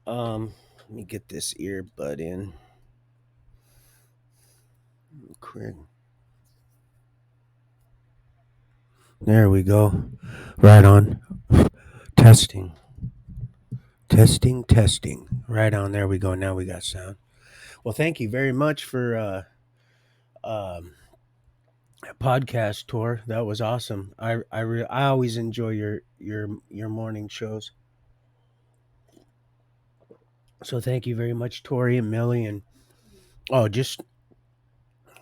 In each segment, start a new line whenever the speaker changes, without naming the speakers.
Let me get this earbud in quick. There we go. Right on. Testing. Testing, testing. Right on. There we go. Now we got sound. Well, thank you very much for um podcast tour. That was awesome. I always enjoy your morning shows. So thank you very much, Tori and Millie. And oh, just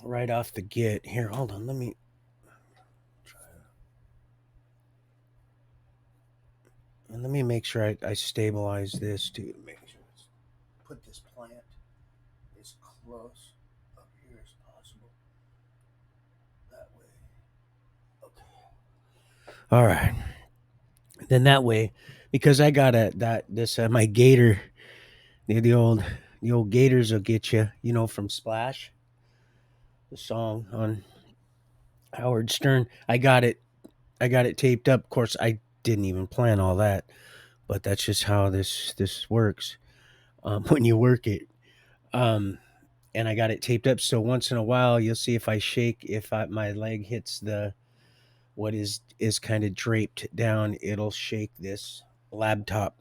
right off the get here. Hold on. Let me make sure I stabilize this to make sure it's put this plant as close up here as possible. That way. Okay. All right. Then that way, because I got my gator, the, the old the old gators will get you, from Splash, the song on Howard Stern. I got it taped up. Of course, I didn't even plan all that, but that's just how this works. When you work it. Um, and I got it taped up. So once in a while, you'll see if I shake, if my leg hits the what is kind of draped down, it'll shake this laptop.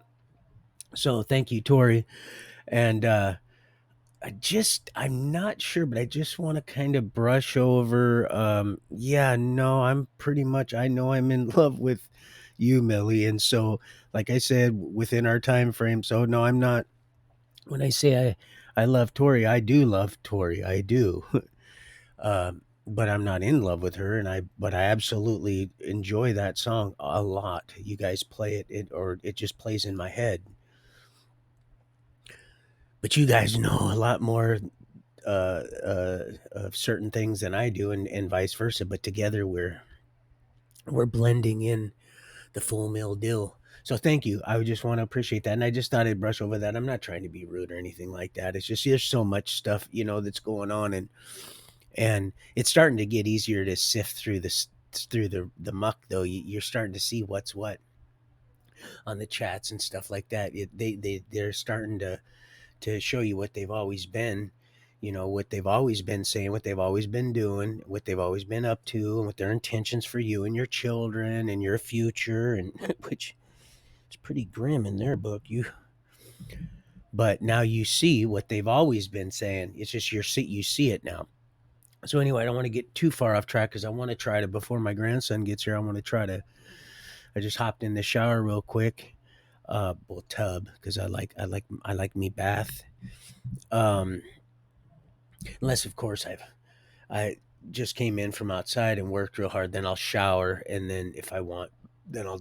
So thank you, Tori. And I'm not sure, but I just want to kind of brush over. Yeah, no, I'm pretty much. I know I'm in love with you, Millie, and so like I said, within our time frame. So no, I'm not. When I say I love Tori, I do love Tori. I do. But I'm not in love with her, but I absolutely enjoy that song a lot. You guys play or it just plays in my head. But you guys know a lot more of certain things than I do, and vice versa. But together we're blending in the full meal deal. So thank you. I would just want to appreciate that, and I just thought I'd brush over that. I'm not trying to be rude or anything like that. It's just there's so much stuff that's going on, and it's starting to get easier to sift through the muck though. You're starting to see what's what on the chats and stuff like that. They're starting to show you what they've always been, what they've always been saying, what they've always been doing, what they've always been up to, and what their intentions for you and your children and your future, and which is pretty grim in their book. But now you see what they've always been saying. It's just you see it now. So anyway, I don't want to get too far off track because I want to try to before my grandson gets here. I want to try to. I just hopped in the shower real quick, well tub because I like me bath. Um, unless of course I just came in from outside and worked real hard. Then I'll shower, and then if I want, then I'll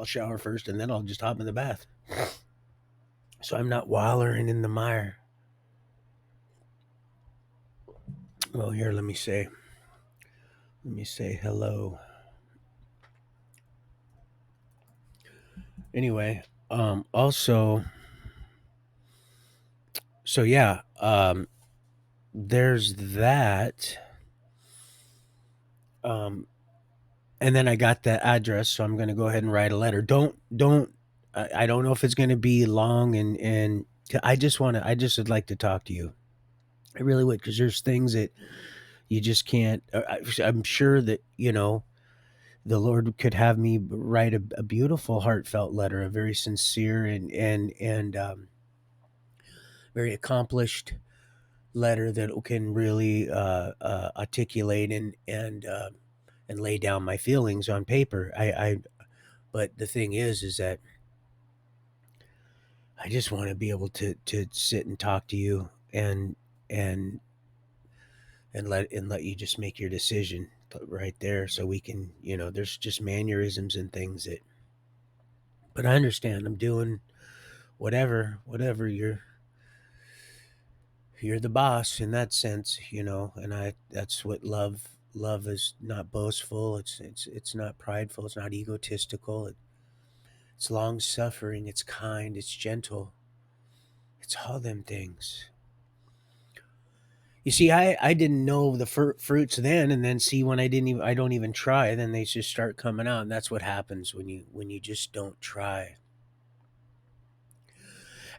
shower first, and then I'll just hop in the bath. So I'm not wallowing in the mire. Well, here, let me say hello. Anyway, also, so yeah, there's that. Um, and then I got the address, so I'm going to go ahead and write a letter. Don't. I don't know if it's going to be long, and I just would like to talk to you. I really would, because there's things that you just can't. I'm sure that the Lord could have me write a beautiful, heartfelt letter, a very sincere and very accomplished letter that can really articulate and lay down my feelings on paper. But the thing is that I just want to be able to sit and talk to you and and let you just make your decision right there, so we can, there's just mannerisms and things that, but I understand. I'm doing whatever you're the boss in that sense, and that's what love is. Not boastful, it's not prideful, it's not egotistical, it's long suffering, it's kind, it's gentle, it's all them things. You see, I didn't know the fruits then, and then see when I don't even try, then they just start coming out, and that's what happens when you just don't try.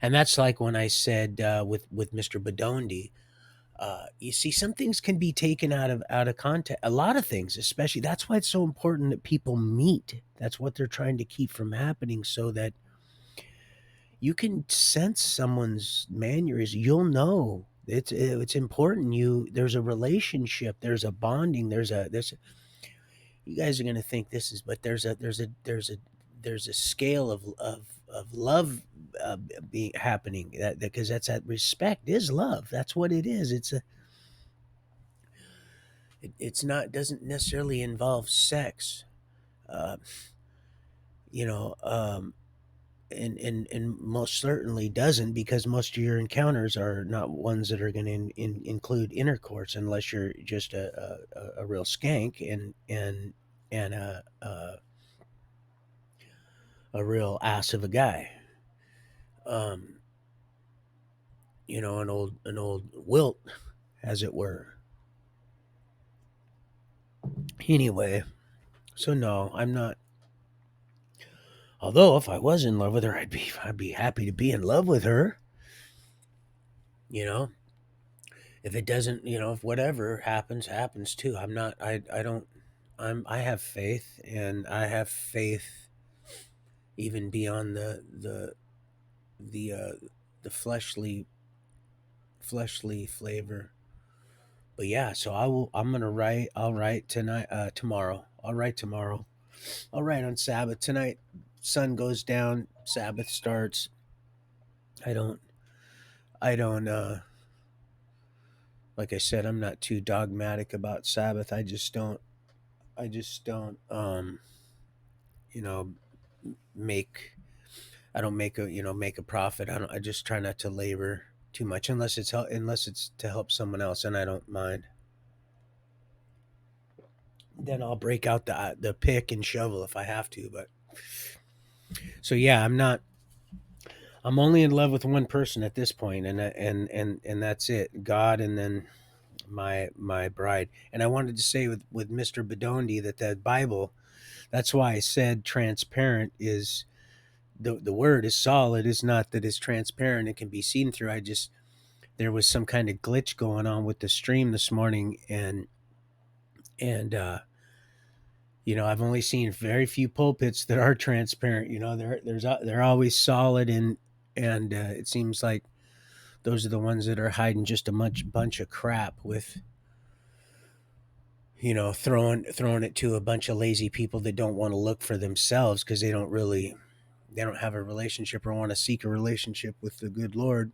And that's like when I said with Mr. Bedondi, you see, some things can be taken out of context. A lot of things, especially, that's why it's so important that people meet. That's what they're trying to keep from happening, so that you can sense someone's mannerism. You'll know it's important. There's a relationship. There's a bonding. There's. You guys are gonna think this is, but there's a scale of love being happening, that because that's that respect is love. That's what it is. It's not, doesn't necessarily involve sex, uh, you know, and most certainly doesn't, because most of your encounters are not ones that are going to include intercourse, unless you're just a real skank and a real ass of a guy, um, an old wilt, as it were. Anyway, so no, I'm not. Although if I was in love with her, I'd be happy to be in love with her. You know, if it doesn't, if whatever happens too. I'm not. I don't. I have faith, and I have faith even beyond the the fleshly flavor. But yeah, so I will. I'm gonna write. I'll write tonight. Tomorrow. I'll write tomorrow. I'll write on Sabbath tonight. Sun goes down. Sabbath starts. I don't. I don't. Like I said, I'm not too dogmatic about Sabbath. I just don't. I just don't. You know, make. I don't make a profit. I just try not to labor too much, unless it's to help someone else, and I don't mind. Then I'll break out the pick and shovel if I have to. But so yeah, I'm not. I'm only in love with one person at this point, and that's it. God, and then my bride. And I wanted to say with Mr. Bedondi that Bible. That's why I said transparent is the word is solid. It's not that it's transparent. It can be seen through. I just There was some kind of glitch going on with the stream this morning, and I've only seen very few pulpits that are transparent. They're always solid, and it seems like those are the ones that are hiding just a bunch of crap with throwing it to a bunch of lazy people that don't want to look for themselves, because they don't have a relationship or want to seek a relationship with the good Lord,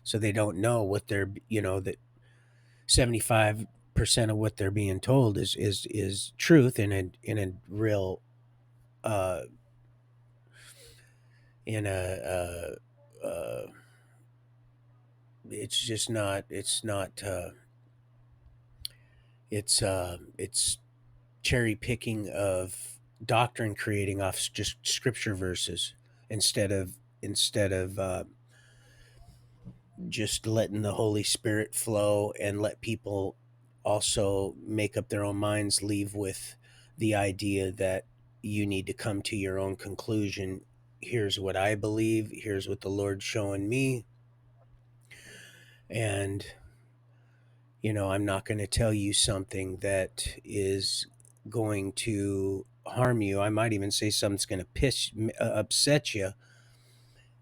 so they don't know what that 75% of what they're being told is truth, in a real uh in a it's just not it's not it's cherry picking of doctrine, creating off just scripture verses, instead of just letting the Holy Spirit flow, and let people also make up their own minds, leave with the idea that you need to come to your own conclusion. Here's what I believe, here's what the Lord's showing me, and I'm not going to tell you something that is going to harm you. I might even say something's going to upset you,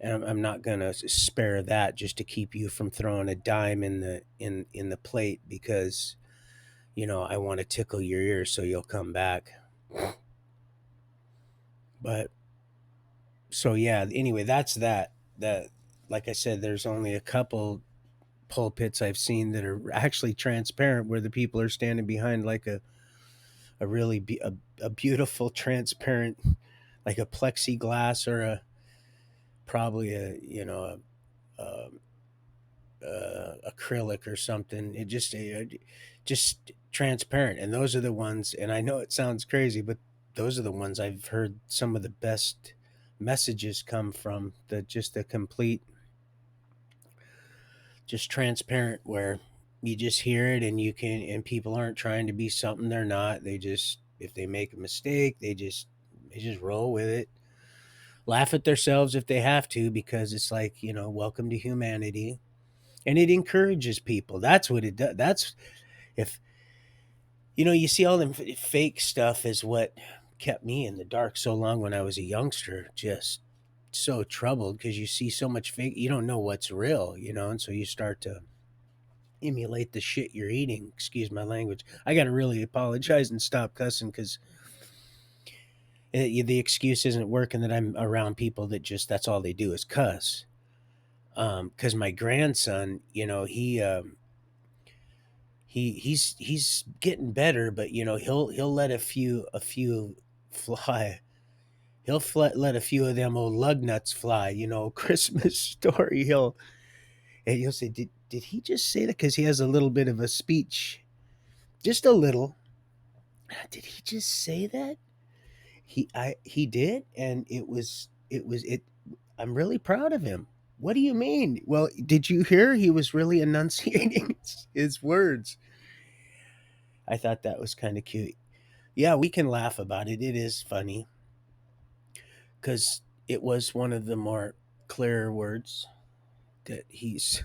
and I'm not going to spare that just to keep you from throwing a dime in the plate, because I want to tickle your ears so you'll come back. But so yeah, anyway, that's that. Like I said, there's only a couple pulpits I've seen that are actually transparent, where the people are standing behind like a really a beautiful transparent, like a plexiglass, or probably a acrylic or something. It just transparent, and those are the ones. And I know it sounds crazy, but those are the ones I've heard some of the best messages come from. The complete, just transparent, where you just hear it, and people aren't trying to be something they're not. They just, if they make a mistake, they just roll with it. laugh at themselves if they have to, because it's like, welcome to humanity. And it encourages people. That's what it does. That's if you see all them fake stuff is what kept me in the dark so long when I was a youngster, just so troubled because you see so much fake, you don't know what's real, and so you start to emulate the shit you're eating. Excuse my language. I got to really apologize and stop cussing because the excuse isn't working that I'm around people that just that's all they do is cuss. Because my grandson, he's getting better, but he'll let a few fly. Let a few of them old lug nuts fly. Christmas story. He'll say, "Did he just say that?" Because he has a little bit of a speech, just a little. Did he just say that? He did, and it. I'm really proud of him. What do you mean? Well, did you hear he was really enunciating his words? I thought that was kind of cute. Yeah, we can laugh about it. It is funny because it was one of the more clearer words that he's,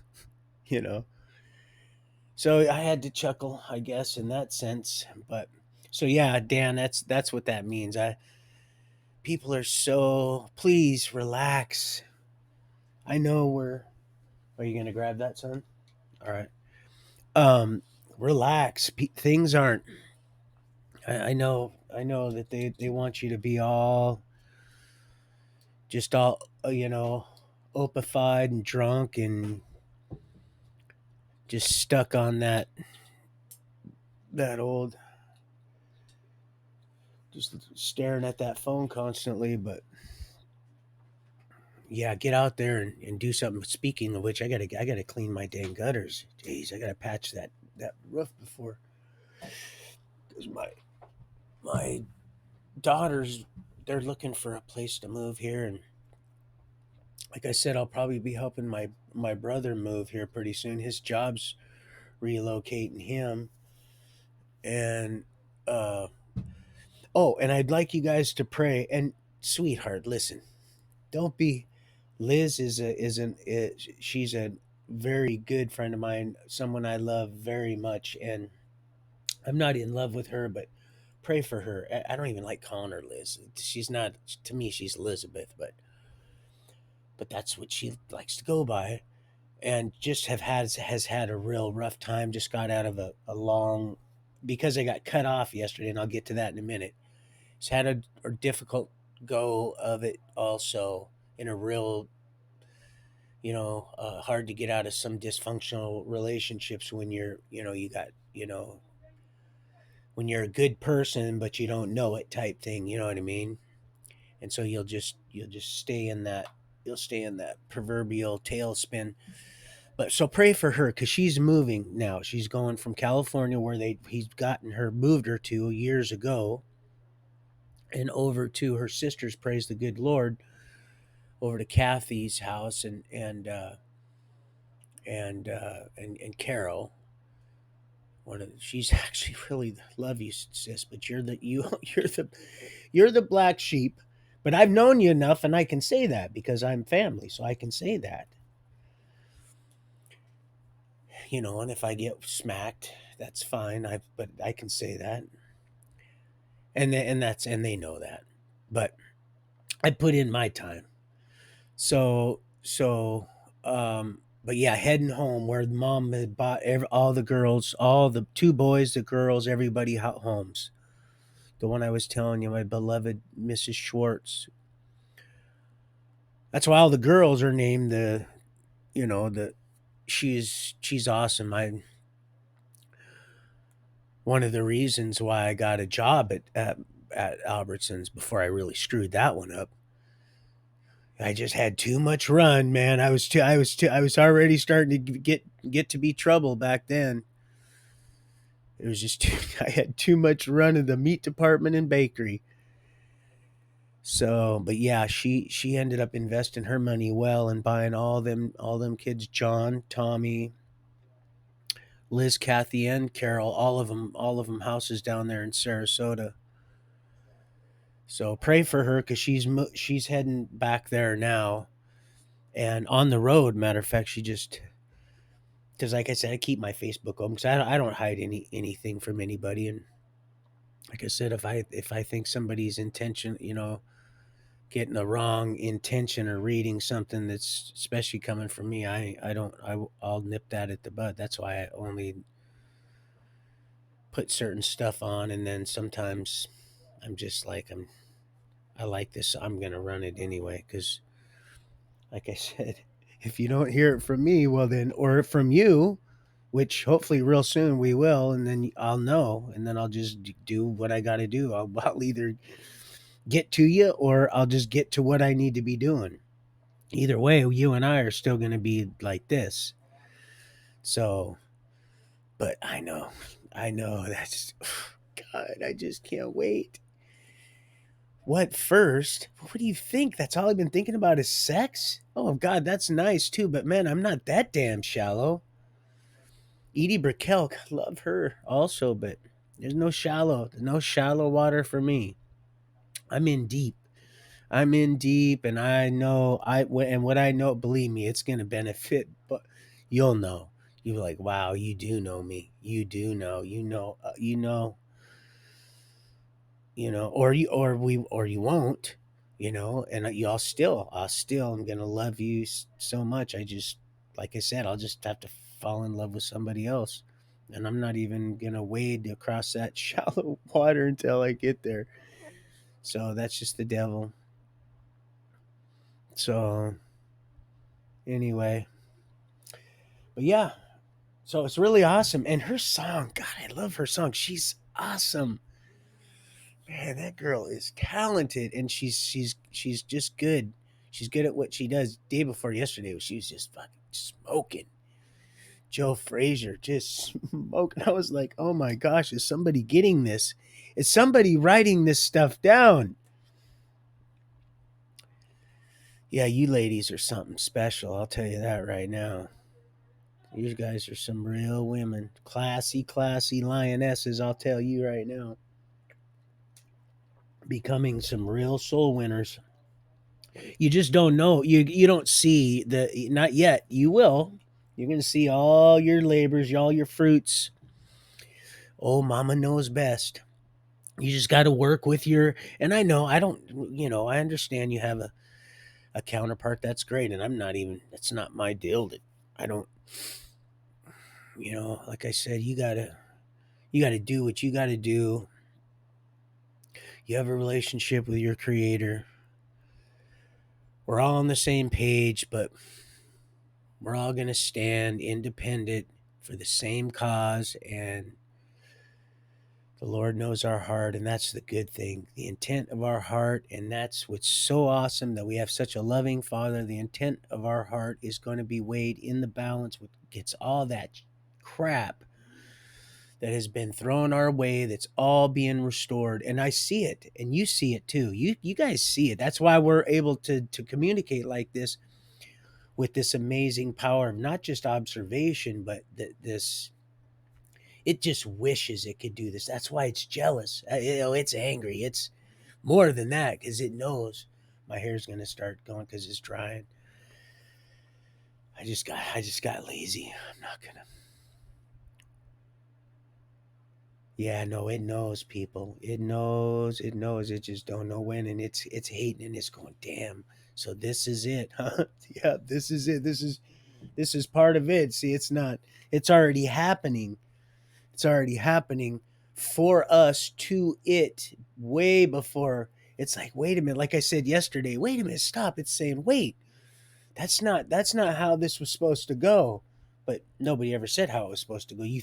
you know. So I had to chuckle, I guess, in that sense. But so yeah, Dan, that's what that means. People are so please relax. I know we're. Are you gonna grab that, son? All right. Um, Relax. Things aren't. I know that they want you to be all just all opified and drunk and just stuck on that old just staring at that phone constantly. But yeah, get out there and do something. Speaking of which, I gotta clean my dang gutters. Jeez, I gotta patch that roof before, because my daughters, they're looking for a place to move here. And like I said, I'll probably be helping my brother move here pretty soon. His job's relocating him. And oh, and I'd like you guys to pray. And sweetheart, listen, don't be. Liz she's a very good friend of mine, someone I love very much, and I'm not in love with her, but pray for her. I don't even like calling her Liz. She's not, to me. She's Elizabeth, but that's what she likes to go by. And just has had a real rough time. Just got out of a long, because I got cut off yesterday, and I'll get to that in a minute. He's had a difficult go of it also, in a real, hard to get out of some dysfunctional relationships when you got, when you're a good person but you don't know it type thing. You know what I mean? And so you'll just stay in that proverbial tailspin. But so pray for her because she's moving now. She's going from California, where moved her to years ago, and over to her sister's, praise the good Lord, over to Kathy's house, and Carol. She's actually really love you, sis, but you're the black sheep. But I've known you enough, and I can say that because I'm family, so I can say that. And if I get smacked, that's fine. But I can say that, and they know that. But I put in my time. But yeah, heading home where mom had bought all the girls, all the two boys, the girls, everybody homes. The one I was telling you, my beloved Mrs. Schwartz. That's why all the girls are named the she's awesome. I One of the reasons why I got a job at Albertsons before I really screwed that one up. I just had too much run, man. I was already starting to get to be trouble back then. It was just I had too much run in the meat department and bakery. So, but yeah, she ended up investing her money well and buying all them kids, John, Tommy, Liz, Kathy, and Carol, all of them houses down there in Sarasota. So pray for her because she's heading back there now and on the road. Matter of fact, she just because like I said, I keep my Facebook open because I don't hide anything from anybody. And like I said, if I think somebody's intention, getting the wrong intention or reading something that's especially coming from me, I'll nip that at the bud. That's why I only put certain stuff on, and then sometimes I'm just like I like this. I'm gonna run it anyway because, like I said, if you don't hear it from me, well then, or from you, which hopefully real soon we will, and then I'll know, and then I'll just do what I got to do. I'll either get to you or I'll just get to what I need to be doing. Either way, you and I are still going to be like this. So, but I know that's God. I just can't wait. What first? What do you think? That's all I've been thinking about is sex. Oh God, that's nice too. But man, I'm not that damn shallow. Edie Brickell, love her also, but there's no shallow water for me. I'm in deep. I'm in deep, and I know and what I know, believe me, it's gonna benefit. But you'll know. You're like, wow, you do know me. You do know. Or you won't. And I'll still, I'm gonna love you so much. I just, like I said, I'll just have to fall in love with somebody else, and I'm not even gonna wade across that shallow water until I get there. So that's just the devil. So anyway, but yeah, so it's really awesome. And her song, God, I love her song. She's awesome. Man, that girl is talented, and she's just good. She's good at what she does. Day before yesterday, she was just fucking smoking. Joe Frazier just smoking. I was like, oh my gosh, is somebody getting this? Is somebody writing this stuff down? Yeah, you ladies are something special. I'll tell you that right now. You guys are some real women. Classy, classy lionesses, I'll tell you right now. Becoming some real soul winners. You just don't know. You don't see not yet. You will. You're gonna see all your labors, all your fruits. Oh, mama knows best. You just gotta work with your and I know I don't I understand you have a counterpart that's great, and I'm not even that's not my deal that I don't like I said, you gotta do what you gotta do. You have a relationship with your creator. We're all on the same page, but we're all going to stand independent for the same cause. And the Lord knows our heart. And that's the good thing, the intent of our heart. And that's what's so awesome that we have such a loving Father. The intent of our heart is going to be weighed in the balance with gets all that crap that has been thrown our way, that's all being restored. And I see it, and you see it too. You guys see it. That's why we're able to communicate like this with this amazing power of not just observation, but this it just wishes it could do this. That's why it's jealous. It's angry. It's more than that because it knows my hair's going to start going because it's drying. I just got lazy. I'm not gonna. Yeah, no, it knows, people. It knows. It knows. It just don't know when, and it's hating, and it's going, damn. So this is it, huh? Yeah, this is it. This is part of it. See, it's not. It's already happening. It's already happening for us to it way before. It's like, wait a minute. Like I said yesterday, wait a minute. Stop. It's saying, wait. That's not how this was supposed to go. But nobody ever said how it was supposed to go. You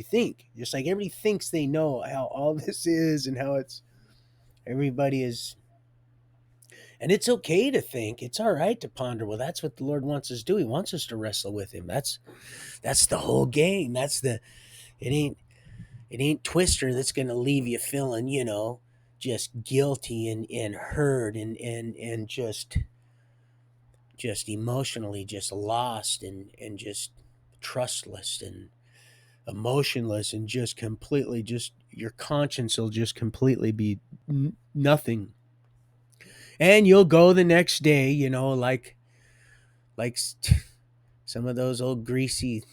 think just like everybody thinks they know how all this is and how it's everybody is, and it's okay to think. It's all right to ponder. Well, that's what the Lord wants us to do. He wants us to wrestle with Him. That's the whole game. It ain't it ain't Twister that's gonna leave you feeling just guilty and hurt and just emotionally just lost and just trustless and emotionless and just completely just your conscience will just completely be nothing. And you'll go the next day, like some of those old greasy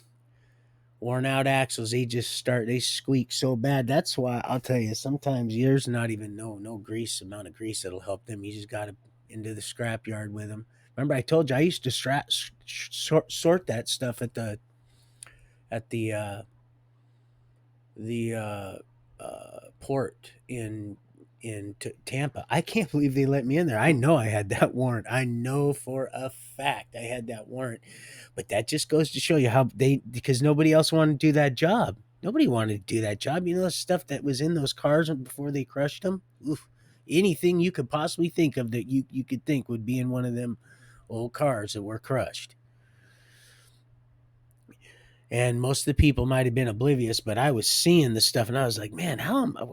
worn out axles, they squeak so bad. That's why I'll tell you, sometimes there's not even no grease amount of grease that'll help them. You just got to into the scrap yard with them. Remember, I told you I used to sort that stuff at the port in Tampa. I can't believe they let me in there. I know I had that warrant. I know for a fact I had that warrant. But that just goes to show you how because nobody else wanted to do that job. Nobody wanted to do that job. You know the stuff that was in those cars before they crushed them? Oof. Anything you could possibly think of that you could think would be in one of them old cars that were crushed. And most of the people might have been oblivious, but I was seeing the stuff and I was like, man, how am I?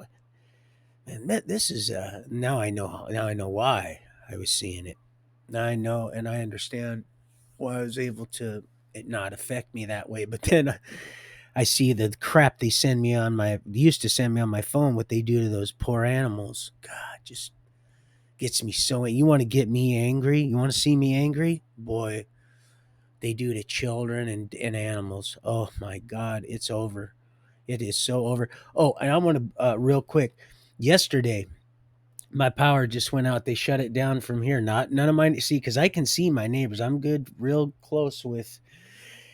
Man, this is now I know why I was seeing it. Now I know and I understand why I was able to it not affect me that way. But then I see the crap they used to send me on my phone, what they do to those poor animals. God, just gets me so. You want to get me angry? You want to see me angry? Boy, they do to children and animals. Oh my God, it's over. It is so over. Oh, and I want to real quick. Yesterday, my power just went out. They shut it down from here. Not none of mine. See, because I can see my neighbors. I'm good, real close with,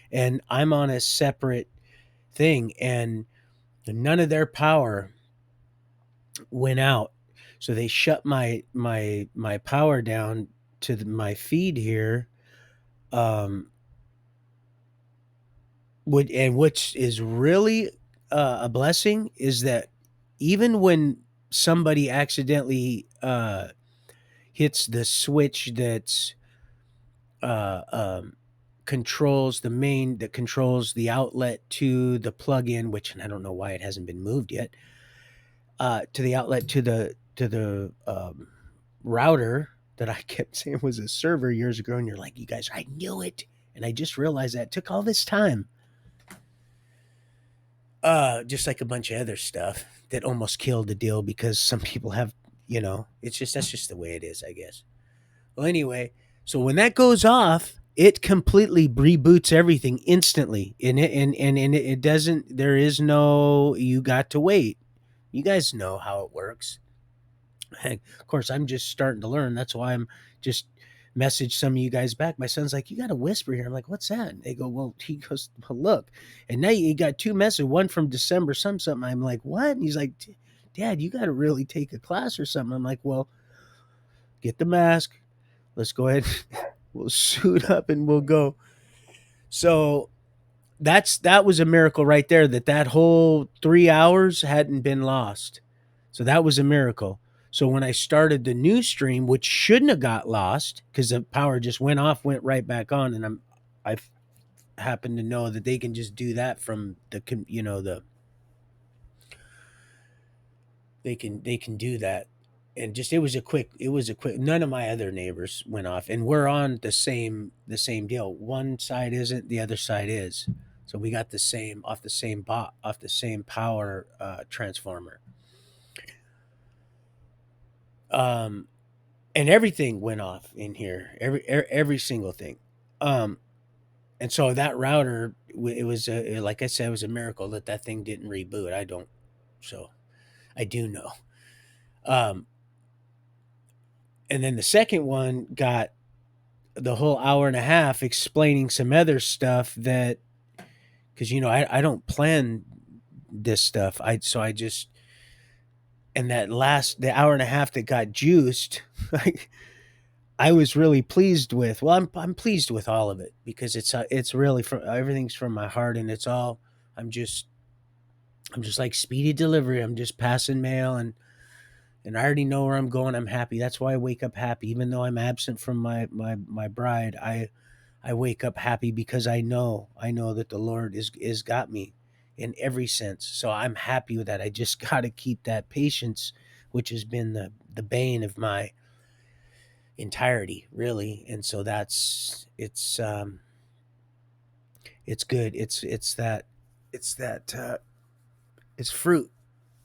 and I'm on a separate thing, and none of their power went out. So they shut my power down to my feed here. Um, which is really a blessing is that even when somebody accidentally hits the switch that's uh, um, controls the outlet to the plug-in, which I don't know why it hasn't been moved yet, to the outlet to the router that I kept saying was a server years ago, and you're like, you guys, I knew it, and I just realized that it took all this time. Just like a bunch of other stuff that almost killed the deal because some people have, it's just that's just the way it is, I guess. Well, anyway, so when that goes off, it completely reboots everything instantly, and it doesn't. There is no. You got to wait. You guys know how it works. And of course, I'm just starting to learn. That's why I'm just message some of you guys back. My son's like, "You got to whisper here." I'm like, "What's that?" And they go, "Well," he goes, "Well, look." And now you got two messages, one from December, something. I'm like, "What?" And he's like, "Dad, you got to really take a class or something." I'm like, "Well, get the mask. Let's go ahead. We'll suit up and we'll go." So that was a miracle right there. That whole 3 hours hadn't been lost. So that was a miracle. So when I started the new stream, which shouldn't have got lost because the power just went off, went right back on, and I happen to know that they can just do that from the they can do that, and just it was a quick. None of my other neighbors went off, and we're on the same deal. One side isn't, the other side is. So we got the same off the same power transformer. Um, and everything went off in here, every single thing. Um, and so that router, it was like I said, it was a miracle that thing didn't reboot. I don't, so I do know. Um, and then the second one got the whole hour and a half explaining some other stuff that because I don't plan this stuff. I just and that last the hour and a half that got juiced, I was really pleased with. Well, I'm pleased with all of it because it's really from everything's from my heart, and it's all I'm just like speedy delivery. I'm just passing mail, and I already know where I'm going. I'm happy. That's why I wake up happy, even though I'm absent from my bride. I wake up happy because I know that the Lord is got me in every sense. So I'm happy with that. I just got to keep that patience, which has been the bane of my entirety, really. And so it's good. It's that it's fruit.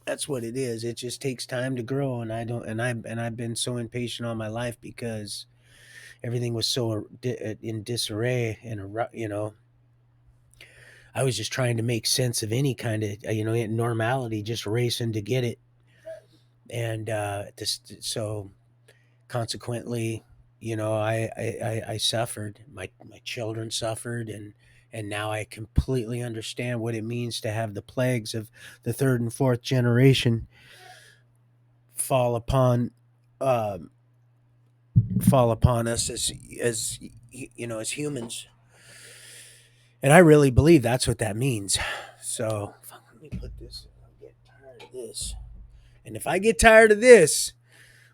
That's what it is. It just takes time to grow, and I don't, and I've been so impatient all my life because everything was so in disarray and I was just trying to make sense of any kind of normality, just racing to get it, and so consequently, I suffered. My children suffered, and now I completely understand what it means to have the plagues of the third and fourth generation fall upon um, fall upon us as as humans. And I really believe that's what that means. So let me put this. I'm getting tired of this. And if I get tired of this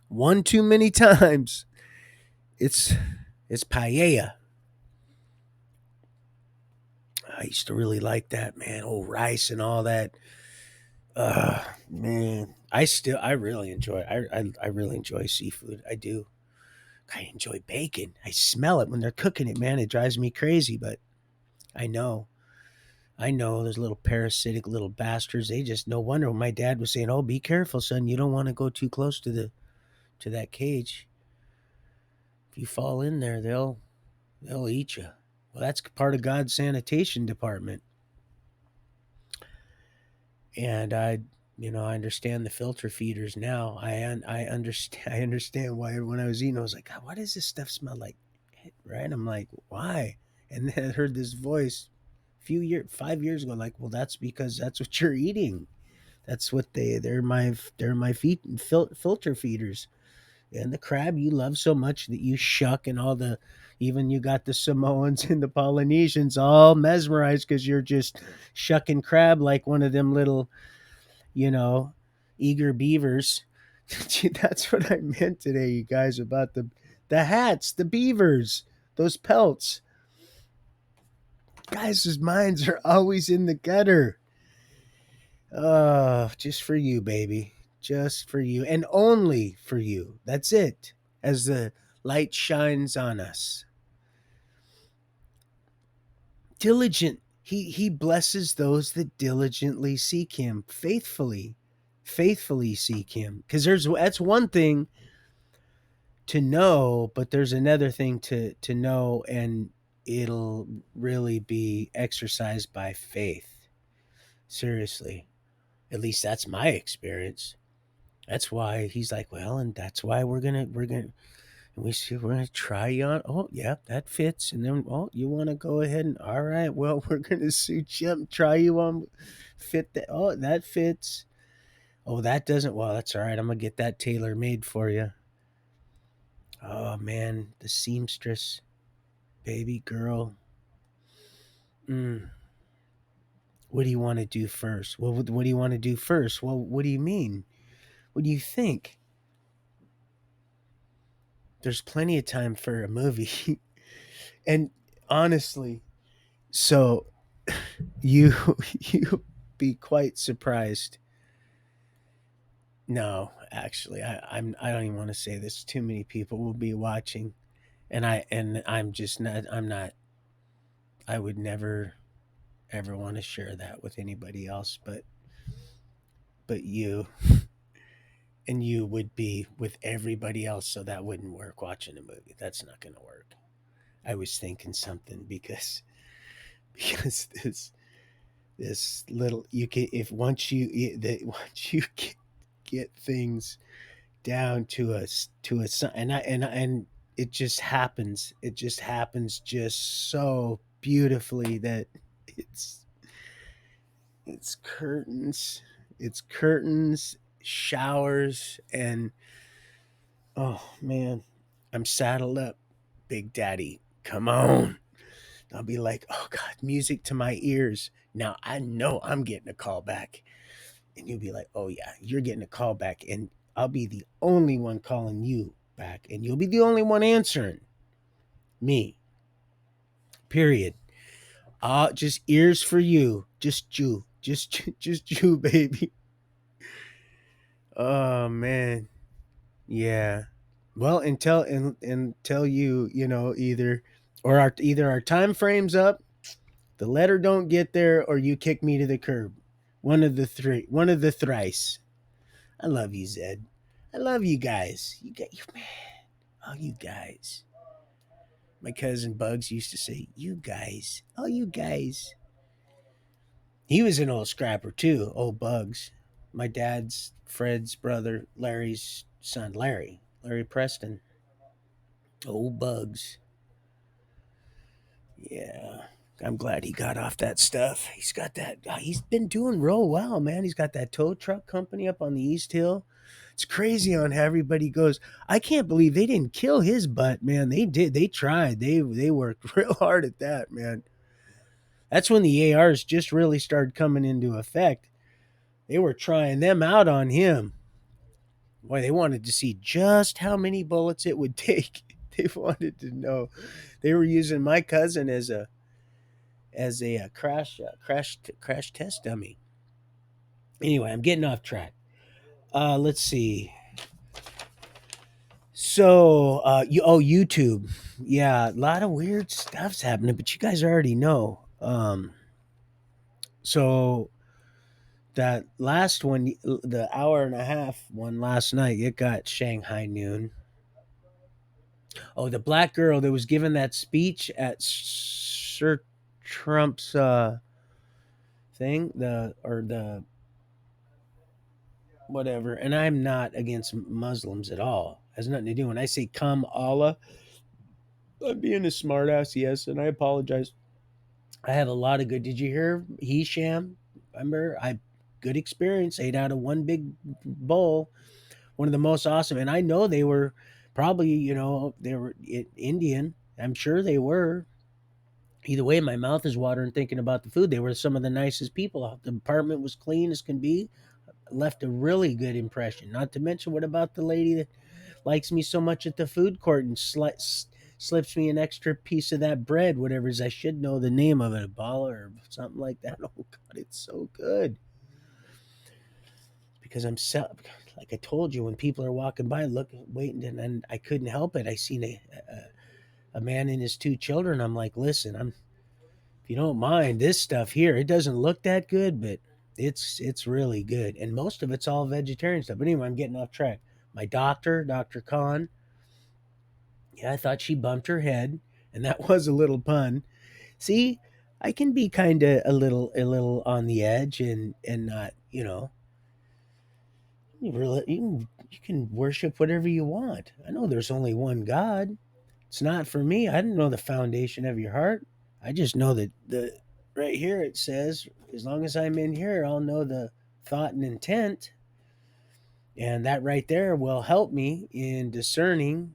one too many times, it's it's paella. I used to really like that, man. Oh, rice and all that. Man, I really enjoy. I really enjoy seafood. I do. I enjoy bacon. I smell it when they're cooking it, man. It drives me crazy, but I know. I know those little parasitic little bastards. They just no wonder my dad was saying, "Oh, be careful, son. You don't want to go too close to that cage. If you fall in there, they'll eat you." Well, that's part of God's sanitation department. And I understand the filter feeders now. I understand. I understand why when I was eating, I was like, God, why does this stuff smell like? Right? I'm like, why? And then I heard this voice, 5 years ago, like, well, that's because that's what you're eating. That's what they're my feet filter feeders. And the crab you love so much that you shuck, and all the even you got the Samoans and the Polynesians all mesmerized because you're just shucking crab like one of them little, you know, eager beavers. That's what I meant today, you guys, about the hats, the beavers, those pelts. Guys' minds are always in the gutter. Just for you, baby. Just for you. And only for you. That's it. As the light shines on us. Diligent. He blesses those that diligently seek him, faithfully seek him. Because that's one thing to know, but there's another thing to know, and it'll really be exercised by faith. Seriously. At least that's my experience. That's why he's like, well, and that's why we're gonna and we see we're gonna try you on. Oh, yeah, that fits. And then you want to go ahead and all right, well, we're gonna suit you up, and try you on, fit that. Oh, that fits. Oh, that doesn't. Well, that's all right. I'm gonna get that tailor made for you. Oh man, the seamstress, baby girl. Mm. What do you want to do first? Well, what do you want to do first? Well, what do you mean? What do you think? There's plenty of time for a movie. And honestly, so you you be quite surprised. No, actually, I don't even want to say this. Too many people will be watching, and I'm just not. I'm not. I would never ever want to share that with anybody else, but you, and you would be with everybody else, so that wouldn't work. Watching a movie, that's not going to work. I was thinking something because this little you can if once you once you get things down and it just happens just so beautifully that it's it's curtains it's curtains, showers, and oh man, I'm saddled up, big daddy, come on. I'll be like, oh God, music to my ears. Now I know I'm getting a call back. And you'll be like, oh yeah, you're getting a call back. And I'll be the only one calling you back. And you'll be the only one answering me. Period. Just ears for you. Just you. Just you, baby. Oh man. Yeah. Well, until either either our time frame's up, the letter don't get there, or you kick me to the curb. One of the three. One of the thrice. I love you, Zed. I love you guys. You got you, man. Oh, you guys. My cousin Bugs used to say, "You guys, oh, you guys." He was an old scrapper too. Old Bugs, my dad's Fred's brother, Larry's son, Larry Preston. Old Bugs. Yeah. I'm glad he got off that stuff. He's got that. He's been doing real well, man. He's got that tow truck company up on the East Hill. It's crazy on how everybody goes. I can't believe they didn't kill his butt, man. They did. They tried. They worked real hard at that, man. That's when the ARs just really started coming into effect. They were trying them out on him. Boy, they wanted to see just how many bullets it would take. They wanted to know. They were using my cousin as a crash test dummy. Anyway, I'm getting off track. Let's see. So, YouTube. Yeah, a lot of weird stuff's happening, but you guys already know. So that last one, the hour and a half one last night, it got Shanghai noon. Oh, the black girl that was given that speech at Sir Trump's thing, the whatever. And I'm not against Muslims at all. Has nothing to do. When I say come Allah, I'm being a smartass, yes, and I apologize. I have a lot of good. Did you hear Hisham? Remember, I good experience. 8 out of 1 big bowl. One of the most awesome. And I know they were probably, they were Indian. I'm sure they were. Either way, my mouth is watering thinking about the food. They were some of the nicest people. The apartment was clean as can be. Left a really good impression. Not to mention, what about the lady that likes me so much at the food court and slips me an extra piece of that bread, whatever it is. I should know the name of it, a ball or something like that. Oh God, it's so good. Because like I told you, when people are walking by, waiting, and I couldn't help it. I seen a man and his 2 children. I'm like, listen, if you don't mind this stuff here, it doesn't look that good, but it's really good, and most of it's all vegetarian stuff. But anyway, I'm getting off track. My doctor, Dr. Khan, yeah, I thought she bumped her head, and that was a little pun. See, I can be kind of a little on the edge, and not, you can worship whatever you want. I know there's only one God. It's not for me. I don't know the foundation of your heart. I just know that the right here it says, as long as I'm in here, I'll know the thought and intent, and that right there will help me in discerning.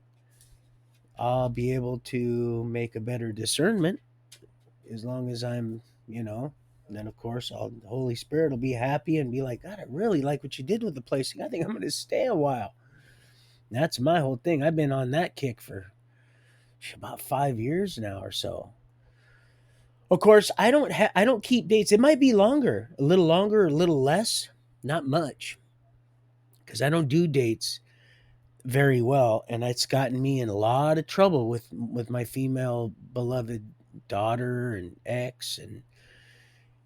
I'll be able to make a better discernment as long as I'm, and then of course the Holy Spirit will be happy and be like, God, I really like what you did with the place. I think I'm going to stay a while. That's my whole thing. I've been on that kick for about 5 years now or so. Of course, I don't keep dates. It might be longer, a little less, not much, because I don't do dates very well, and it's gotten me in a lot of trouble with my female beloved daughter and ex and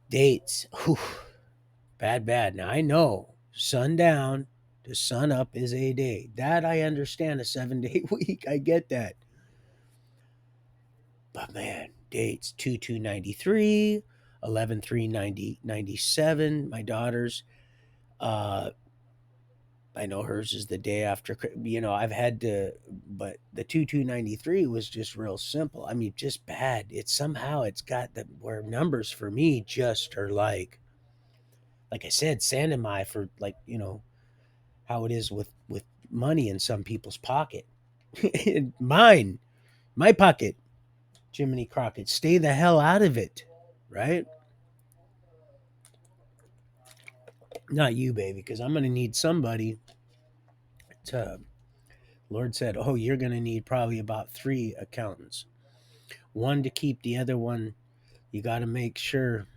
dates. Whew, bad, bad. Now I know sundown to sun up is a day. That I understand, a 7 day week. I get that. But man, dates 2/2/93, 11/3/97. My daughter's, uh, I know hers is the day after. I've had to, but the 2/2/93 was just real simple. I mean, just bad. It's got the where numbers for me just are like I said, sand in my for like how it is with money in some people's pocket. Mine, my pocket. Jiminy Crockett, stay the hell out of it, right? Not you, baby, because I'm going to need somebody to. Lord said, "Oh, you're going to need probably about 3 accountants. One to keep, the other one you got to make sure."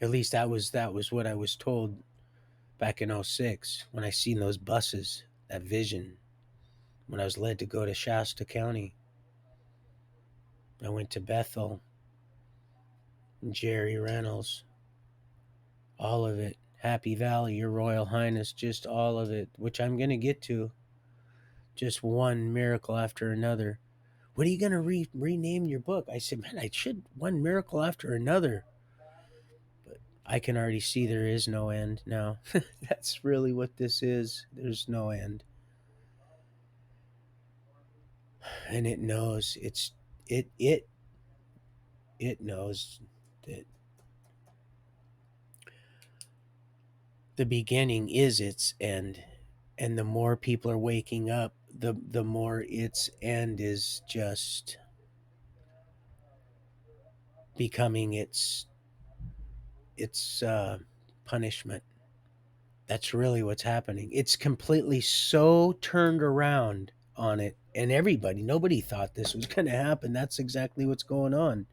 At least that was what I was told back in '06 when I seen those buses, that vision. When I was led to go to Shasta County, I went to Bethel and Jerry Reynolds. All of it Happy Valley, Your Royal Highness, just all of it, which I'm going to get to. Just one miracle after another. What are you going to rename your book? I said, man, I should one miracle after another. But I can already see there is no end now. That's really what this is. There's no end. And it knows it it knows that the beginning is its end. And the more people are waking up, the more its end is just becoming its punishment. That's really what's happening. It's completely so turned around on it, and nobody thought this was going to happen. That's exactly what's going on.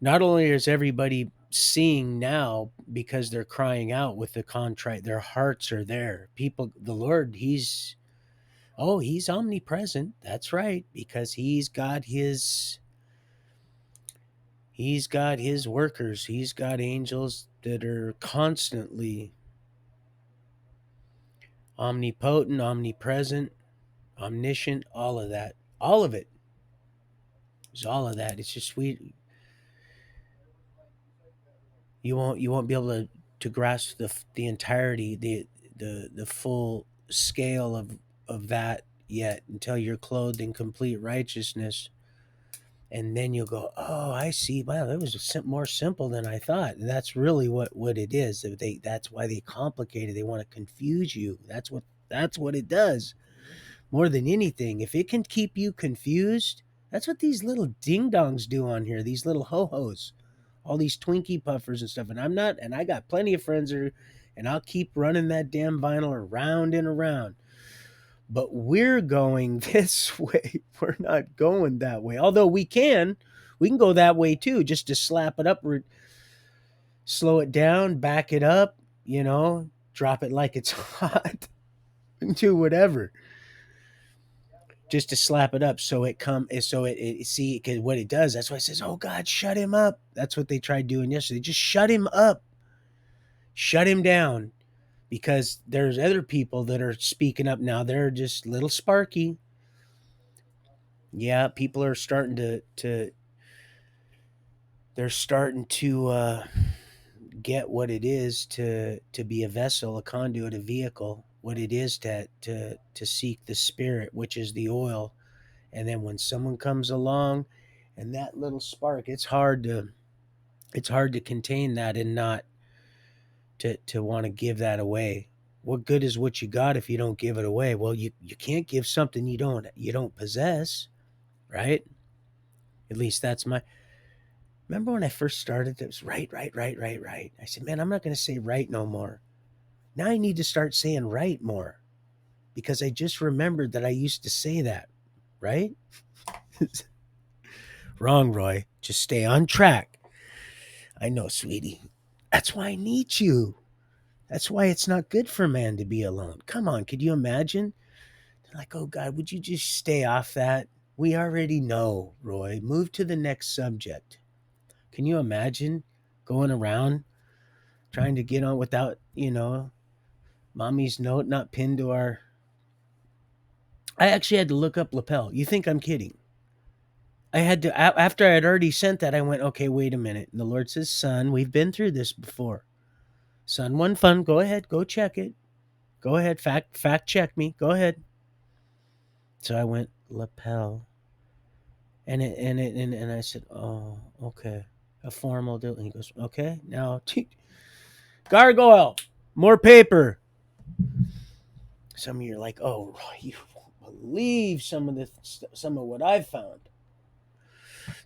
Not only is everybody seeing now because they're crying out with the contrite, their hearts are there. People, the Lord, he's omnipresent. That's right, because he's got his workers. He's got angels that are constantly omnipotent, omnipresent, omniscient, all of that. All of it is all of that. It's just sweet. You won't be able to grasp the entirety, the full scale of that yet until you're clothed in complete righteousness. And then you'll go, oh, I see. Wow, that was more simple than I thought. And that's really what it is. That's why they complicate it. They want to confuse you. That's what it does. More than anything, if it can keep you confused, that's what these little ding dongs do on here. These little ho hos, all these Twinkie puffers and stuff. And I'm not. And I got plenty of friends that and I'll keep running that damn vinyl around and around. But we're going this way. We're not going that way. Although we can go that way too, just to slap it up, slow it down, back it up, drop it like it's hot, do whatever, just to slap it up so it see, because what it does, that's why it says, oh God, shut him up. That's what they tried doing yesterday. Just shut him up, shut him down, because there's other people that are speaking up now. They're just little sparky. Yeah, people are starting to they're starting to get what it is to be a vessel, a conduit, a vehicle, what it is to seek the spirit, which is the oil. And then when someone comes along and that little spark, it's hard to contain that and not to want to give that away. What good is what you got if you don't give it away? Well, you can't give something you don't possess, right? At least that's my. Remember when I first started, it was right, right, right, right, right. I said, man, I'm not going to say right no more. Now I need to start saying right more, because I just remembered that I used to say that, right? Wrong, Roy. Just stay on track. I know, sweetie. That's why I need you. That's why it's not good for man to be alone. Come on, could you imagine? Like, oh God, would you just stay off that? We already know, Roy. Move to the next subject. Can you imagine going around trying to get on without, mommy's note not pinned to our. I actually had to look up lapel. You think I'm kidding? I had to, after I had already sent that, I went, okay, wait a minute. And the Lord says, son, we've been through this before. Son, one fun. Go ahead. Go check it. Go ahead. Fact check me. Go ahead. So I went, lapel. And I said, oh, okay. A formal deal. And he goes, okay, now gargoyle, more paper. Some of you are like, oh, you won't believe some of what I've found.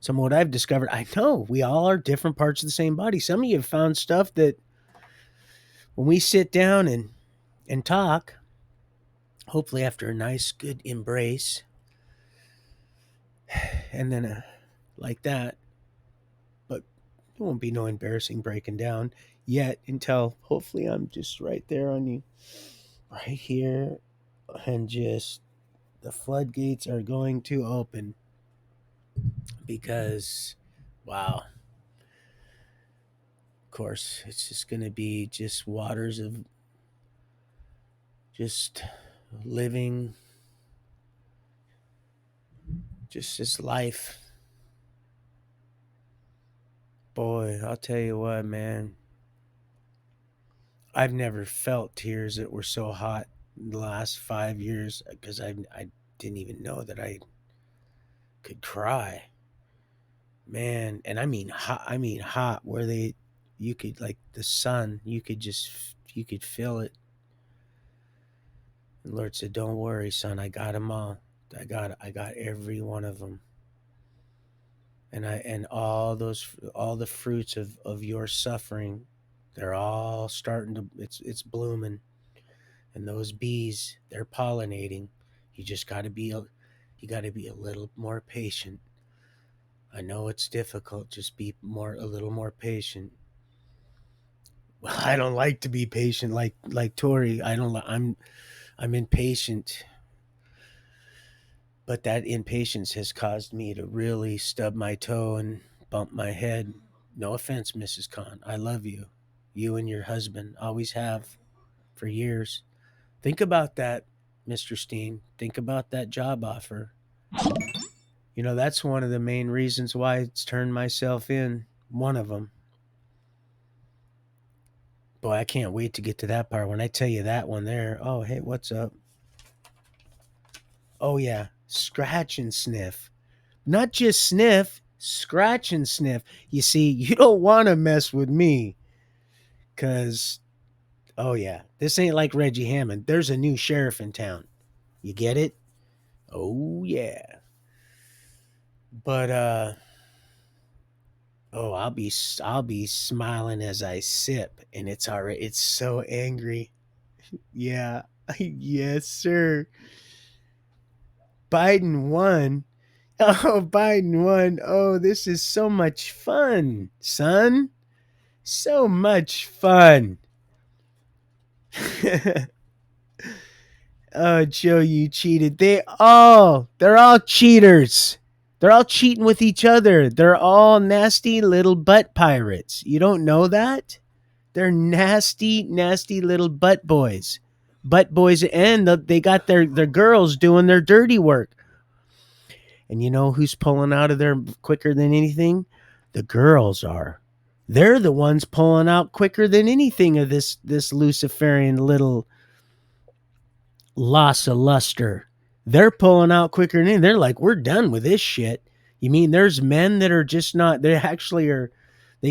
Some of what I've discovered. I know we all are different parts of the same body. Some of you have found stuff that when we sit down and talk, hopefully after a nice, good embrace, and then like that, but there won't be no embarrassing breaking down yet until hopefully I'm just right there on you, right here, and just the floodgates are going to open, because, wow. Of course, it's just going to be just waters of just living, just this life. Boy, I'll tell you what, man. I've never felt tears that were so hot in the last 5 years because I didn't even know that I could cry, man. And I mean hot. I mean hot, where you could like the sun. You could feel it. And Lord said, "Don't worry, son. I got them all. I got every one of them. And all the fruits of your suffering, they're all starting to. It's blooming." And those bees, they're pollinating. You just got to you got to be a little more patient. I know it's difficult. Just be a little more patient. Well, I don't like to be patient like Tori. I don't. I'm impatient, but that impatience has caused me to really stub my toe and bump my head. No offense, Mrs. Khan. I love you. You and your husband always have for years. Think about that, Mr. Steen. Think about that job offer. You know, that's one of the main reasons why it's turned myself in. One of them. Boy, I can't wait to get to that part. When I tell you that one there, oh, hey, what's up? Oh, yeah. Scratch and sniff. Not just sniff, scratch and sniff. You see, you don't want to mess with me because, oh, yeah, this ain't like Reggie Hammond. There's a new sheriff in town. You get it? Oh, yeah. But, oh, I'll be smiling as I sip, and it's already it's so angry. Yeah, yes, sir. Biden won. Oh, Biden won. Oh, this is so much fun, son. So much fun. Oh, Joe, you cheated. They're all cheaters. They're all cheating with each other. They're all nasty little butt pirates. You don't know that? They're nasty, nasty little butt boys. Butt boys, and they got their girls doing their dirty work. And you know who's pulling out of there quicker than anything? The girls are. They're the ones pulling out quicker than anything of this Luciferian little loss of luster. They're pulling out quicker than anything. They're like, we're done with this shit. You mean there's men that are just not, they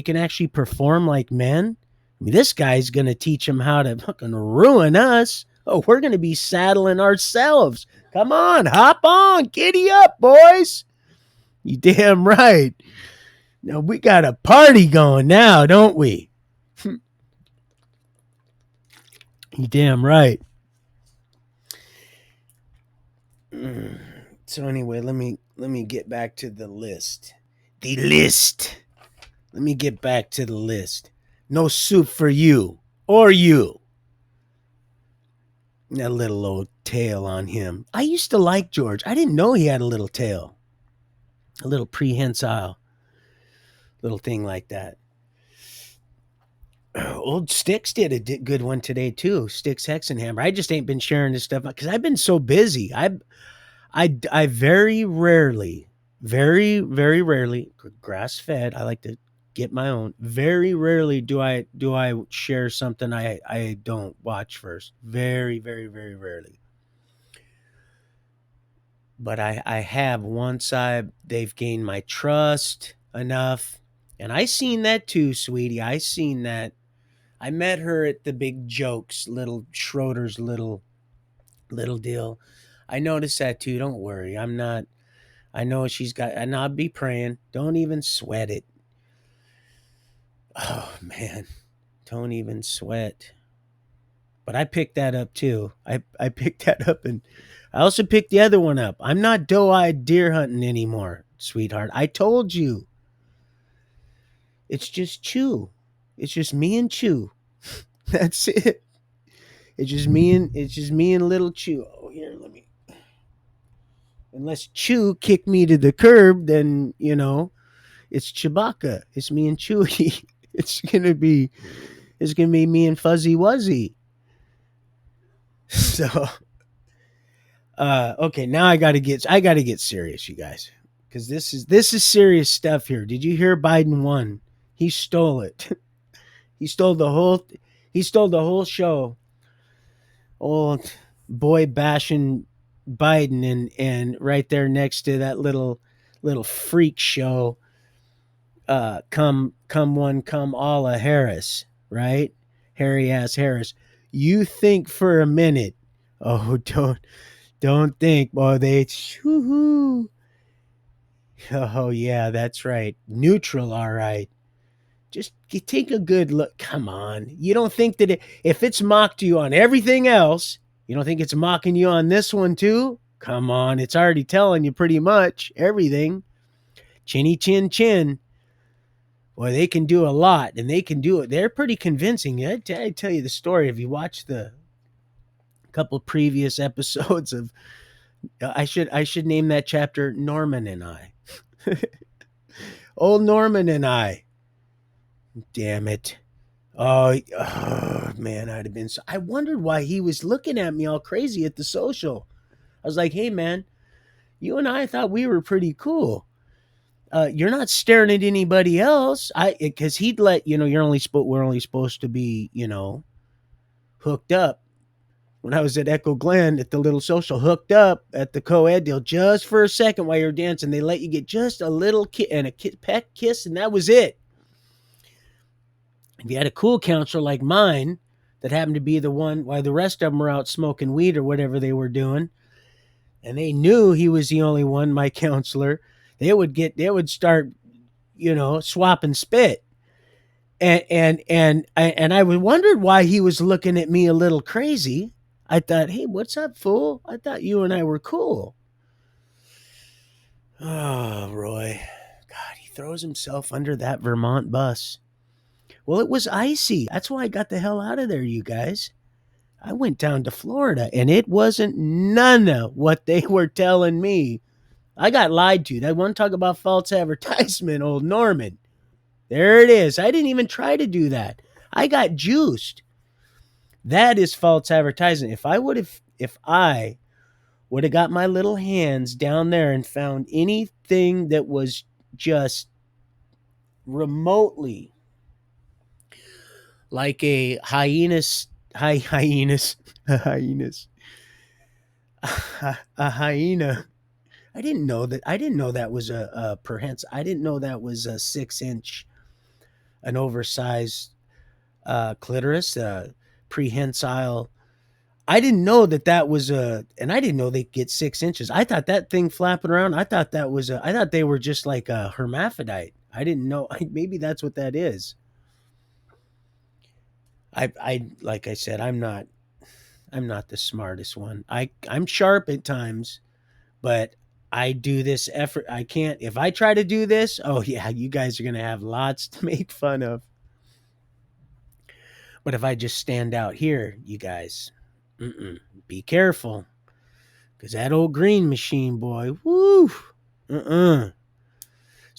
can actually perform like men? I mean, this guy's going to teach them how to fucking ruin us. Oh, we're going to be saddling ourselves. Come on, hop on, giddy up, boys. You damn right. Now we got a party going now, don't we? You damn right. So anyway, let me get back to the list. The list. Let me get back to the list. No soup for you or you. That little old tail on him. I used to like George. I didn't know he had a little tail. A little prehensile little thing like that. Old Sticks did a good one today too. Sticks Hexenhammer. I just ain't been sharing this stuff because I've been so busy. I very rarely, very rarely, grass fed. I like to get my own. Very rarely do I share something I don't watch first. Very rarely. But I have once they've gained my trust enough, and I seen that too, sweetie. I seen that. I met her at the Big Jokes, little Schroeder's little deal. I noticed that too. Don't worry. I'm not. I know she's got, and I'll be praying. Don't even sweat it. Oh man, don't even sweat. But I picked that up too. I picked that up, and I also picked the other one up. I'm not doe-eyed deer hunting anymore, sweetheart. I told you. It's just Chew. It's just me and Chew. That's it. It's just me and little Chew. Oh, here, let me. Unless Chew kicked me to the curb, then it's Chewbacca. It's me and Chewie. it's gonna be me and Fuzzy Wuzzy. So okay, now I gotta get serious, you guys. Because this is serious stuff here. Did you hear Biden won? He stole it. he stole the whole he stole the whole show. Old boy bashing Biden and right there next to that little freak show, come one, come all a Harris, right? Harry ass Harris. You think for a minute. Oh, don't think. Boy, they hoo. Oh yeah, that's right. Neutral, all right. Just take a good look. Come on. You don't think that if it's mocked you on everything else, you don't think it's mocking you on this one too? Come on, it's already telling you pretty much everything. Chinny chin chin. Boy, they can do a lot, and they can do it. They're pretty convincing. I tell you the story. If you watch the couple previous episodes of, I should name that chapter Norman and I. Old Norman and I. Damn it. Oh man, I'd have been so. I wondered why he was looking at me all crazy at the social. I was like, "Hey man, you and I thought we were pretty cool. You're not staring at anybody else." Because he'd let we're only supposed to be hooked up. When I was at Echo Glen at the little social, hooked up at the co-ed deal just for a second while you're dancing. They let you get just a little and a peck kiss, and that was it. If you had a cool counselor like mine that happened to be the one while the rest of them were out smoking weed or whatever they were doing, and they knew he was the only one, my counselor, they would start, swapping spit. And I wondered why he was looking at me a little crazy. I thought, hey, what's up, fool? I thought you and I were cool. Oh, Roy. God, he throws himself under that Vermont bus. Well, it was icy. That's why I got the hell out of there, you guys. I went down to Florida, and it wasn't none of what they were telling me. I got lied to. They want to talk about false advertisement, old Norman. There it is. I didn't even try to do that. I got juiced. That is false advertising. If I would have got my little hands down there and found anything that was just remotely like a hyenas, a hyena. I didn't know that. I didn't know that was a prehensile. I didn't know that was a 6-inch, an oversized clitoris, prehensile. I didn't know that was and I didn't know they get 6 inches. I thought that thing flapping around. I thought I thought they were just like a hermaphrodite. I didn't know. Maybe that's what that is. Like I said, I'm not the smartest one. I'm sharp at times, but I do this effort. I can't, if I try to do this, oh yeah, you guys are going to have lots to make fun of. But if I just stand out here, you guys, be careful. Because that old green machine, boy, woo. So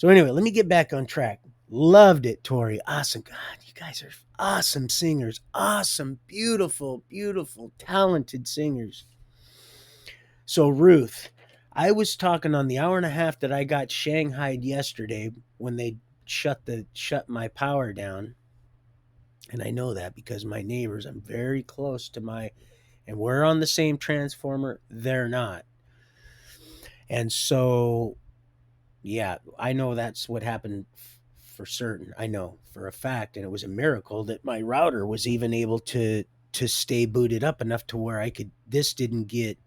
anyway, let me get back on track. Loved it, Tori. Awesome. God, you guys are awesome singers. Awesome, beautiful, beautiful, talented singers. So Ruth, I was talking on the hour and a half that I got shanghaied yesterday when they shut my power down. And I know that because my neighbors, I'm very close to and we're on the same transformer. They're not. And so, yeah, I know that's what happened for certain. I know for a fact. And it was a miracle that my router was even able to stay booted up enough to where this didn't get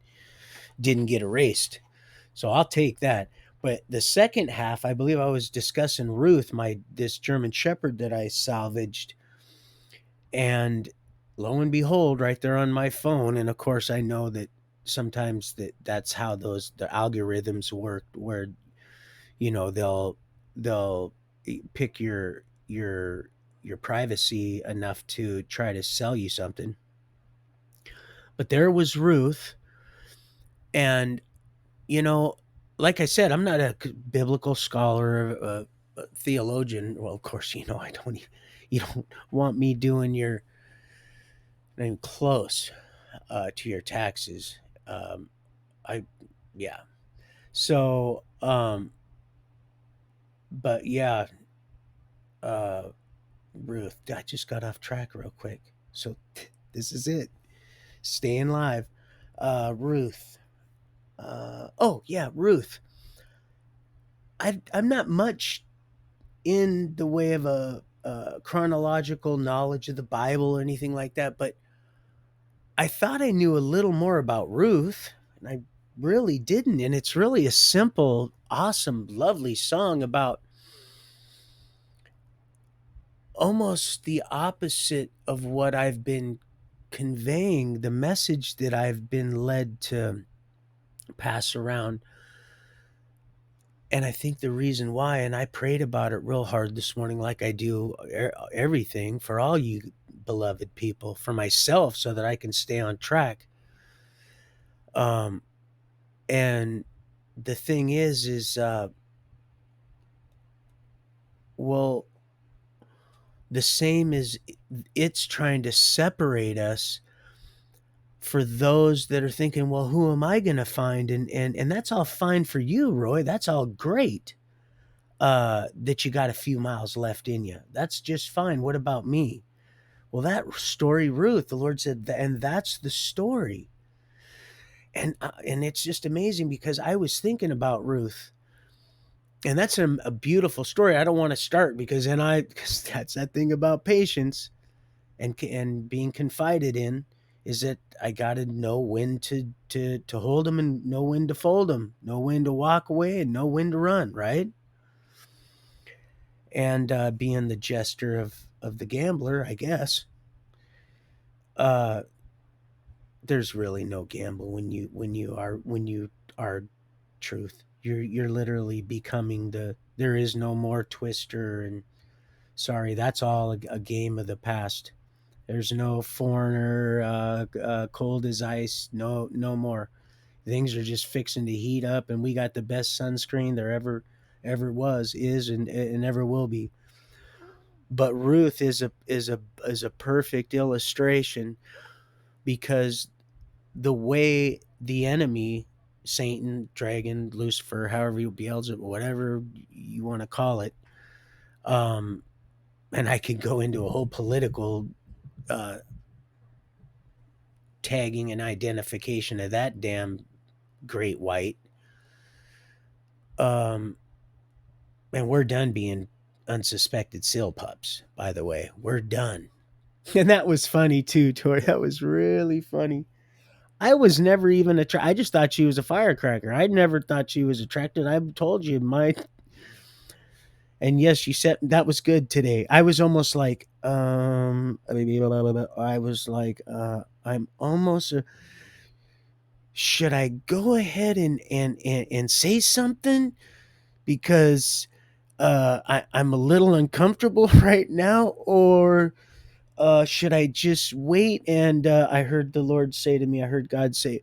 erased. So I'll take that. But the second half, I believe I was discussing Ruth, this German Shepherd that I salvaged. And lo and behold, right there on my phone, and of course I know that sometimes that's how the algorithms work, where they'll pick your privacy enough to try to sell you something. But there was Ruth, and like I said, I'm not a biblical scholar, a theologian. Well, of course, I don't. You don't want me doing your not even close to your taxes. Um, I yeah. So but yeah, uh, Ruth, I just got off track real quick. So this is it. Staying live. Ruth. Oh yeah, Ruth. I'm not much in the way of a chronological knowledge of the Bible or anything like that, but I thought I knew a little more about Ruth, and I really didn't. And it's really a simple, awesome, lovely song about almost the opposite of what I've been conveying, the message that I've been led to pass around. And I think the reason why, and I prayed about it real hard this morning, like I do everything for all you beloved people, for myself, so that I can stay on track. Um, and the thing is, well, the same as it's trying to separate us for those that are thinking, well, who am I going to find? And that's all fine for you, Roy. That's all great. That you got a few miles left in you. That's just fine. What about me? Well, that story, Ruth, the Lord said, and that's the story. And it's just amazing because I was thinking about Ruth, and that's a beautiful story. I don't want to start because because that's that thing about patience and being confided in, is that I got to know when to hold them and know when to fold them, know when to walk away and know when to run, right? And being the jester of the gambler, I guess, uh, there's really no gamble when you are truth. You're literally becoming there is no more twister and sorry, that's all a game of the past. There's no foreigner, cold as ice. No, no more. Things are just fixing to heat up, and we got the best sunscreen there ever was, is, and ever will be. But Ruth is a perfect illustration because the way the enemy, Satan, dragon, Lucifer, however you Beelzebub, whatever you want to call it, um, and I could go into a whole political uh, tagging and identification of that damn great white. Um, and we're done being unsuspected seal pups, by the way. We're done. And that was funny too, Tori. That was really funny. I was never even attracted. I just thought she was a firecracker. I never thought she was attracted. I told you my. And yes, you said that was good today. I was almost like, I was like, I'm almost. Should I go ahead and say something because I'm a little uncomfortable right now, or should I just wait? And I heard the Lord say to me, I heard God say,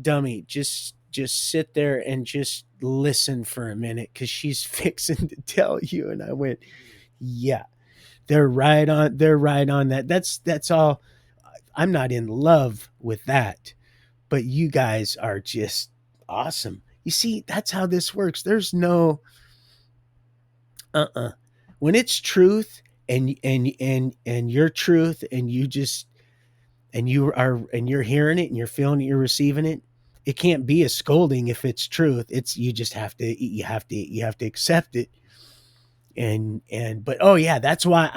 "Dummy, just sit there and just listen for a minute, because she's fixing to tell you." And I went, "Yeah, they're right on. They're right on that. That's all. I'm not in love with that, but you guys are just awesome." You see, that's how this works. There's no uh-uh. When it's truth and your truth, and you just and you're hearing it and you're feeling it, you're receiving it, it can't be a scolding if it's truth. It's you just have to accept it. And but oh yeah, that's why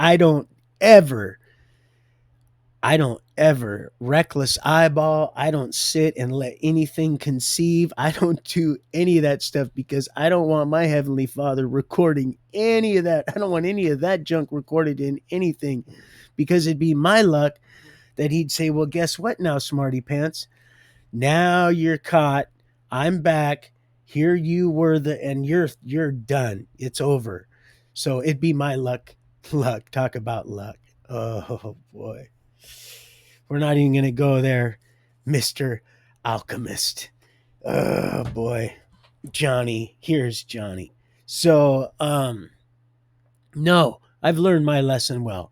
ever I don't ever reckless eyeball. I don't sit and let anything conceive. I don't do any of that stuff because I don't want my Heavenly Father recording any of that. I don't want any of that junk recorded in anything, because it'd be my luck that he'd say, well, guess what now, smarty pants? Now you're caught. I'm back. Here you were and you're done. It's over. So it'd be my luck. Luck. Talk about luck. Oh boy. We're not even going to go there, Mr. Alchemist. Oh boy. Johnny, here's Johnny. So, no, I've learned my lesson well,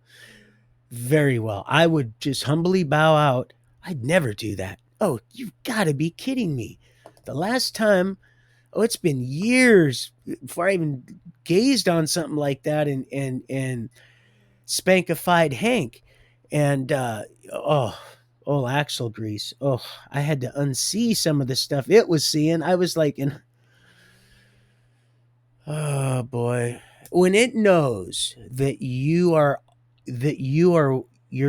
very well. I would just humbly bow out. I'd never do that. Oh, you've got to be kidding me. The last time, oh, it's been years before I even gazed on something like that and spankified Hank. And oh, axle grease. Oh, I had to unsee some of the stuff it was seeing. I was like, oh boy, when it knows that you're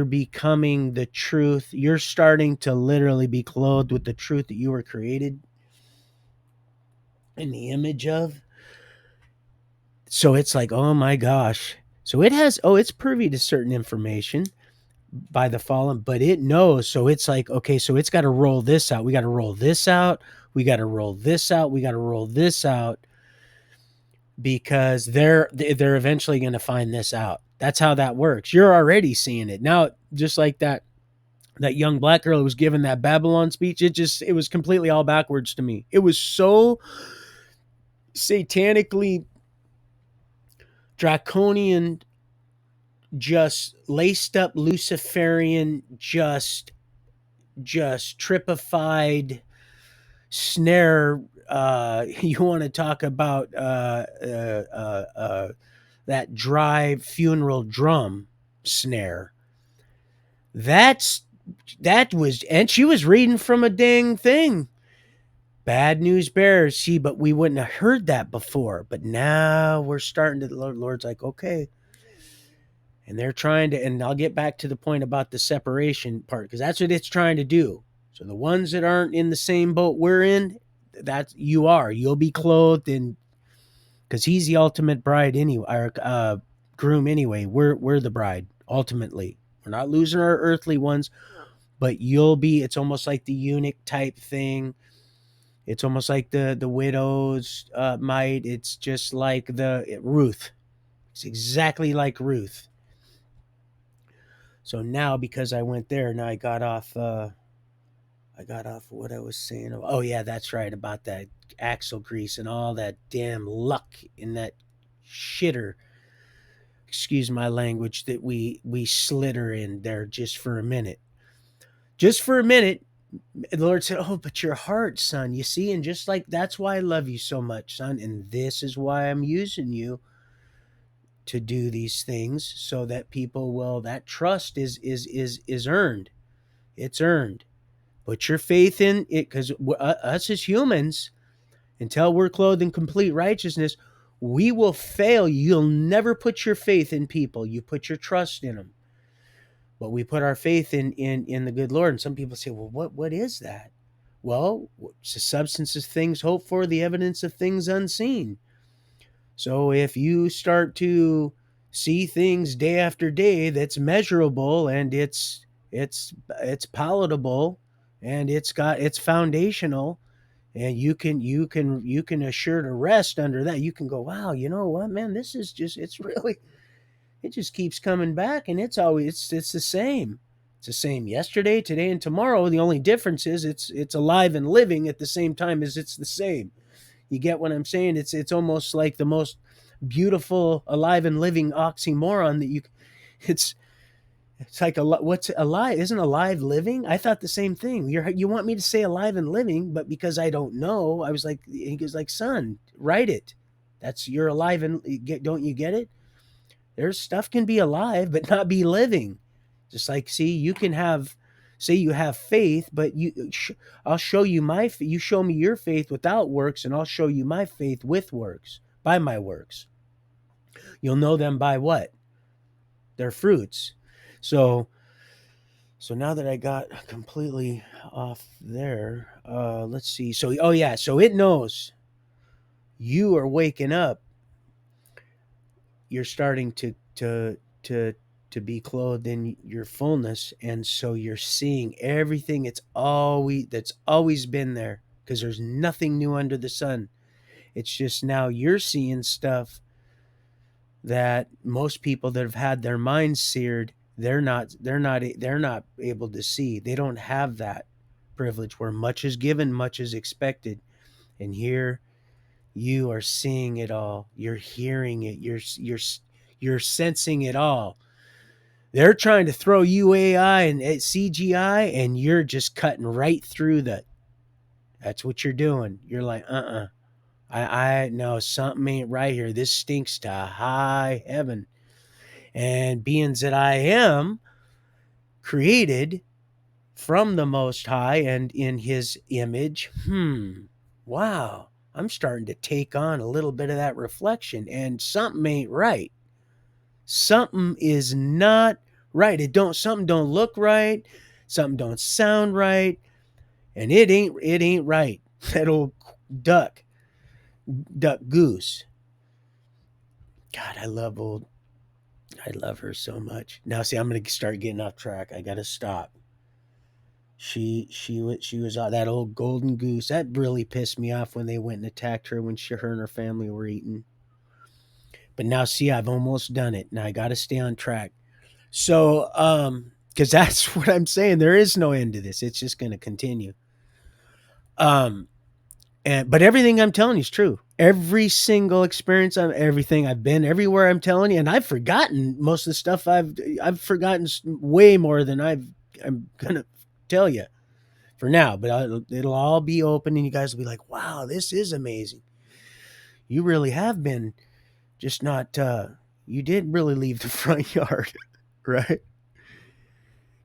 becoming the truth, you're starting to literally be clothed with the truth that you were created in the image of. So it's like, oh my gosh. So it has, oh, it's privy to certain information by the fallen, but it knows. So it's like, okay, so it's got to roll this out. We got to roll this out. We got to roll this out. We got to roll this out because they're eventually going to find this out. That's how that works. You're already seeing it now, just like that young black girl who was given that Babylon speech. It was completely all backwards to me. It was so satanically draconian, just laced up Luciferian, just tripified snare. You want to talk about that dry funeral drum snare? That's that was, and she was reading from a dang thing. Bad news bears. See, but we wouldn't have heard that before. But now we're starting to. The Lord's like, okay, and they're trying to. And I'll get back to the point about the separation part because that's what it's trying to do. So the ones that aren't in the same boat we're in, that you are. You'll be clothed in, because he's the ultimate bride anyway, our groom anyway. We're the bride ultimately. We're not losing our earthly ones, but you'll be. It's almost like the eunuch type thing. It's almost like the widow's mite. It's just like Ruth. It's exactly like Ruth. So now, because I went there, now I got off. I got off what I was saying. Oh yeah, that's right about that axle grease and all that damn luck in that shitter. Excuse my language, that we slitter in there just for a minute. Just for a minute. The Lord said, "Oh, but your heart, son, you see, and just like that's why I love you so much, son, and this is why I'm using you to do these things so that people will, that trust is earned. It's earned. Put your faith in it, because us as humans, until we're clothed in complete righteousness, we will fail. You'll never put your faith in people. You put your trust in them. But we put our faith in the good Lord. And some people say, well, what is that? Well, it's the substance of things hoped for, the evidence of things unseen. So if you start to see things day after day that's measurable, and it's palatable, and it's foundational, and you can assure to rest under that. You can go, wow, you know what, man, this is just, it's really, it just keeps coming back, and it's always, it's the same. It's the same yesterday, today, and tomorrow. The only difference is it's alive and living at the same time as it's the same. You get what I'm saying? It's almost like the most beautiful alive and living oxymoron that you. It's it's like what's alive? Isn't alive living? I thought the same thing. You want me to say alive and living, but because I don't know, I was like, he goes like, son, write it. That's, you're alive and don't you get it? There's stuff can be alive but not be living. Just like, see, you can have, say you have faith, but I'll show you you show me your faith without works, and I'll show you my faith with works, by my works. You'll know them by what? Their fruits. So now that I got completely off there, let's see. So, oh yeah, so it knows you are waking up. You're starting to be clothed in your fullness, and so you're seeing everything that's always been there, because there's nothing new under the sun. It's just now you're seeing stuff that most people that have had their minds seared, they're not able to see. They don't have that privilege where much is given, much is expected. And here you are seeing it all. You're hearing it. You're sensing it all. They're trying to throw you AI and CGI, and you're just cutting right through the. That's what you're doing. You're like, I know something ain't right here. This stinks to high heaven. And beings that I am created from the Most High and in His image. Wow. I'm starting to take on a little bit of that reflection, and something ain't right. Something is not right. Something don't look right. Something don't sound right, and it ain't right. That old duck, duck goose. God, I love her so much. Now, see, I'm gonna start getting off track. I gotta stop. She was that old golden goose. That really pissed me off when they went and attacked her when her and her family were eating. But now, see, I've almost done it. Now I got to stay on track. So, because that's what I'm saying. There is no end to this. It's just going to continue. Um, but everything I'm telling you is true. Every single experience, everything I've been, everywhere I'm telling you, and I've forgotten most of the stuff. I've forgotten way more than I'm gonna tell you for now. But it'll all be open, and you guys will be like, "Wow, this is amazing." You really have been just not. You did really leave the front yard, right?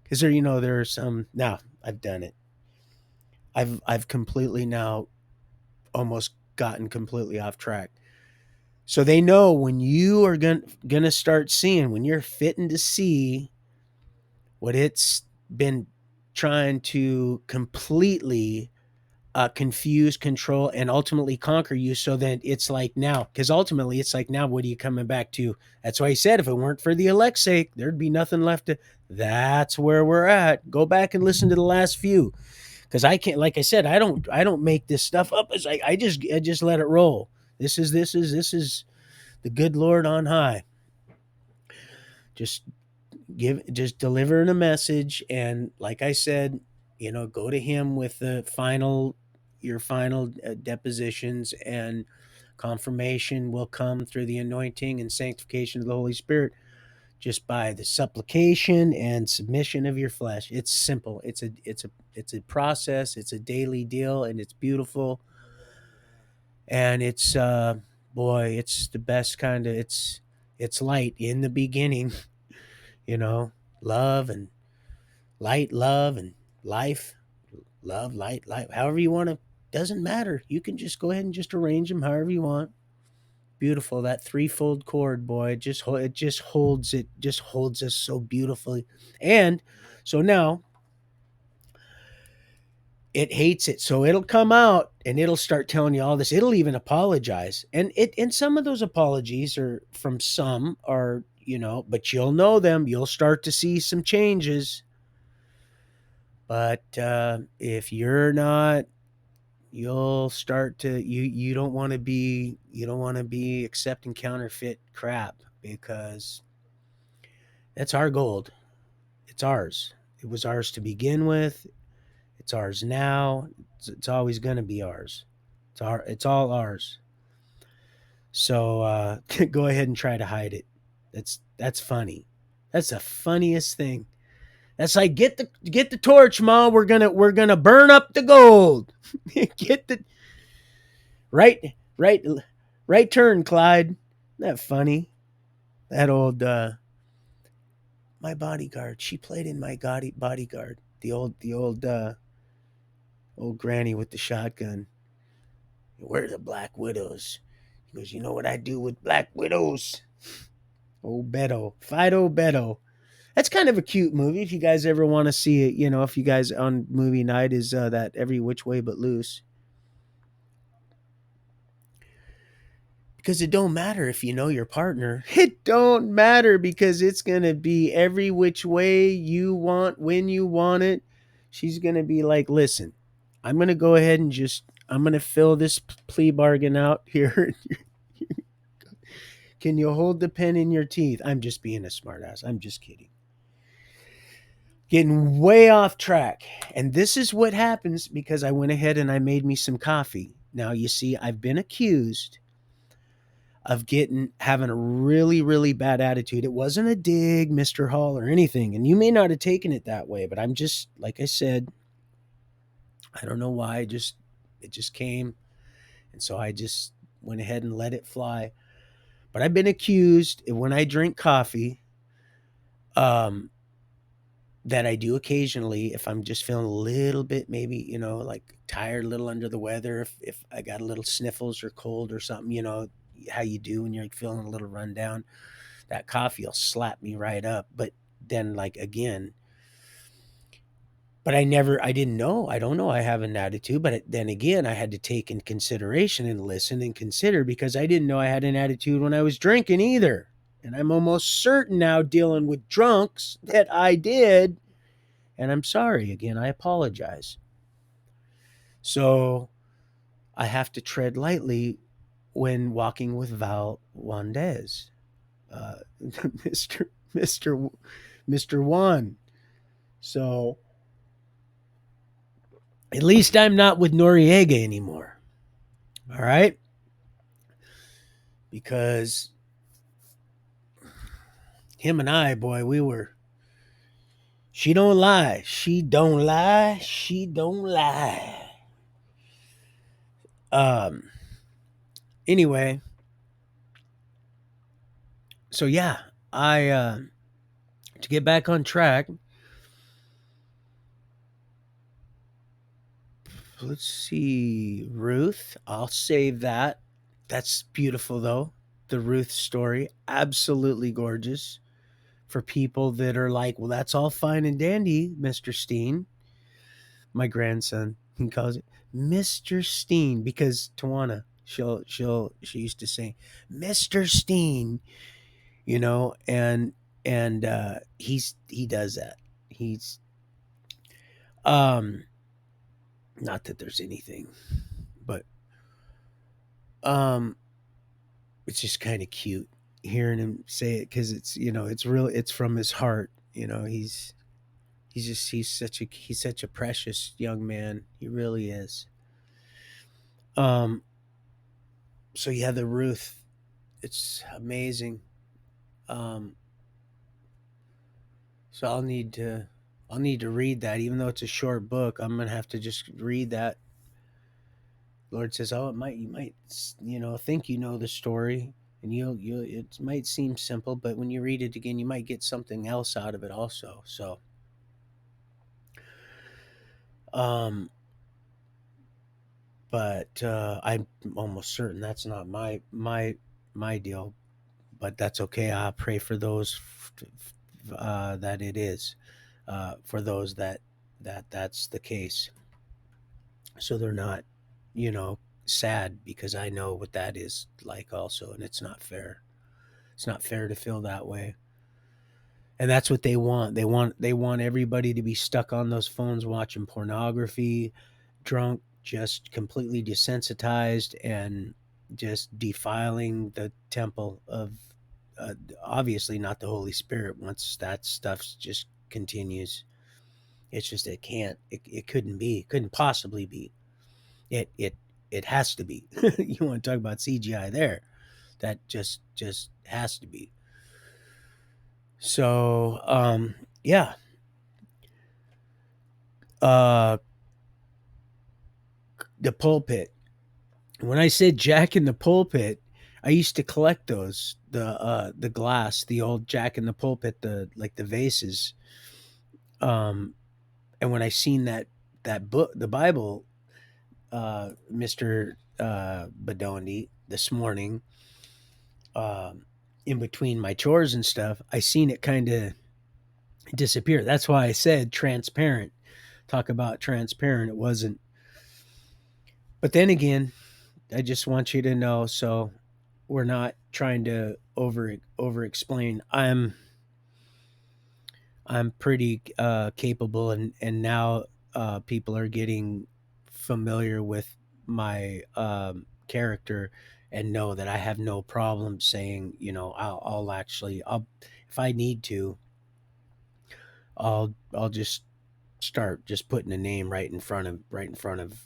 Because there are some. Now I've done it. I've completely now almost gotten completely off track. So they know when you are gonna start seeing, when you're fitting to see what it's been trying to completely confuse, control, and ultimately conquer you. So that it's like now, because ultimately it's like now, what are you coming back to? That's why he said if it weren't for the elect's sake, there'd be nothing left to. That's where we're at. Go back and listen to the last few, because I can't. Like I said, I don't make this stuff up. It's like I just let it roll. This is the good Lord on high. Just just delivering a message, and like I said, go to him with your final depositions, and confirmation will come through the anointing and sanctification of the Holy Spirit, just by the supplication and submission of your flesh. It's simple. It's a process. It's a daily deal, and it's beautiful. And it's boy, it's the best kind of. It's light in the beginning, you know, love and light, love and life, love, light, life. However you want to, doesn't matter. You can just go ahead and just arrange them however you want. Beautiful, that threefold chord, boy. It just holds us so beautifully. And so now it hates it, so it'll come out and it'll start telling you all this. It'll even apologize, and some of those apologies are from some are, but you'll know them. You'll start to see some changes. But if you're not, you'll start to you don't want to be accepting counterfeit crap, because that's our gold. It's ours. It was ours to begin with. It's ours now. It's always going to be ours. It's all ours. So go ahead and try to hide it. That's funny. That's the funniest thing. That's like, get the torch, Ma. We're gonna burn up the gold. Get the right right right turn, Clyde. Isn't that funny? That old my bodyguard. She played in my bodyguard. The old granny with the shotgun. Where are the Black Widows? He goes, you know what I do with Black Widows? Old Beto, Fido Beto. That's kind of a cute movie. If you guys ever want to see it, if you guys on movie night is that Every Which Way But Loose. Because it don't matter if you know your partner. It don't matter, because it's going to be every which way you want, when you want it. She's going to be like, listen, I'm going to go ahead and I'm going to fill this plea bargain out here. Can you hold the pen in your teeth? I'm just being a smartass. I'm just kidding. Getting way off track. And this is what happens because I went ahead and I made me some coffee. Now, you see, I've been accused of getting having a really, really bad attitude. It wasn't a dig, Mr. Hall, or anything. And you may not have taken it that way, but I'm just like I said, I don't know why. It just came. And so I just went ahead and let it fly. But I've been accused when I drink coffee, um, that I do occasionally if I'm just feeling a little bit, maybe, like tired, a little under the weather, if I got a little sniffles or cold or something, how you do when you're like feeling a little run down, that coffee will slap me right up. But then, like, again, but I didn't know. I don't know. I have an attitude, but then again, I had to take in consideration and listen and consider because I didn't know I had an attitude when I was drinking either. And I'm almost certain now, dealing with drunks, that I did. And I'm sorry again. I apologize. So I have to tread lightly when walking with Val Wandez, Mr. Mr. Mr. Juan. So at least I'm not with Noriega anymore. All right? Because him and I, boy, we were. She don't lie. She don't lie. She don't lie. Um. Anyway, so yeah, I to get back on track. Let's see, Ruth. I'll save that. That's beautiful, though. The Ruth story, absolutely gorgeous. For people that are like, well, that's all fine and dandy, Mr. Steen. My grandson, he calls it Mr. Steen because Tawana, she used to say, Mr. Steen, and he does that. He's um not that there's anything, but um it's just kind of cute hearing him say it because it's real. It's from his heart. He's such a precious young man. He really is. Um. So yeah, the Ruth, it's amazing. Um. So I'll need to read that, even though it's a short book. I'm gonna have to just read that. Lord says, "Oh, you might, think you know the story, and it might seem simple, but when you read it again, you might get something else out of it also." So, um, but I'm almost certain that's not my deal. But that's okay. I pray for those that it is, for those that's the case, so they're not, you know, sad because I know what that is like also, and it's not fair. It's not fair to feel that way. And that's what they want. They want everybody to be stuck on those phones watching pornography, drunk, just completely desensitized and just defiling the temple of, obviously not the Holy Spirit. Once that stuff just continues, it's just it couldn't be, couldn't possibly be. It has to be. You want to talk about CGI there? That just has to be. So yeah. Uh the pulpit. When I said Jack in the Pulpit, I used to collect those, the glass, the old Jack in the Pulpit, the like the vases. Um and when I seen that book, the Bible, Mr. Bedondi, this morning, um in between my chores and stuff, I seen it kind of disappear. That's why I said transparent. Talk about transparent. It wasn't. But then again, I just want you to know, so we're not trying to over explain. I'm pretty capable, and now people are getting familiar with my character and know that I have no problem saying, I'll actually, I'll if I need to, I'll just start just putting a name right in front of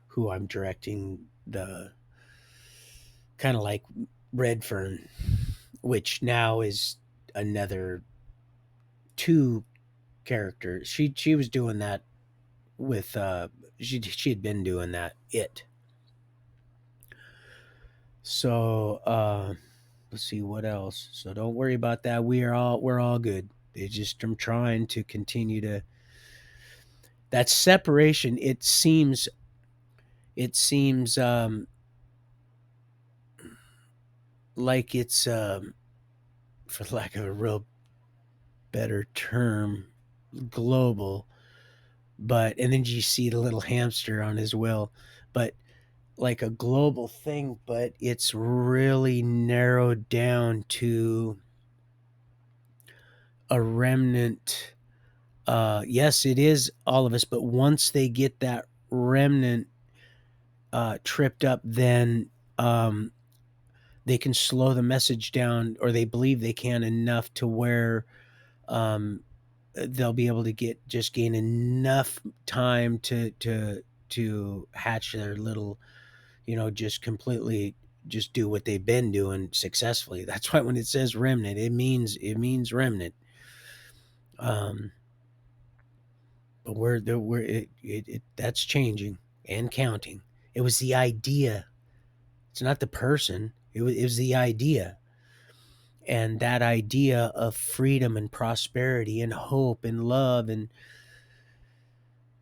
who I'm directing, the kind of like Redfern, which now is another two characters. She was doing that with she had been doing that it. So let's see what else. So don't worry about that. We're all good. It's just I'm trying to continue to that separation. It seems like it's for lack of a real better term global, but and then you see the little hamster on his wheel, but like a global thing, but it's really narrowed down to a remnant. Yes, it is all of us, but once they get that remnant tripped up, then they can slow the message down, or they believe they can enough to where um, they'll be able to gain enough time to hatch their little, just completely just do what they've been doing successfully. That's why when it says remnant, it means remnant. Um, but that's changing and counting. It was the idea. It's not the person. It was the idea, and that idea of freedom and prosperity and hope and love, and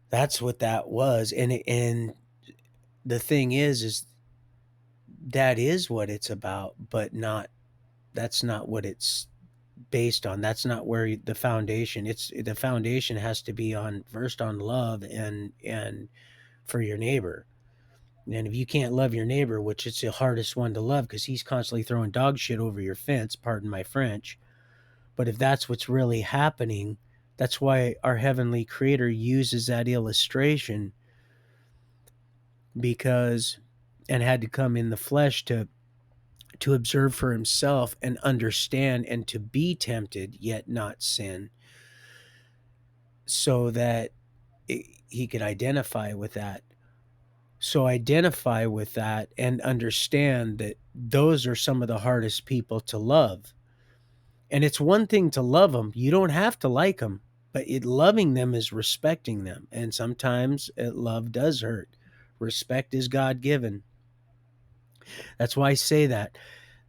that's what that was. And the thing is that is what it's about, but not that's not what it's based on. That's not where the foundation. It's the foundation has to be on first on love and for your neighbor. And if you can't love your neighbor, which it's the hardest one to love because he's constantly throwing dog shit over your fence, pardon my French. But if that's what's really happening, that's why our heavenly creator uses that illustration, because and had to come in the flesh to observe for himself and understand and to be tempted yet not sin, so that he could identify with that. So identify with that and understand that those are some of the hardest people to love. And it's one thing to love them. You don't have to like them, but loving them is respecting them. And sometimes love does hurt. Respect is God given. That's why I say that.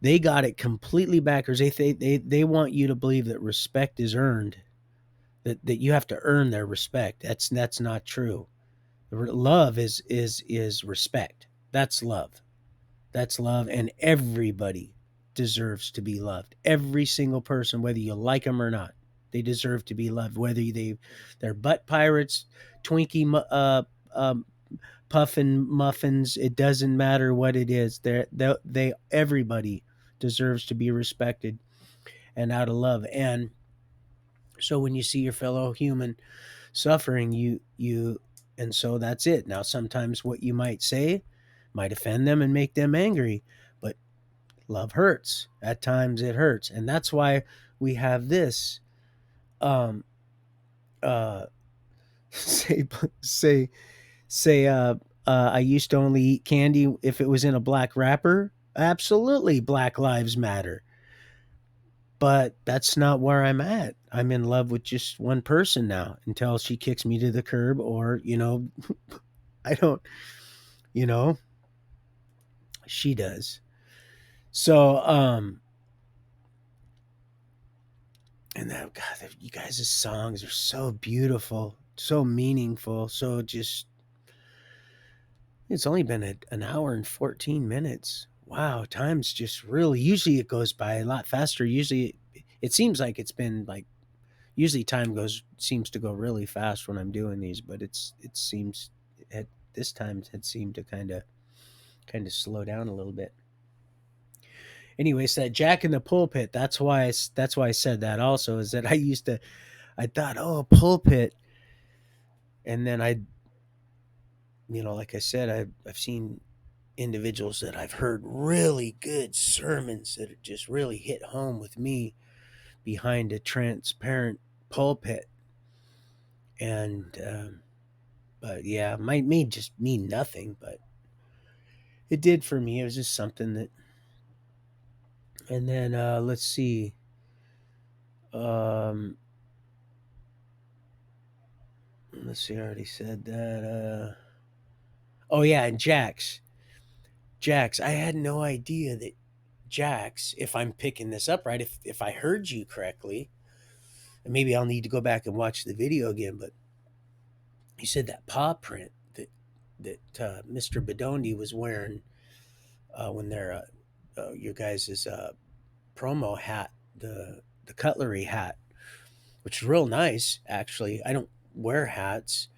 They got it completely backwards. They want you to believe that respect is earned, that you have to earn their respect. That's not true. Love is respect. That's love. That's love, and everybody deserves to be loved. Every single person, whether you like them or not, they deserve to be loved. Whether they're butt pirates, Twinkie puffin muffins, it doesn't matter what it is. They everybody deserves to be respected and out of love. And so when you see your fellow human suffering, you and so that's it. Now sometimes what you might say might offend them and make them angry, but love hurts. At times it hurts. And that's why we have this um uh say say say I used to only eat candy if it was in a black wrapper. Absolutely, Black Lives Matter. But that's not where I'm at. I'm in love with just one person now until she kicks me to the curb, or, I don't, you know, she does. So, and that, God, you guys' songs are so beautiful, so meaningful. So just, it's only been an hour and 14 minutes. Wow, time's just really, usually it goes by a lot faster. Usually it seems like it's been like, usually time seems to go really fast when I'm doing these, but it seems at this time it seemed to kind of slow down a little bit. Anyways, that Jack in the Pulpit, that's why I said that also, is that I thought, oh, pulpit, and then like I said, I've seen individuals that I've heard really good sermons that just really hit home with me behind a transparent pulpit. And but yeah, might may just mean nothing, but it did for me. It was just something that And then let's see. Um, let's see. I already said that. Oh yeah, and Jax. Jax. I had no idea that Jax. If I'm picking this up right, if I heard you correctly, and maybe I'll need to go back and watch the video again. But you said that paw print that Mr. Bedondi was wearing when they're your guys' promo hat, the cutlery hat, which is real nice actually. I don't wear hats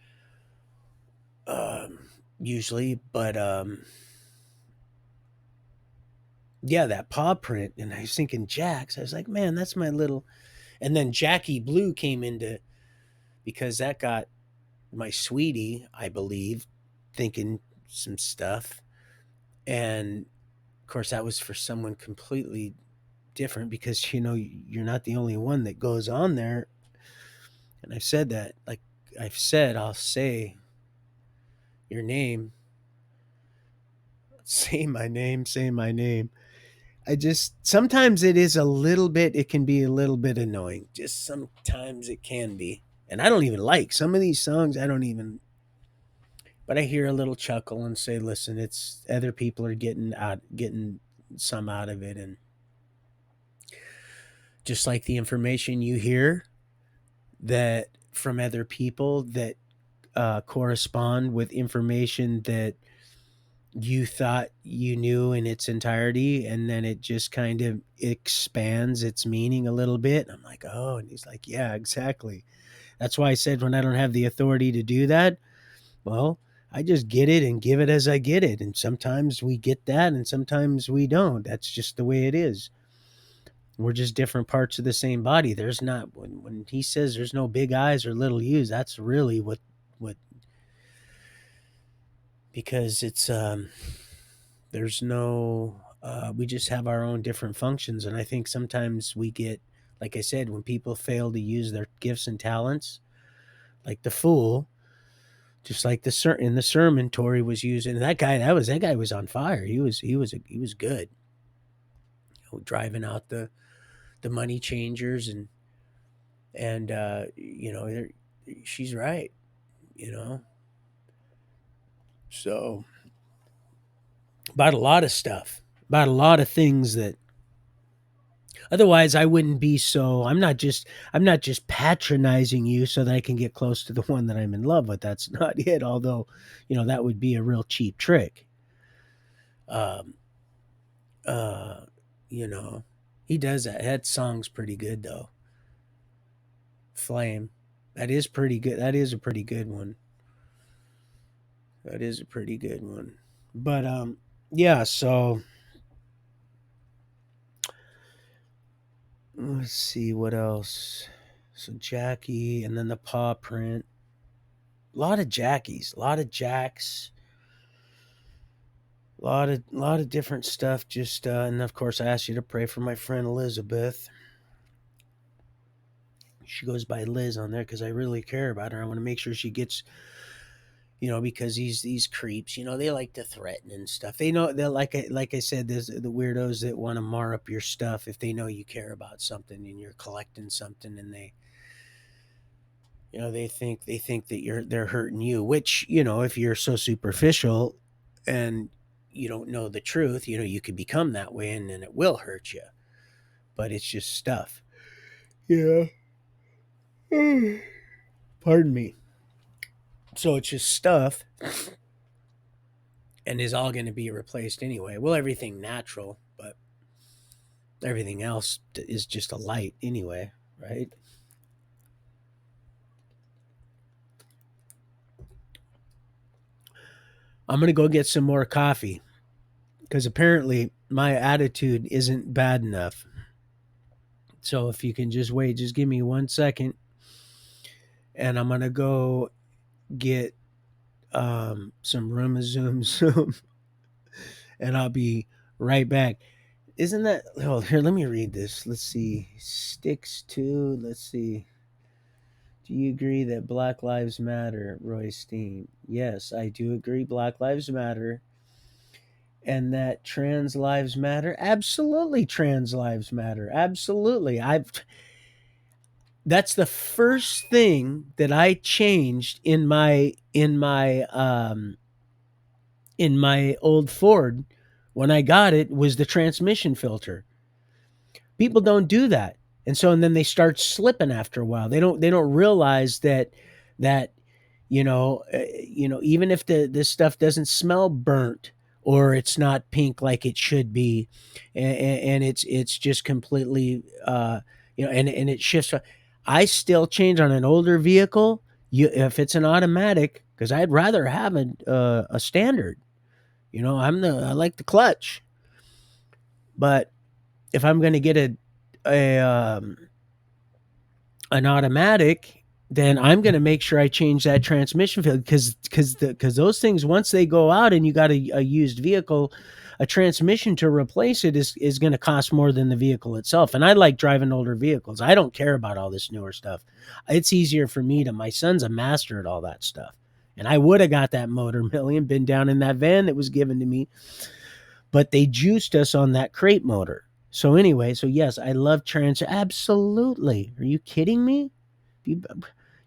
um, usually, but yeah, that paw print. And I was thinking Jax. I was like, man, that's my little. And then Jackie Blue came into because that got my sweetie, I believe, thinking some stuff. And of course, that was for someone completely different because you're not the only one that goes on there. And I've said that, like I've said, I'll say your name, say my name, say my name. I just sometimes it is a little bit. It can be a little bit annoying. Just sometimes it can be, and I don't even like some of these songs. I don't even. But I hear a little chuckle and say, "Listen, it's other people are getting some out of it, and just like the information you hear that from other people that correspond with information that you thought you knew in its entirety, and then it just kind of expands its meaning a little bit." I'm like, oh, and he's like, yeah, exactly. That's why I said when I don't have the authority to do that, well, I just get it and give it as I get it. And sometimes we get that and sometimes we don't. That's just the way it is. We're just different parts of the same body. There's not when he says there's no big eyes or little U's, that's really what because it's there's no we just have our own different functions. And I think sometimes we get, like I said, when people fail to use their gifts and talents, like the fool, just like in the sermon Tori was using, that guy was on fire. He was good, driving out the money changers. And she's right, you know so about a lot of stuff, about a lot of things that otherwise I wouldn't be. So I'm not just patronizing you so that I can get close to the one that I'm in love with. That's not it. Although, that would be a real cheap trick. Um uh you know, he does that. That song's pretty good though. Flame. That is pretty good. That is a pretty good one. That is a pretty good one. But yeah, so let's see what else. So Jackie, and then the paw print. A lot of Jackies, a lot of Jacks, a lot of different stuff. Just and of course, I asked you to pray for my friend Elizabeth. She goes by Liz on there because I really care about her. I want to make sure she gets, because these creeps, they like to threaten and stuff. They know they're like I said, there's the weirdos that want to mar up your stuff if they know you care about something and you're collecting something, and they think that they're hurting you, which, if you're so superficial and you don't know the truth, you could become that way and then it will hurt you. But it's just stuff. Yeah. Pardon me. So it's just stuff and is all going to be replaced anyway. Well, everything natural, but everything else is just a light anyway, right? I'm going to go get some more coffee because apparently my attitude isn't bad enough. So if you can just wait, just give me 1 second, and I'm gonna go get some Room Zoom Zoom, and I'll be right back. Isn't that? Oh, here, let me read this. Let's see. Sticks to. Let's see. Do you agree that Black Lives Matter, Roy Steen? Yes, I do agree. Black Lives Matter, and that trans lives matter. Absolutely, trans lives matter. Absolutely. I've That's the first thing that I changed in my old Ford when I got it, was the transmission filter. People don't do that. And then they start slipping after a while. They don't realize that even if this stuff doesn't smell burnt, or it's not pink like it should be, and it's just completely and it shifts. I still change on an older vehicle, if it's an automatic, because I'd rather have a standard. I like the clutch, but if I'm going to get a an automatic, then I'm going to make sure I change that transmission field, because those things, once they go out and you got a used vehicle, a transmission to replace it is going to cost more than the vehicle itself. And I like driving older vehicles. I don't care about all this newer stuff. It's easier for me to. My son's a master at all that stuff. And I would have got that motor million, been down in that van that was given to me, but they juiced us on that crate motor. So anyway, so yes, I love trans. Absolutely. Are you kidding me? You,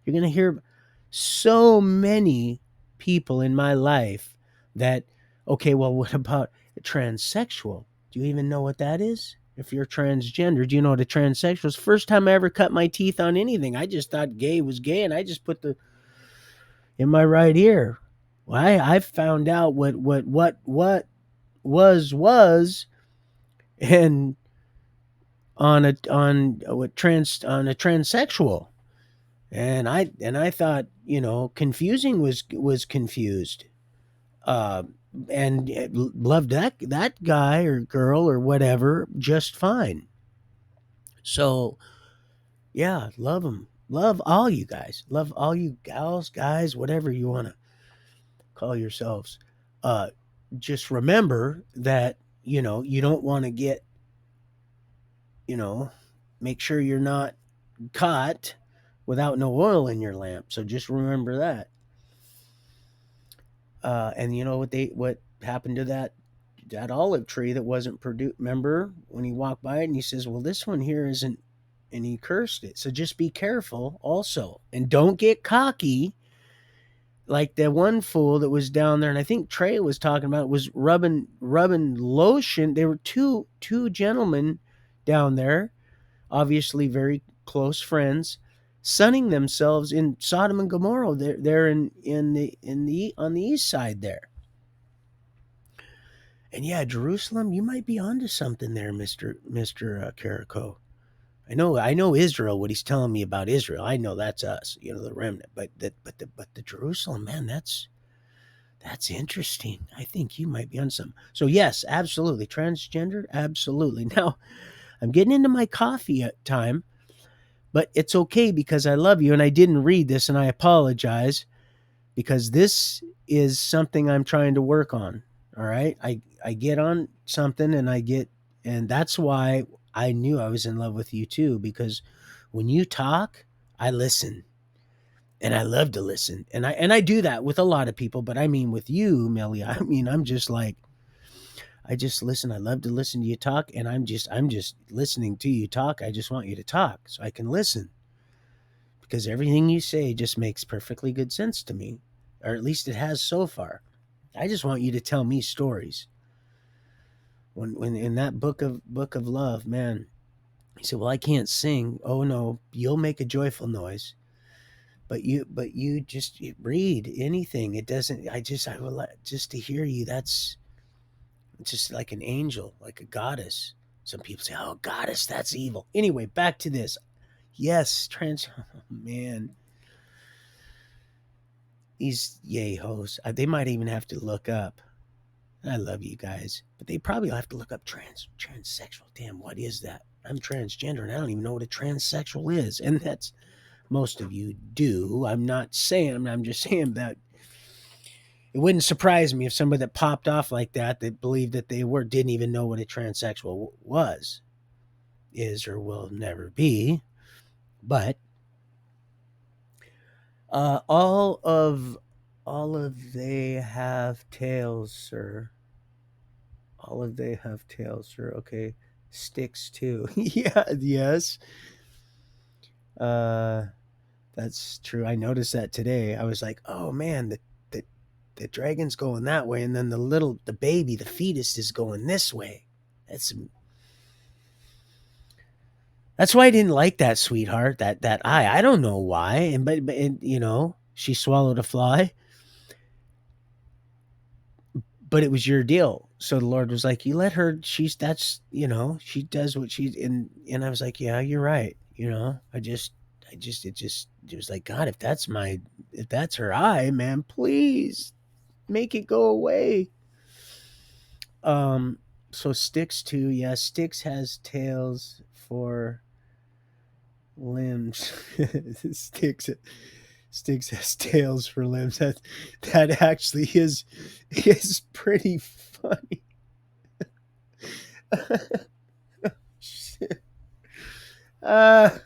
you're going to hear so many people in my life that, okay, well, what about a transsexual? Do you even know what that is? If you're transgender, do you know what a transsexual is? First time I ever cut my teeth on anything, I just thought gay was gay, and I just put the in my right ear. Well, I found out what was, and on a transsexual. And I thought, confusing was confused. Uh, and loved that guy or girl or whatever just fine. So yeah, love them. Love all you guys. Love all you gals, guys, whatever you want to call yourselves. Uh, just remember that you don't want to get, you know, make sure you're not caught without no oil in your lamp. So just remember that. And you know what happened to that olive tree that wasn't produced? Remember when he walked by it and he says, "Well, this one here isn't," and he cursed it. So just be careful also, and don't get cocky like the one fool that was down there. And I think Trey was talking about, was rubbing lotion. There were two gentlemen down there, obviously very close friends, sunning themselves in Sodom and Gomorrah. They're in the on the east side there. And yeah, Jerusalem, you might be onto something there, Mister Carrico. I know Israel. What he's telling me about Israel, I know that's us, the remnant. But the Jerusalem, man, that's interesting. I think you might be on some. So yes, absolutely, transgender, absolutely. Now I'm getting into my coffee time, but it's okay because I love you, and I didn't read this, and I apologize, because this is something I'm trying to work on. All right. I get on something, and that's why I knew I was in love with you too, because when you talk, I listen, and I love to listen. And I do that with a lot of people, but I mean, with you, Millie, I mean, I'm just like, I just listen. I love to listen to you talk, and I'm just listening to you talk. I just want you to talk so I can listen, because everything you say just makes perfectly good sense to me, or at least it has so far. I just want you to tell me stories. When in that book of love, man, he said, "Well, I can't sing." Oh no, you'll make a joyful noise, but you just read anything. It doesn't. I would like just to hear you. That's just like an angel, like a goddess. Some people say, "Oh, goddess, that's evil." Anyway, back to this. Yes, trans. Oh, man, these yay hoes. They might even have to look up. I love you guys, but they probably have to look up transsexual. Damn, what is that? I'm transgender, and I don't even know what a transsexual is. And that's most of you do. I'm not saying. I'm just saying that it wouldn't surprise me if somebody that popped off like that believed that they didn't even know what a transsexual was, is, or will never be. But uh, all of they have tails, sir. All of they have tails, sure. Okay. Sticks too. Yeah, yes. Uh that's true. I noticed that today. I was like, "Oh man, the the dragon's going that way, and then the baby, the fetus is going this way." That's that's why I didn't like that, sweetheart. That eye. I don't know why. And she swallowed a fly, but it was your deal. So the Lord was like, "You let her. She's that's she does what she." And I was like, "Yeah, you're right." It was like, God, if that's her eye, man, please make it go away. Um. So Sticks too. Yeah, Sticks has tails for limbs. Sticks Sticks has tails for limbs. That actually is pretty funny. Shit. Uh,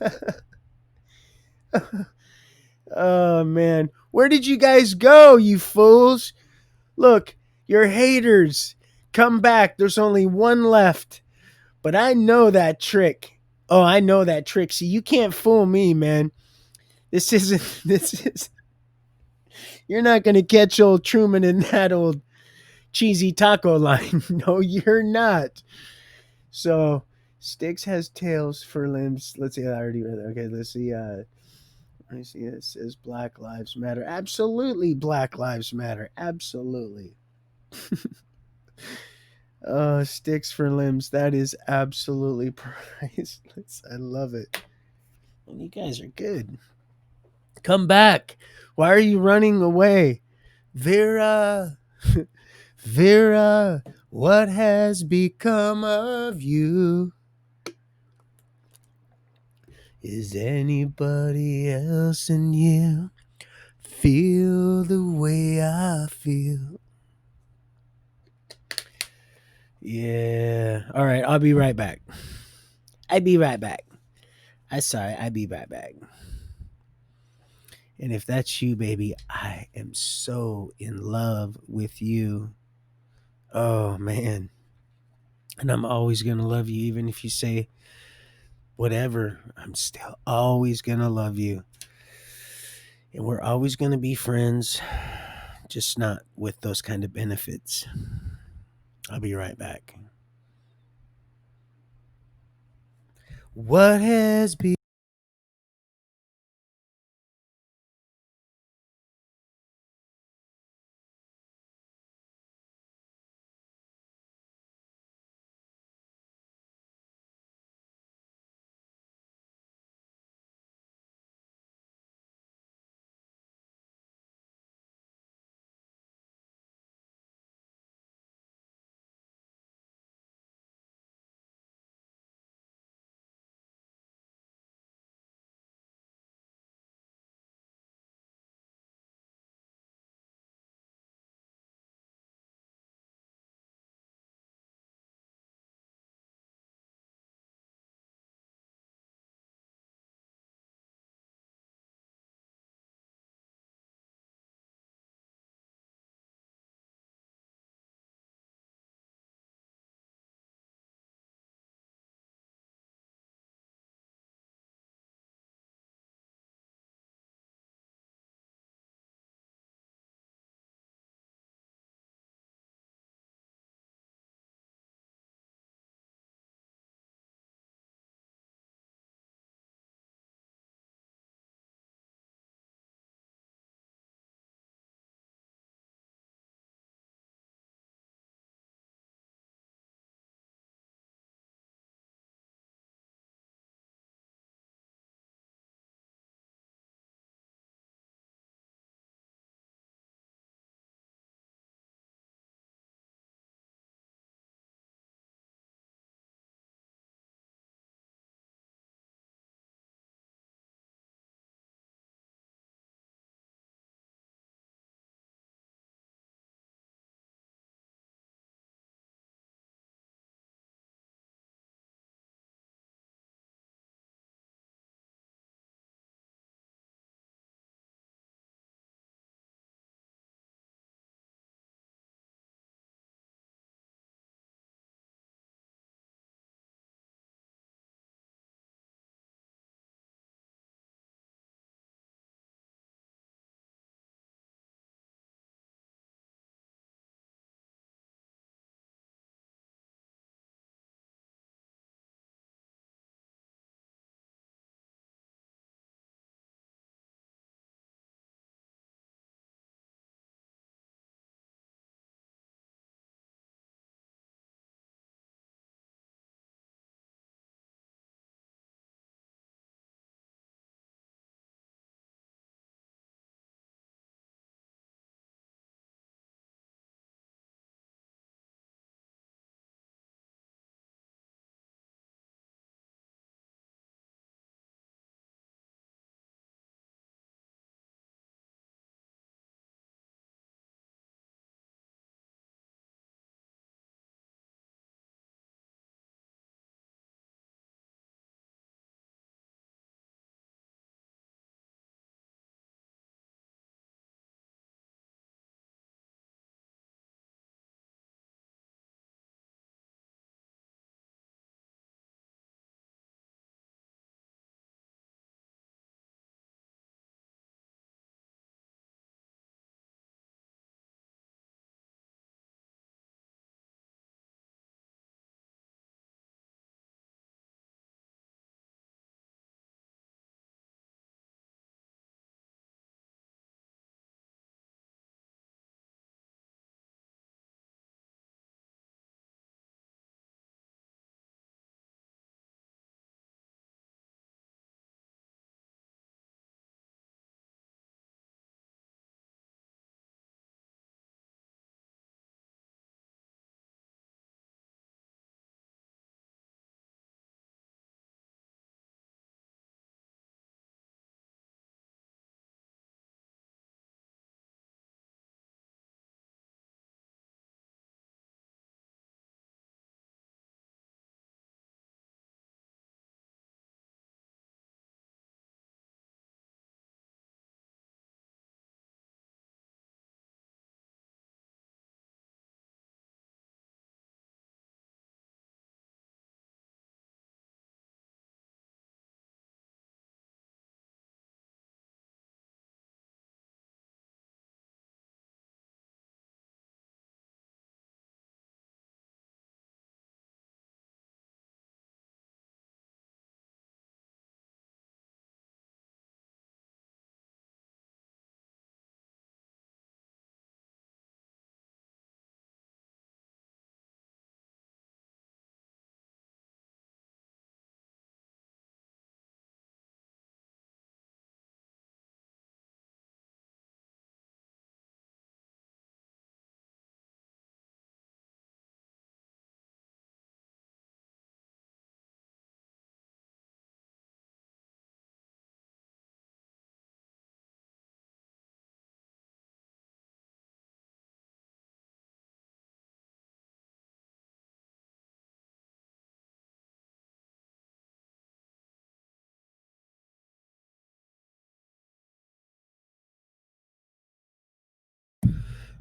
oh man, where did you guys go, you fools? Look, you're haters. Come back. There's only one left. But I know that trick. Oh, I know that trick. See, you can't fool me, man. This isn't. This is. You're not gonna catch old Truman in that old cheesy taco line. No, you're not. So, Sticks has tails for limbs. Let's see. I already read that. Okay, let's see. Let me see. It says Black Lives Matter. Absolutely, Black Lives Matter. Absolutely. Sticks for limbs. That is absolutely priceless. I love it. Well, you guys are good. Come back. Why are you running away? Vera, Vera, what has become of you? Is anybody else in you feel the way I feel? Yeah. All right. I'll be right back. I'll be right back. I sorry. I'll be right back. And if that's you, baby, I am so in love with you. Oh, man. And I'm always going to love you, even if you say whatever. I'm still always going to love you. And we're always going to be friends, just not with those kind of benefits. I'll be right back. What has been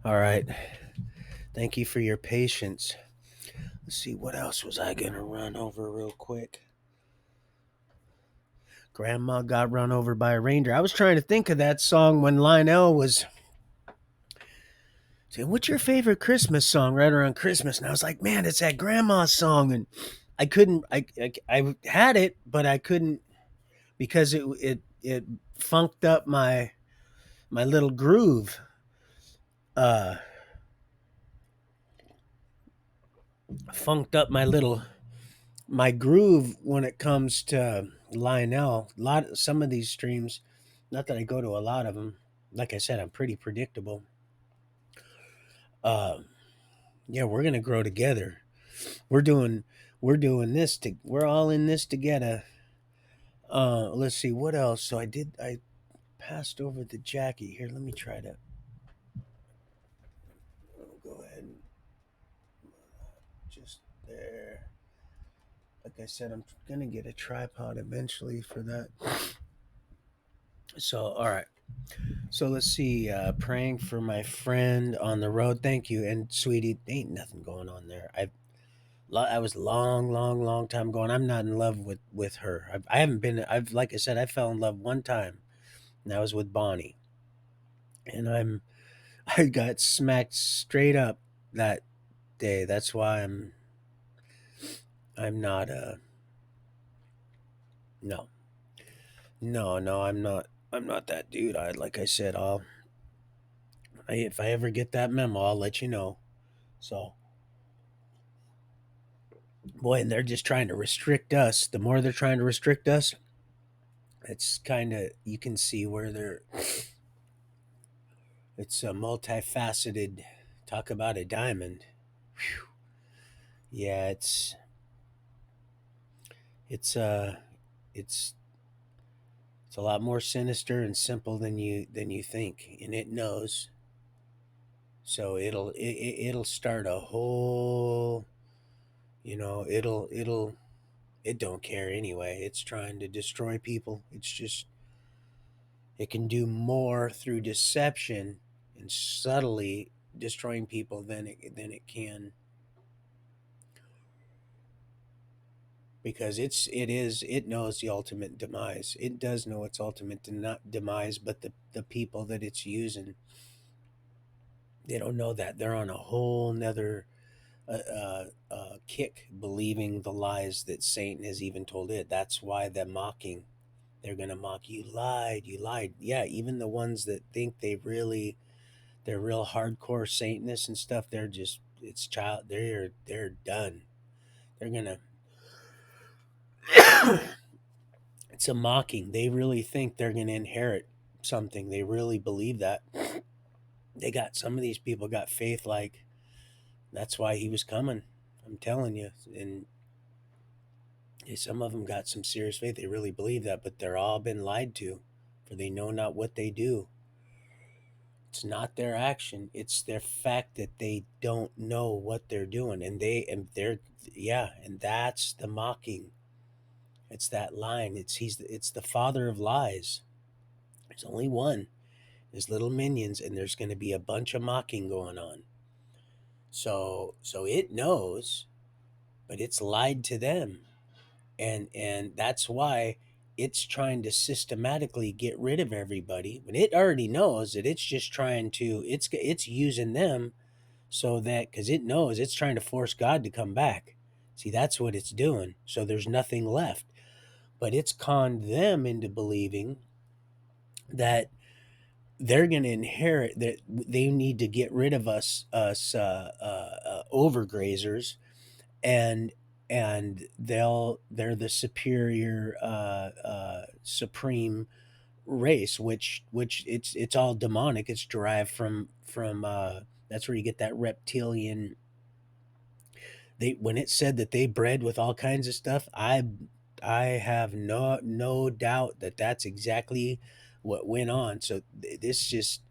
All right. Thank you for your patience. Let's see, what else was I gonna run over real quick? Grandma got run over by a reindeer. I was trying to think of that song when Lionel was saying, "What's your favorite Christmas song?" Right around Christmas, and I was like, "Man, it's that grandma song." And I couldn't. I had it, but I couldn't because it funked up my little groove. Uh, funked up my groove when it comes to Lionel. Some of these streams, not that I go to a lot of them. Like I said, I'm pretty predictable. Uh, yeah, we're gonna grow together. We're doing we're all in this together. Let's see what else. So I passed over the Jackie here. Let me try to go ahead and just there. Like I said, I'm gonna get a tripod eventually for that. So all right. So let's see. Praying for my friend on the road. Thank you. And sweetie, ain't nothing going on there. I was long time going. I'm not in love with her. I haven't been. I've like I said, I fell in love one time, and that was with Bonnie. And I got smacked straight up that day. That's why I'm not no no I'm not that dude. I like I said, if I ever get that memo, I'll let you know. So boy, and they're just trying to restrict us. The more they're trying to restrict us, it's kind of you can see where it's a multifaceted. Talk about a diamond. Whew. Yeah, it's it's it's a lot more sinister and simple than you think, and it knows. So it'll start a whole, it don't care anyway. It's trying to destroy people. It's just it can do more through deception and subtly destroying people than it can because it knows the ultimate demise. It does know its ultimate not demise, but the people that it's using, they don't know that they're on a whole nother kick, believing the lies that Satan has even told it. That's why they're mocking. They're gonna mock you. Lied, you lied. Yeah, even the ones that think they're real hardcore Satanists and stuff. They're just it's child. They're done. They're gonna. It's a mocking. They really think they're gonna inherit something. They really believe that. They got some of these people got faith like that's why he was coming. I'm telling you, and some of them got some serious faith. They really believe that, but they're all been lied to, for they know not what they do. It's not their action; it's their fact that they don't know what they're doing, and they're yeah, and that's the mocking. It's that line. It's the father of lies. There's only one. There's little minions, and there's going to be a bunch of mocking going on. So it knows, but it's lied to them, and that's why it's trying to systematically get rid of everybody when it already knows that it's just trying to it's using them so that because it knows it's trying to force God to come back. See, that's what it's doing, so there's nothing left, but it's conned them into believing that they're going to inherit that they need to get rid of us overgrazers, and they're the superior supreme race, which it's all demonic. It's derived from that's where you get that reptilian. They when it said that they bred with all kinds of stuff, I have no doubt that that's exactly what went on. So this just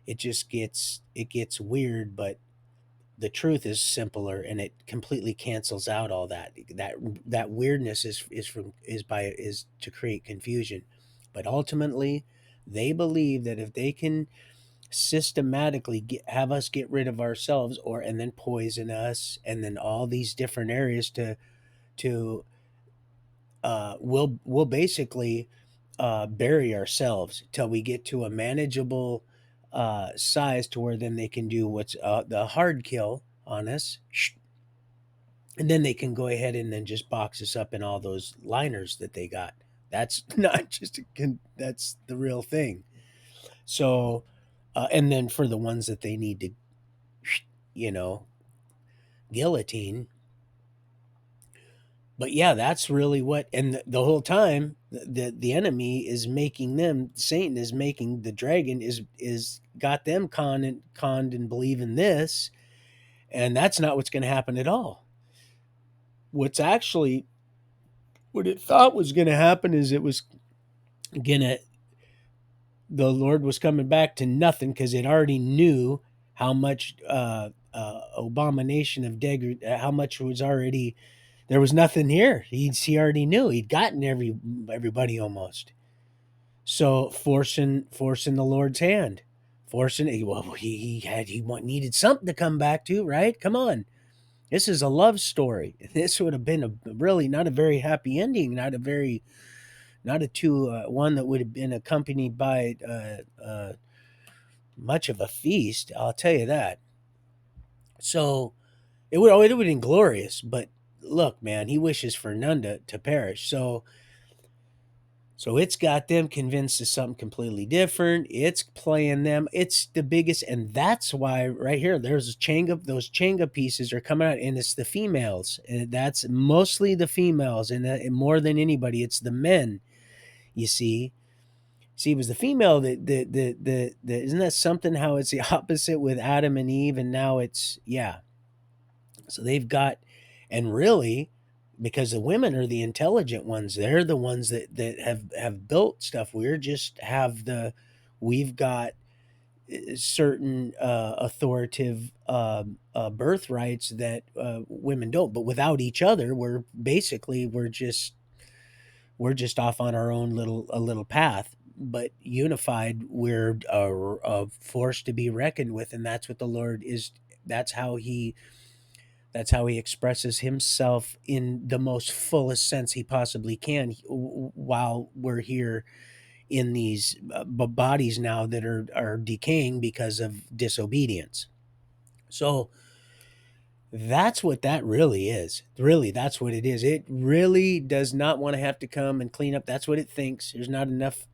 it gets weird, but the truth is simpler, and it completely cancels out all that weirdness is to create confusion. But ultimately they believe that if they can systematically have us get rid of ourselves, or and then poison us, and then all these different areas to we'll basically bury ourselves till we get to a manageable size, to where then they can do what's the hard kill on us, and then they can go ahead and then just box us up in all those liners that they got. That's not just that's the real thing. So, and then for the ones that they need to, you know, guillotine. But yeah, that's really what, and the whole time the enemy is making them, Satan is making the dragon is got them conned and believing this, and that's not what's going to happen at all. What's actually what it thought was going to happen is it was gonna the Lord was coming back to nothing, because it already knew how much abomination of how much was already, there was nothing here. He already knew he'd gotten everybody almost. So forcing the Lord's hand, forcing, well, needed something to come back to, right? Come on, this is a love story. This would have been a really not a very happy ending, not a two one that would have been accompanied by much of a feast. I'll tell you that. So it would have been glorious, but look, man, he wishes for none to perish. So it's got them convinced of something completely different. It's playing them. It's the biggest, and that's why right here there's those Changa pieces are coming out, and it's the females, and that's mostly the females, and more than anybody, it's the men. You see, it was the female that isn't that something? How it's the opposite with Adam and Eve, and now it's yeah. So they've got, and really, because the women are the intelligent ones, they're the ones that have built stuff. We've got certain authoritative birthrights that women don't. But without each other, we're just off on our own little path. But unified, we're a force to be reckoned with, and that's what the Lord is. That's how he that's how he expresses himself in the most fullest sense he possibly can, while we're here in these bodies now that are decaying because of disobedience. So that's what that really is. Really, that's what it is. It really does not want to have to come and clean up. That's what it thinks. There's not enough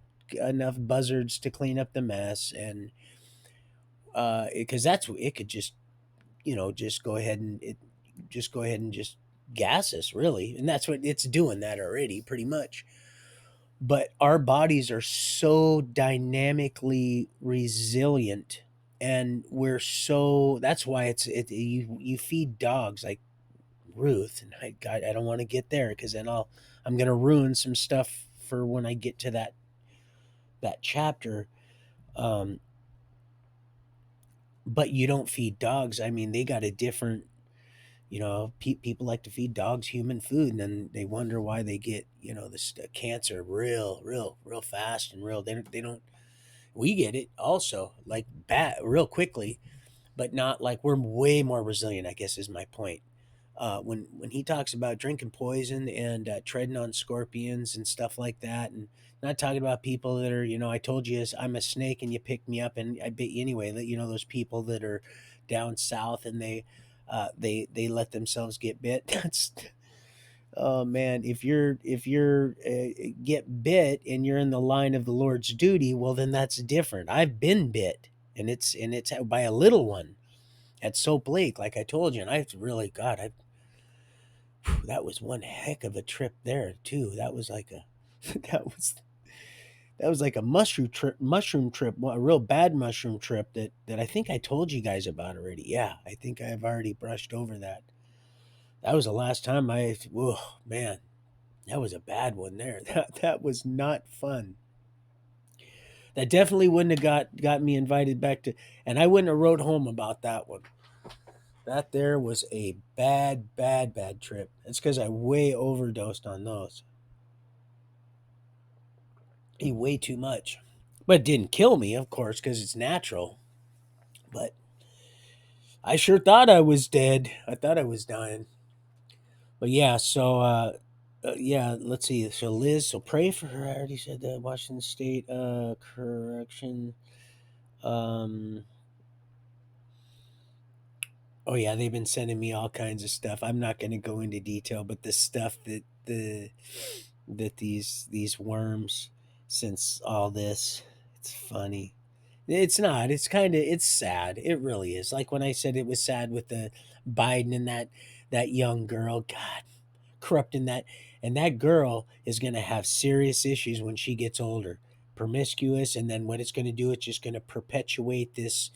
buzzards to clean up the mess, and because that's it could just just go ahead and just gas us, really, and that's what it's doing that already pretty much. But our bodies are so dynamically resilient, and that's why you feed dogs like Ruth, and I don't want to get there, because then I'm gonna ruin some stuff for when I get to that chapter. um but you don't feed dogs. I mean, they got a different, people like to feed dogs human food, and then they wonder why they get, this cancer real fast, and they don't. We get it also, like, bad real quickly, but not like we're way more resilient, I guess is my point. When he talks about drinking poison and treading on scorpions and stuff like that, and not talking about people that are, I told you I'm a snake and you picked me up and I bit you anyway. Those people that are down south, and they let themselves get bit. That's Oh man, if you're get bit and you're in the line of the Lord's duty, well then that's different. I've been bit, and it's by a little one at Soap Lake, like I told you, and I've really, God, that was one heck of a trip there too. That was like a that was that was like a mushroom trip, a real bad mushroom trip that I think I told you guys about already. Yeah, I think I've already brushed over that. That was the last time oh man, that was a bad one there. That was not fun. That definitely wouldn't have got me invited back to, and I wouldn't have wrote home about that one. That there was a bad trip. It's because I way overdosed on those. Ate way too much. But it didn't kill me, of course, because it's natural. But I sure thought I was dead. I thought I was dying. But yeah, yeah, let's see. So Liz, so pray for her. I already said that. Washington State correction. Um, oh yeah, they've been sending me all kinds of stuff. I'm not going to go into detail, but the stuff that these worms since all this, it's funny. It's not. It's kind of it's sad. It really is. Like when I said it was sad with the Biden and that young girl. God, corrupting that, and that girl is going to have serious issues when she gets older, promiscuous, and then what it's going to do, it's just going to perpetuate this,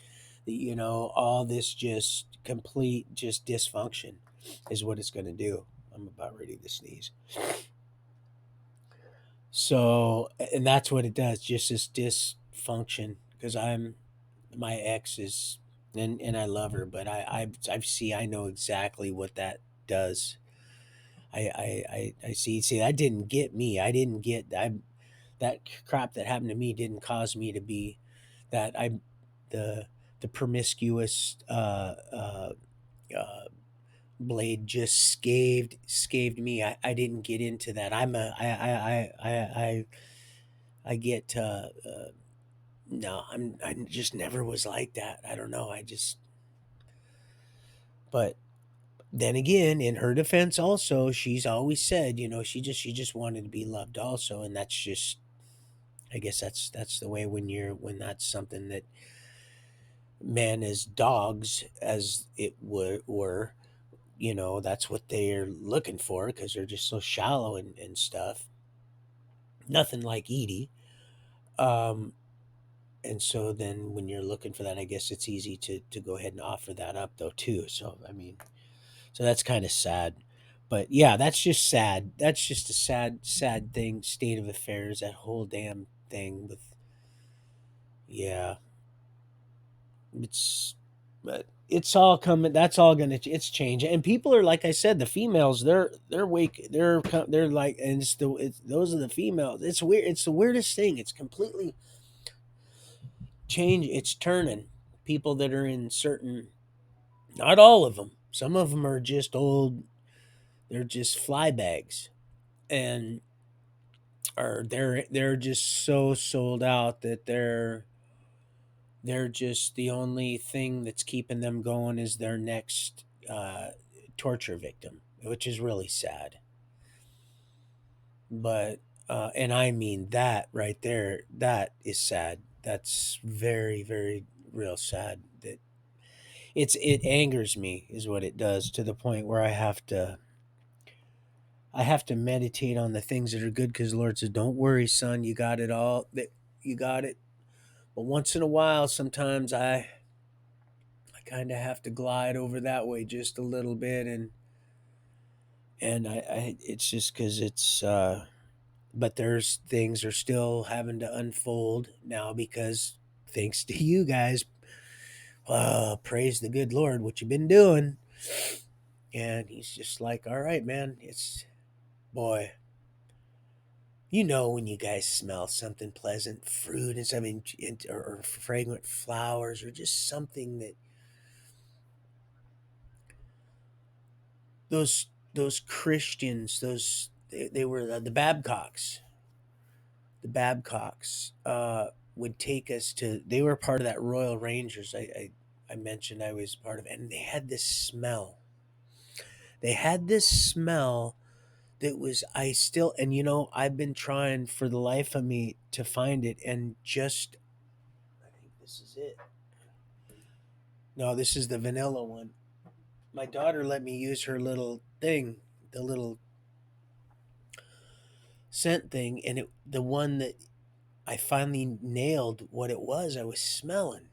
all this just complete just dysfunction is what it's going to do. I'm about ready to sneeze. So, and that's what it does, just this dysfunction, because my ex is, and I love her, but I know exactly what that does. I see. That didn't get me. I didn't get that crap that happened to me didn't cause me to be that the the promiscuous uh, blade just scathed me. I didn't get into that. I get no. I just never was like that. I don't know. I just but then again, in her defense, also she's always said, she just wanted to be loved, also, and that's just, I guess that's the way when that's something that men as dogs, as it were, that's what they're looking for because they're just so shallow and stuff. Nothing like Edie. Um, and so then when you're looking for that, I guess it's easy to go ahead and offer that up though too. So I mean, so that's kind of sad. But yeah, that's just sad. That's just a sad thing, state of affairs, that whole damn thing with, yeah, it's, but it's all coming, that's all gonna, it's changing. And people are, like I said, the females, they're wake, they're like, and those are the females. It's weird. It's the weirdest thing. It's completely change. It's turning. People that are in certain, not all of them. Some of them are just old. They're just fly bags, and or they're just so sold out that they're just, the only thing that's keeping them going is their next torture victim, which is really sad. But and I mean that right there, that is sad. That's very, very real sad. That it angers me, is what it does, to the point where I have to meditate on the things that are good, because the Lord said, "Don't worry, son. You got it all. That you got it." But once in a while, sometimes I kind of have to glide over that way just a little bit, and it's just because it's. But there's things are still having to unfold now, because thanks to you guys, praise the good Lord, what you've been doing. And he's just like, all right, man, it's, boy, when you guys smell something pleasant, fruit and something, or fragrant flowers, or just something that those Christians, they were the Babcocks. The Babcocks would take us to. They were part of that Royal Rangers. I mentioned I was part of, and they had this smell. They had this smell that was, I still, and I've been trying for the life of me to find it, and just, I think this is it. No, this is the vanilla one. My daughter let me use her little thing, the little scent thing, and the one that I finally nailed what it was, I was smelling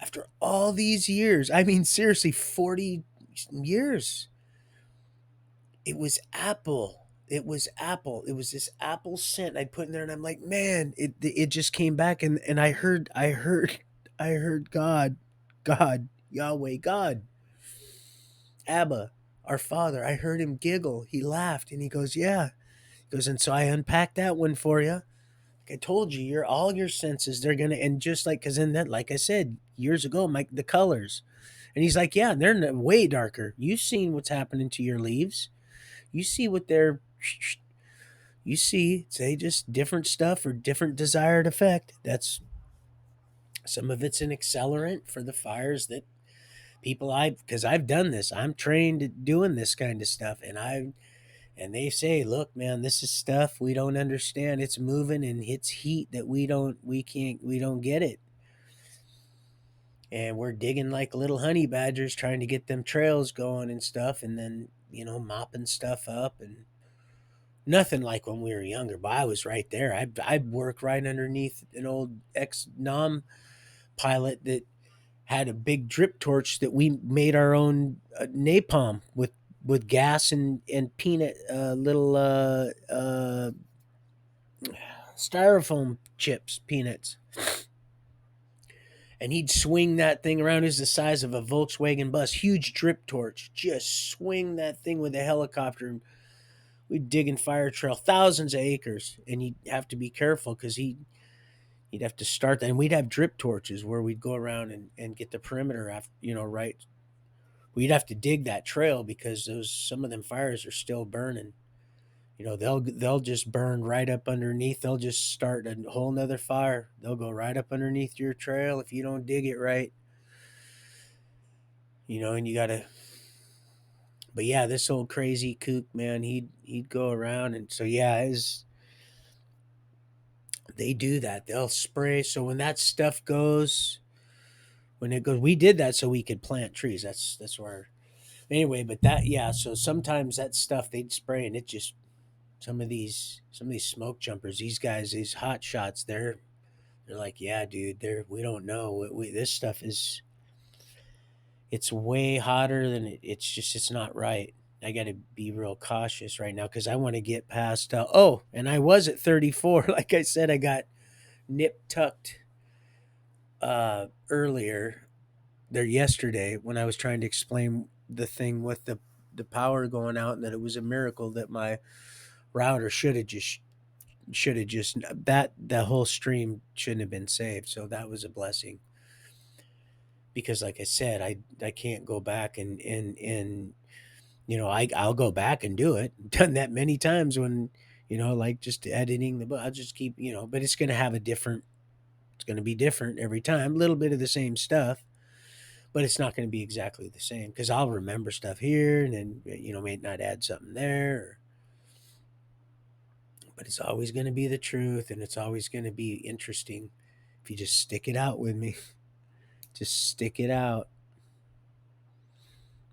after all these years. I mean, seriously, 40 years. It was apple. It was apple. It was this apple scent I put in there, and I'm like, man, it just came back, and I heard God, Yahweh, God, Abba, our Father. I heard him giggle. He laughed, and he goes, yeah. He goes, and so I unpacked that one for you. Like I told you, all your senses, they're gonna, and just like, because in that, like I said, years ago, Mike, the colors. And he's like, yeah, they're way darker. You've seen what's happening to your leaves. You see what they're, you see, say just different stuff or different desired effect. That's some of it's an accelerant for the fires that people because I've done this. I'm trained at doing this kind of stuff. And they say, look, man, this is stuff we don't understand. It's moving and it's heat that we don't get it. And we're digging like little honey badgers trying to get them trails going and stuff, and then mopping stuff up, and nothing like when we were younger. But I was right there. I'd work right underneath an old ex nom pilot that had a big drip torch that we made our own napalm with gas and peanut little styrofoam chips, peanuts. And he'd swing that thing around. It was the size of a Volkswagen bus, huge drip torch. Just swing that thing with a helicopter. We'd dig and fire trail thousands of acres, and you'd have to be careful because he'd have to start that. And we'd have drip torches where we'd go around and get the perimeter after, right. We'd have to dig that trail because some of them fires are still burning. They'll just burn right up underneath. They'll just start a whole nother fire. They'll go right up underneath your trail if you don't dig it right. And you gotta. But yeah, this old crazy kook man, he'd go around, and so yeah, they do that. They'll spray. So when that stuff goes, when it goes, we did that so we could plant trees. That's where. Anyway, but that yeah. So sometimes that stuff they'd spray, and it just some of these smoke jumpers, these guys, these hot shots, they're like, yeah, dude, we don't know. This stuff it's way hotter than it's not right. I got to be real cautious right now because I want to get past. And I was at 34. Like I said, I got nip tucked earlier there yesterday when I was trying to explain the thing with the power going out, and that it was a miracle that my router should have just that the whole stream shouldn't have been saved. So that was a blessing because, like I said, I can't go back and I'll go back and do it. Done that many times when like just editing the book. I'll just keep but it's gonna have a different. It's gonna be different every time. A little bit of the same stuff, but it's not gonna be exactly the same because I'll remember stuff here and then may not add something there. But it's always gonna be the truth, and it's always gonna be interesting if you just stick it out with me. Just stick it out.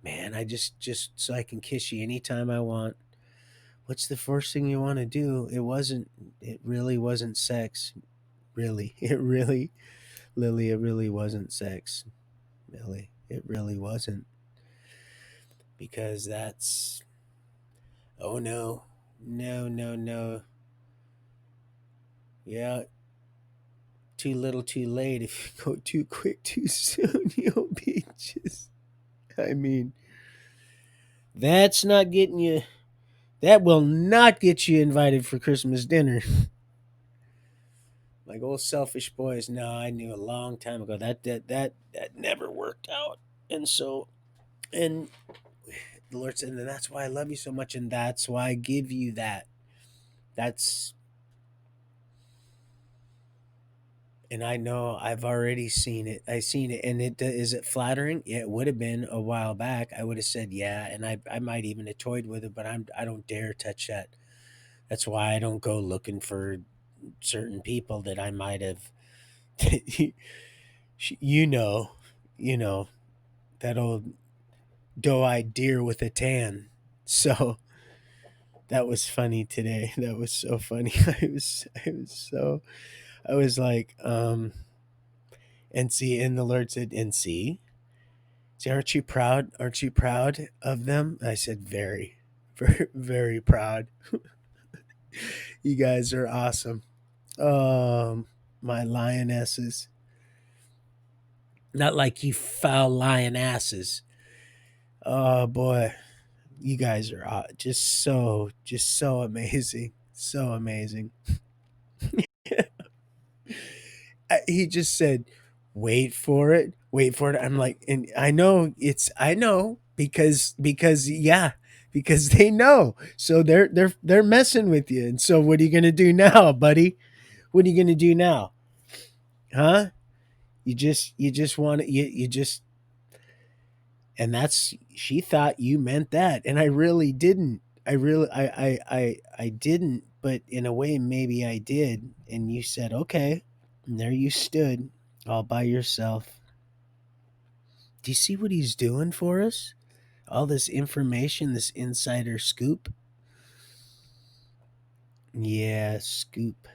Man, I just so I can kiss you anytime I want. What's the first thing you want to do? It really wasn't sex. Really. It really, Lily, it really wasn't sex. Lily, it really wasn't. Because oh no. No, no, no. Yeah, too little too late. If you go too quick too soon, you'll be just, I mean, that's not getting you, that will not get you invited for Christmas dinner. Like old selfish boys. No, I knew a long time ago that never worked out. And so, and the Lord said, and that's why I love you so much, and that's why I give you that. That's and I know I've already seen it. I seen it, and is it flattering? Yeah, it would have been a while back. I would have said yeah, and I might even have toyed with it, but I don't dare touch that. That's why I don't go looking for certain people that I might have. you know, you know that old doe-eyed deer with a tan. So that was funny today. That was so funny. I was like, and see, and the Lord said, and see, aren't you proud? Aren't you proud of them? I said, very, very, very proud. You guys are awesome. My lionesses. Not like you foul lionasses. Oh boy, you guys are just so amazing, so amazing. He just said, Wait for it. Wait for it. I'm like, and I know because yeah, because they know. So they're messing with you. And so what are you gonna do now, buddy? What are you gonna do now? Huh? You just want to you just and that's she thought you meant that. And I really didn't. I didn't, but in a way maybe I did. And you said, okay. And there you stood all by yourself. Do you see what he's doing for us? All this information, this insider scoop. Yeah, scoop.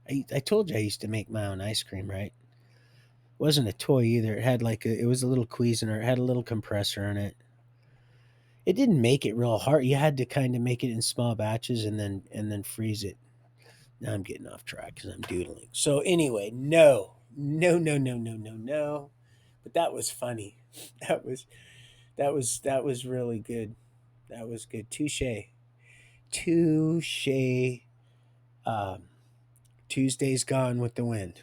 I told you I used to make my own ice cream, right? It wasn't a toy either. It had it was a little Cuisinart. It had a little compressor in it. It didn't make it real hard. You had to kind of make it in small batches and then freeze it. Now I'm getting off track because I'm doodling. So anyway, no. But that was funny. That was that was really good. That was good. Touche. Touche. Um, Tuesday's gone with the wind.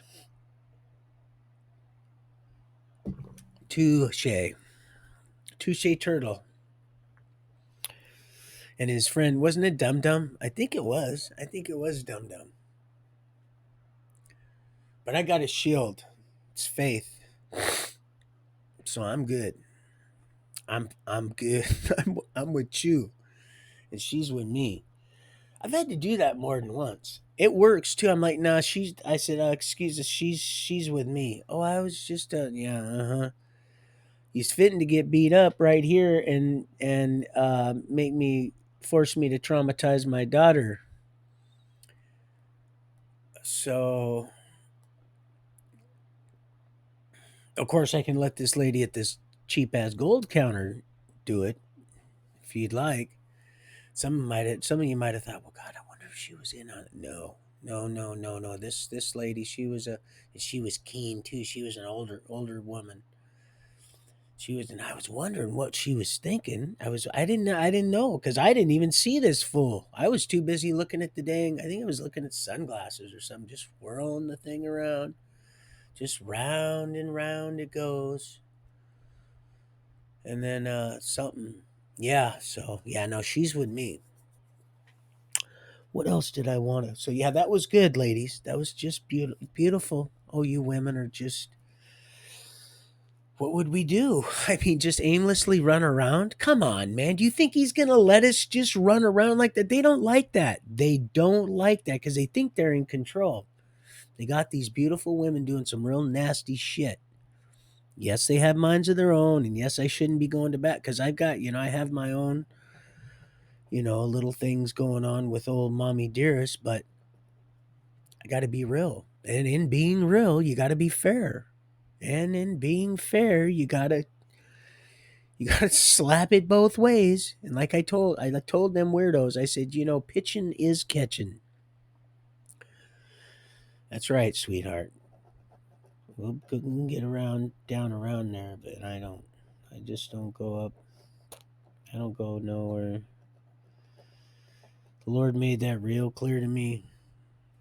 Touche. Touche Turtle. And his friend, wasn't it Dum Dum? I think it was. I think it was Dum Dum. But I got a shield. It's Faith. So I'm good. I'm good. I'm with you. And she's with me. I've had to do that more than once. It works too. I'm like, nah, I said, excuse us, she's with me. Oh, I was just yeah, uh-huh. He's fitting to get beat up right here and make me force me to traumatize my daughter. So of course I can let this lady at this cheap ass gold counter do it if you'd like. Some of you might have thought, well, God, I wonder if she was in on it. No, no. This lady, she was keen too. She was an older woman. She was, and I was wondering what she was thinking. I didn't know because I didn't even see this fool. I was too busy looking at the dang. I think I was looking at sunglasses or something, just whirling the thing around, just round and round it goes, and then something. Yeah, so yeah, no, she's with me. What else did I want to? So yeah, that was good, ladies. That was just beautiful. Beautiful. Oh, you women are just. What would we do? I mean, just aimlessly run around? Come on, man. Do you think he's gonna let us just run around like that? They don't like that. They don't like that because they think they're in control. They got these beautiful women doing some real nasty shit. Yes, they have minds of their own, and yes, I shouldn't be going to bat because I've got, I have my own, little things going on with old mommy dearest, but I got to be real. And in being real, you got to be fair. And in being fair, you got to slap it both ways. And like I told them weirdos, I said, pitching is catching. That's right, sweetheart. We'll get around down around there, but I don't. I just don't go up. I don't go nowhere. The Lord made that real clear to me.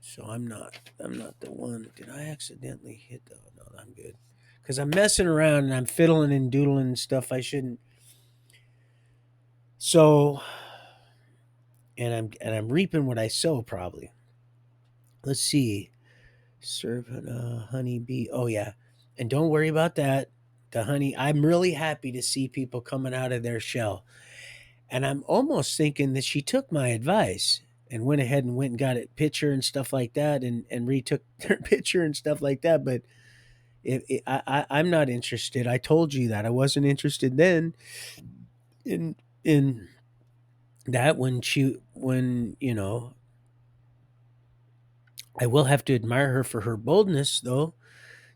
So I'm not. I'm not the one. Did I accidentally hit the? No, I'm good. Because I'm messing around and I'm fiddling and doodling and stuff I shouldn't. So, and I'm reaping what I sow probably. Let's see. Serve a honey bee. Oh yeah, and don't worry about that. The honey. I'm really happy to see people coming out of their shell, and I'm almost thinking that she took my advice and went ahead and went and got a picture and stuff like that, and retook their picture and stuff like that. But I'm not interested. I told you that I wasn't interested then in that when I will have to admire her for her boldness though,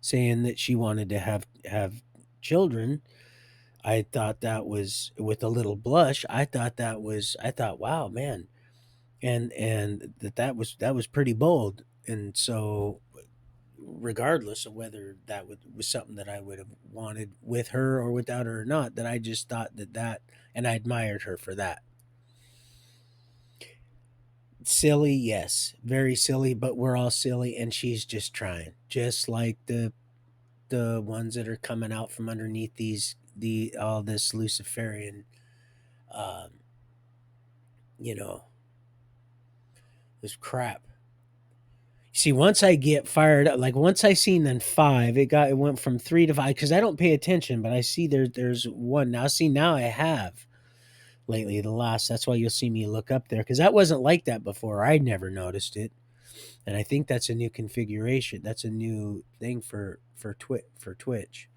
saying that she wanted to have children. I thought that was with a little blush. I thought, wow, man, and that was pretty bold. And so, regardless of whether was something that I would have wanted with her or without her or not, that I just thought and I admired her for that. Silly, yes, very silly, but we're all silly, and she's just trying, just like the the ones that are coming out from underneath the all this Luciferian, um, you know, this crap. See, once I get fired up, like once I seen then five, it went from three to five because I don't pay attention, but I see there's one now. See, now I have lately the last. That's why you'll see me look up there because that wasn't like that before. I never noticed it, and I think that's a new configuration. That's a new thing for Twitch.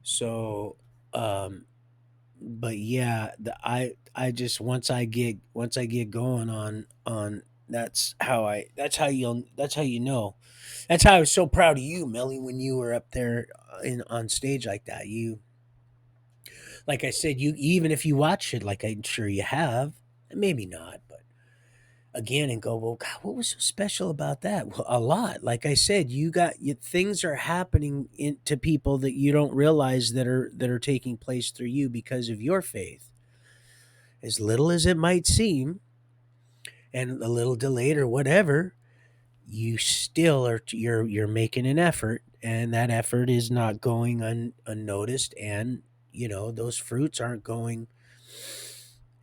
So, but yeah, I just once I get going on that's how you know. That's how I was so proud of you, Melly, when you were up there in on stage like that. You, like I said, you, even if you watch it, like I'm sure you have, maybe not, but again, and go, well, God, what was so special about that? Well, a lot. Like I said, things are happening to people that you don't realize that are taking place through you because of your faith. As little as it might seem, and a little delayed or whatever, you still are you're making an effort, and that effort is not going unnoticed, and those fruits aren't going.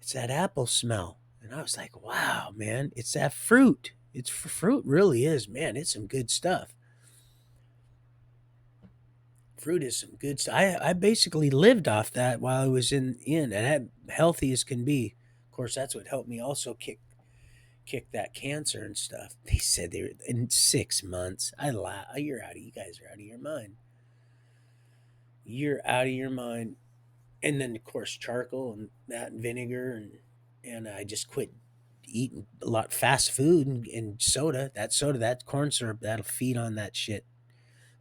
It's that apple smell. And I was like, wow, man, it's that fruit. Fruit really is, man. It's some good stuff. Fruit is some good stuff. I basically lived off that while I was in and had healthy as can be. Of course, that's what helped me also kick that cancer and stuff. They said they were in 6 months. I laugh. You guys are out of your mind. You're out of your mind. And then of course charcoal and that and vinegar and I just quit eating a lot fast food and soda. That corn syrup, that'll feed on that shit.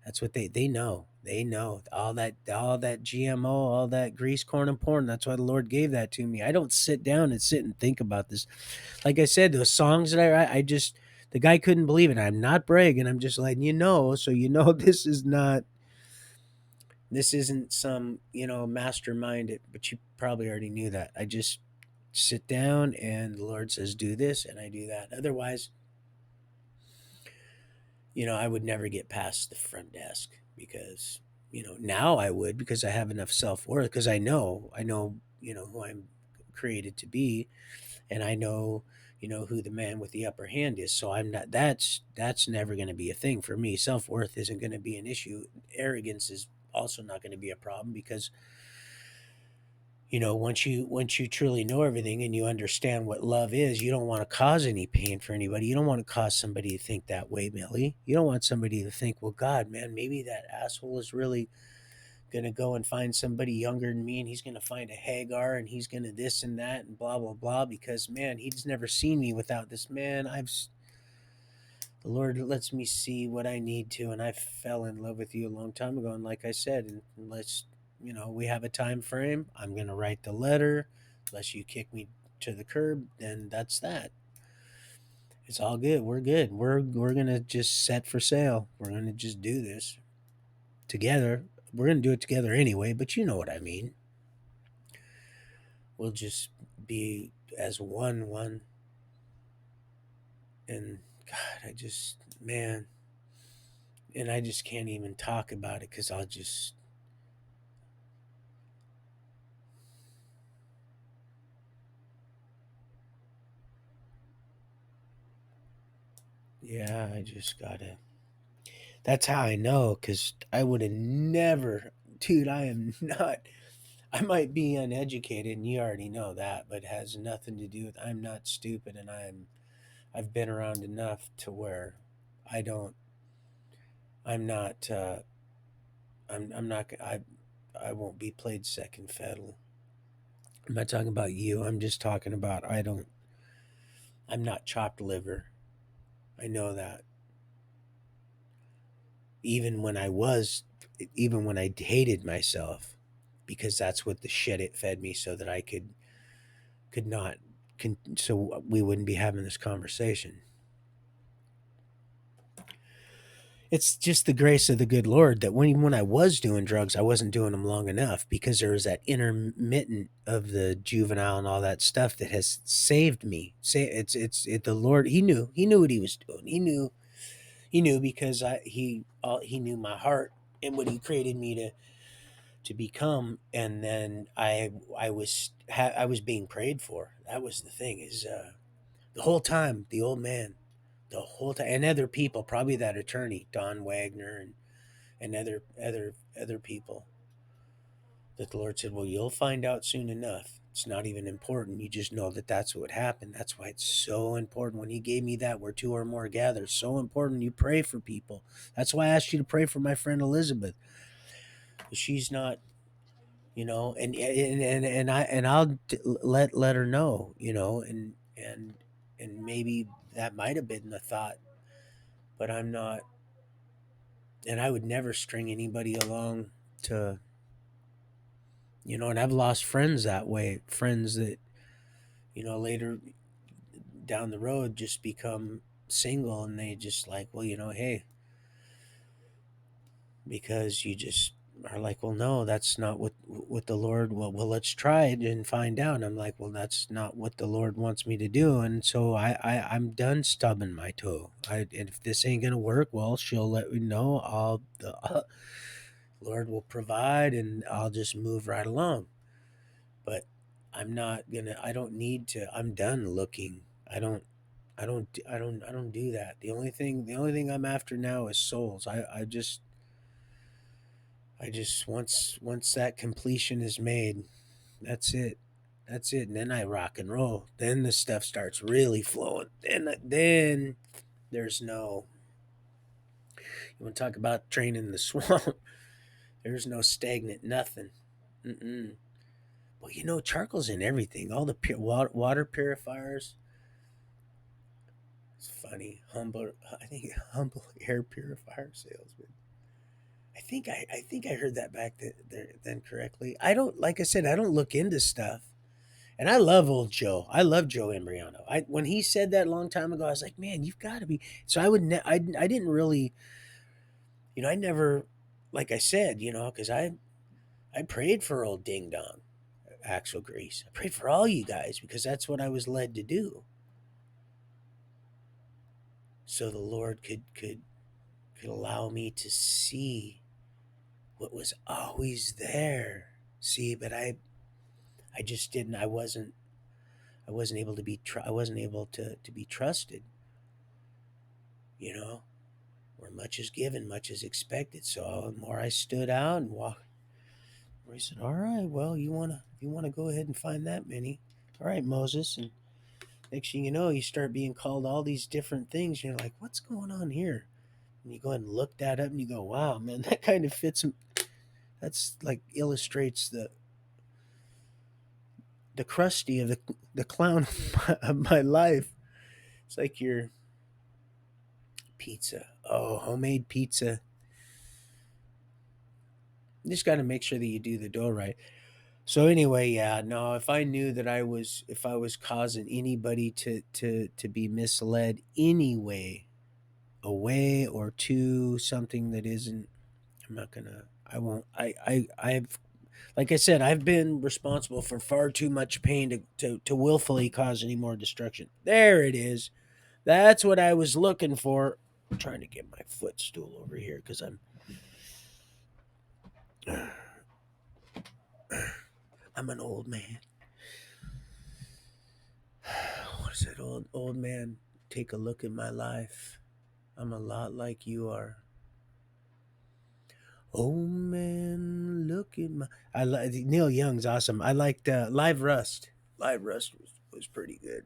That's what they know. They know all that GMO, all that grease, corn, and porn. That's why the Lord gave that to me. I don't sit down and sit and think about this. Like I said, those songs that I write, I just the guy couldn't believe it. I'm not bragging. I'm just letting you know, so you know this isn't some mastermind. But you probably already knew that. I just sit down and the Lord says do this and I do that. Otherwise, I would never get past the front desk because, now I would because I have enough self worth because I know, who I'm created to be, and I know, who the man with the upper hand is. So I'm not. That's never going to be a thing for me. Self worth isn't going to be an issue. Arrogance is also not going to be a problem because once you truly know everything and you understand what love is, you don't want to cause any pain for anybody. You don't want to cause somebody to think that way, Millie. You don't want somebody to think, well, God, man, maybe that asshole is really gonna go and find somebody younger than me and he's gonna find a Hagar and he's gonna this and that and blah blah blah because, man, he's never seen me without this. Man, the Lord lets me see what I need to, and I fell in love with you a long time ago. And like I said, and unless we have a time frame, I'm gonna write the letter. Unless you kick me to the curb, then that's that. It's all good. We're good. We're gonna just set for sail. We're gonna just do this together. We're gonna do it together anyway, but you know what I mean. We'll just be as one, and God, man, and I just can't even talk about it because I'll just. Yeah, I just gotta. That's how I know, because I would have never, dude. I am not. I might be uneducated, and you already know that, but it has nothing to do with. I'm not stupid, and I've been around enough to where I don't. I'm not. I'm not. I won't be played second fiddle. I'm not talking about you. I'm just talking about I don't. I'm not chopped liver. I know that. Even when I was, even when I hated myself, because that's what the shit it fed me, so that I could not, so we wouldn't be having this conversation. It's just the grace of the good Lord that when I was doing drugs, I wasn't doing them long enough because there was that intermittent of the juvenile and all that stuff that has saved me. Say the Lord, he knew what he was doing. He knew He knew because he knew my heart and what he created me to become. And then I was being prayed for. That was the thing, is the whole time, the old man, the whole time, and other people, probably that attorney Don Wagner, and other people, that the Lord said, well, you'll find out soon enough. It's not even important. You just know that that's what happened. That's why it's so important. When he gave me that, where two or more gather, so important you pray for people. That's why I asked you to pray for my friend Elizabeth. She's not, and I'll let her know, and maybe that might have been the thought, but I'm not, and I would never string anybody along to, and I've lost friends that way, friends that, later down the road just become single, and they just like, well, hey, because you just are like, well, no, that's not what the Lord, well, let's try it and find out. And I'm like, well, that's not what the Lord wants me to do. And so I'm done stubbing my toe. And if this ain't gonna work, well, she'll let me know. The Lord will provide, and I'll just move right along. But I don't need to. I'm done looking. I don't do that. The only thing I'm after now is souls. I just once that completion is made, that's it. That's it. And then I rock and roll. Then the stuff starts really flowing. Then there's no, you want to talk about training the swamp. There's no stagnant nothing. Mm-mm. Well, charcoal's in everything. All the water purifiers. It's funny. I think humble air purifier salesman. I think I heard that back then correctly. I don't, like I said, I don't look into stuff. And I love old Joe. I love Joe Embriano. When he said that a long time ago, I was like, man, you've got to be. So I didn't really, I never, like I said, because I prayed for old Ding Dong, Axel Grease. I prayed for all you guys because that's what I was led to do. So the Lord could allow me to see what was always there. See, but I just didn't. I wasn't able to I wasn't able to be trusted. You know, where much is given, much is expected. So the more I stood out and walked, where he said, "All right, well, you wanna go ahead and find that many. All right, Moses." And next thing you know, you start being called all these different things. And you're like, "What's going on here?" And you go ahead and look that up, and you go, "Wow, man, that kind of fits." That's like illustrates the crusty of the clown of my life. It's like your pizza. Oh, homemade pizza. You just got to make sure that you do the dough right. So anyway, yeah, no, if I was causing anybody to be misled anyway, away or to something that isn't, I'm not gonna, I won't, I've, like I said, I've been responsible for far too much pain to willfully cause any more destruction. There it is. That's what I was looking for. I'm trying to get my footstool over here because I'm an old man. What is it, old man? Take a look at my life. I'm a lot like you are. Oh man, look at my. I like Neil Young's awesome. I liked Live Rust. Live Rust was pretty good.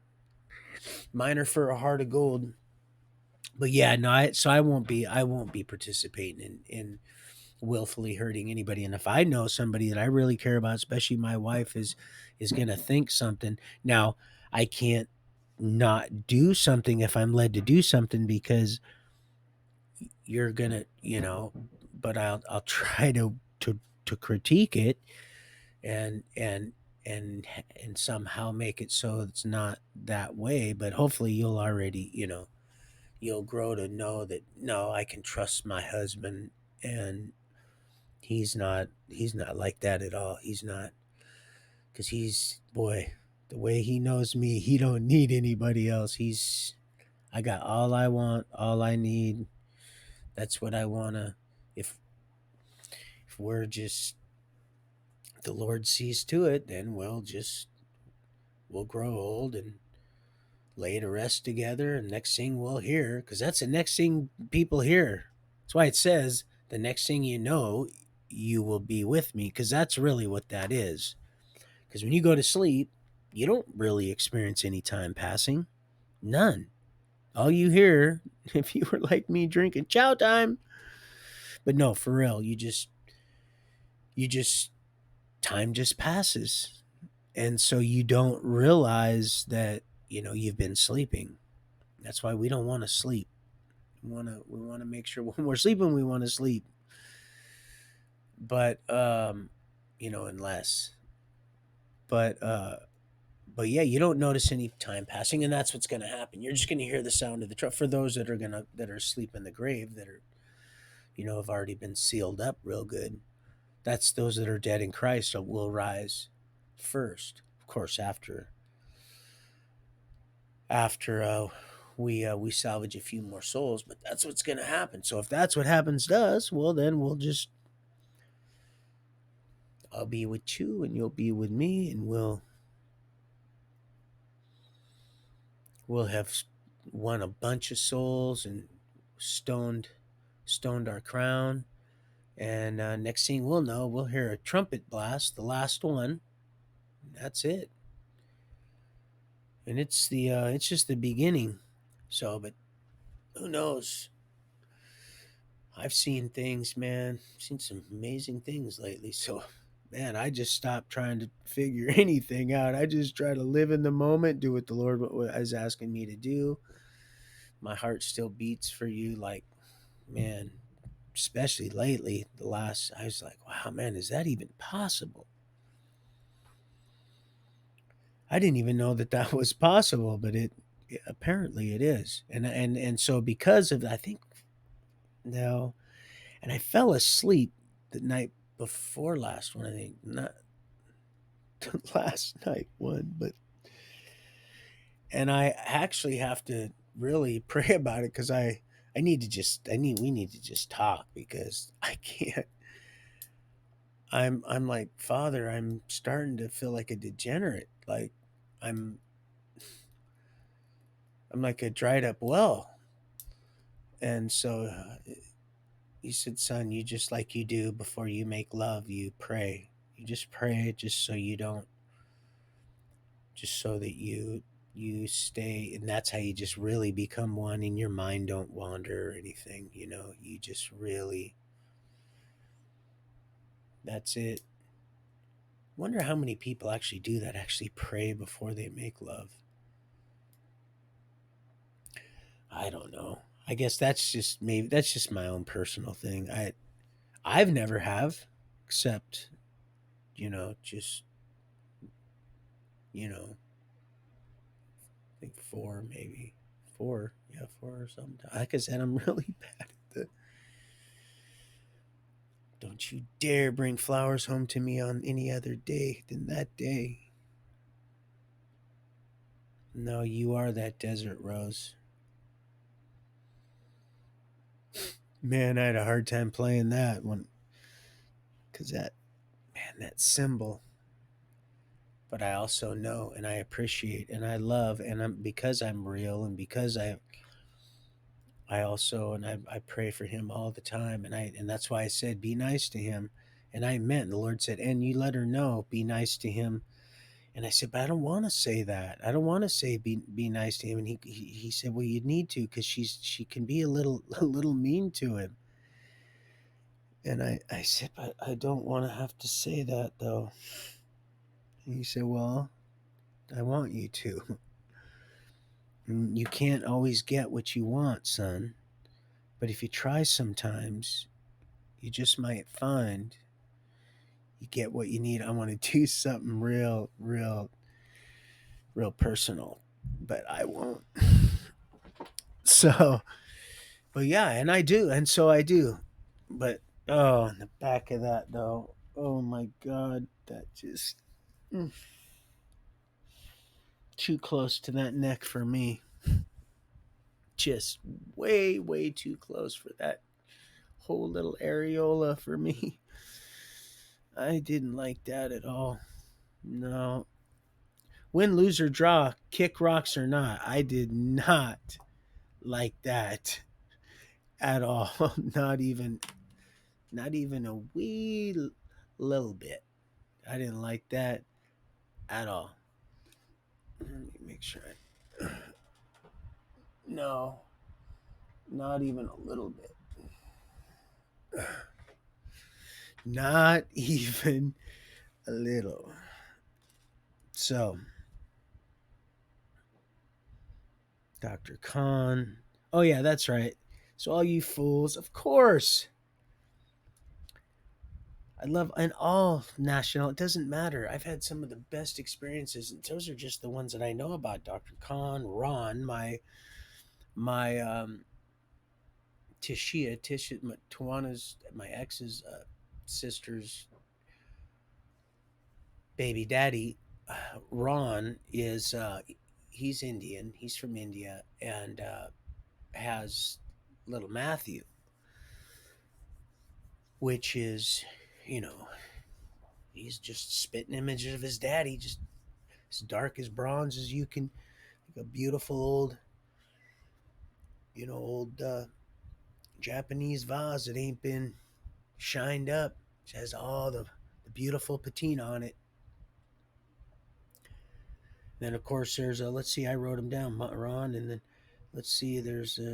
Miner for a Heart of Gold. But yeah, no. I won't be participating in willfully hurting anybody. And if I know somebody that I really care about, especially my wife, is gonna think something. Now I can't not do something if I'm led to do something because you're gonna, but I'll try to critique it and and somehow make it so it's not that way. But hopefully you'll already, you'll grow to know that no, I can trust my husband, and he's not like that at all. He's not, because he's, boy, the way he knows me, he don't need anybody else. I got all I want, all I need. That's what I want to. If if we're just the Lord sees to it, then we'll grow old and lay to rest together, and next thing we'll hear, because that's the next thing people hear. That's why it says the next thing you know, you will be with me, because that's really what that is. Because when you go to sleep, you don't really experience any time passing. None. All you hear, if you were like me drinking chow time, but no, for real, you just, time just passes. And so you don't realize that, you've been sleeping. That's why we don't want to sleep. We want to make sure when we're sleeping, we want to sleep. But, unless, but, but yeah, you don't notice any time passing, and that's what's going to happen. You're just going to hear the sound of the truck for those that are asleep in the grave, that are, have already been sealed up real good. That's those that are dead in Christ that will rise first. Of course, after we salvage a few more souls, but that's what's going to happen. So if that's what happens to us, well, then I'll be with you and you'll be with me, and we'll have won a bunch of souls and stoned stoned our crown. And next thing we'll know, we'll hear a trumpet blast, the last one. That's it. And it's just the beginning. So, but who knows? I've seen things, man. I've seen some amazing things lately. So, man, I just stopped trying to figure anything out. I just try to live in the moment, do what the Lord is asking me to do. My heart still beats for you, like, man, especially lately. I was like, wow, man, is that even possible? I didn't even know that that was possible, but apparently it is. And so because of, I think, no, and I fell asleep the night before last one. I think not the last night one, but and I actually have to really pray about it, because we need to just talk, because I can't. I'm like, Father, I'm starting to feel like a degenerate. Like I'm I'm like a dried up well. And so he said, son, you just like you do before you make love, you pray. You just pray, just so that you stay, and that's how you just really become one, and your mind don't wander or anything. You just really, that's it. Wonder how many people actually do that, actually pray before they make love. I don't know. I guess that's just my own personal thing. I've never have, except, just, I think four, maybe four. Yeah, four or something. Like I said, I'm really bad at the. Don't you dare bring flowers home to me on any other day than that day. No, you are that desert rose. Man, I had a hard time playing that one, because that symbol. But I also know, and I appreciate, and I love, and because I'm real, and because I also, and I pray for him all the time, and that's why I said be nice to him, and I meant, the Lord said, and you let her know, be nice to him. And I said, but I don't want to say that. I don't want to say be nice to him. And he said, well, you need to, because she can be a little a little mean to him. And I said, but I don't want to have to say that though. And he said, well, I want you to. And you can't always get what you want, son. But if you try sometimes, you just might find you get what you need. I want to do something real personal, but I won't. So, but yeah, and I do, and so I do. But oh, in the back of that though, oh my God, that just too close to that neck for me. Just way too close for that. whole little areola for me. I didn't like that at all. No. Win, lose, or draw, kick rocks or not. I did not like that at all. Not even a little bit. I didn't like that at all. Let me make sure. No, not even a little bit. Not even a little. So, Dr. Khan. Oh, yeah, that's right. So, all you fools, of course. I love, and all national, it doesn't matter. I've had some of the best experiences. And those are just the ones that I know about. Dr. Khan, Ron, my Tisha, Tawana's, my ex's sister's baby daddy, Ron, is he's Indian. He's from India and has little Matthew, which is, you know, he's just spitting images of his daddy, just as dark as bronze as you can, like a beautiful old, old Japanese vase that ain't been shined up. It has all the beautiful patina on it. Then of course there's a, let's see, I wrote them down, Ron, and then let's see, there's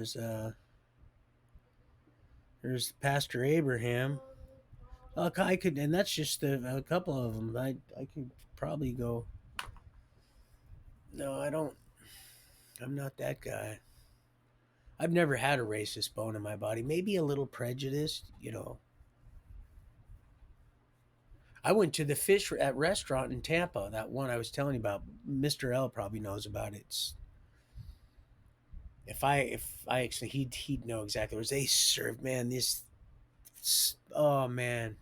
Pastor Abraham. I could, and that's just a couple of them. I could probably go. No, I don't. I'm not that guy. I've never had a racist bone in my body. Maybe a little prejudiced. I went to the fish at restaurant in Tampa. That one I was telling you about. Mr. L probably knows about it. If I actually he'd know exactly what they served. Man, oh man,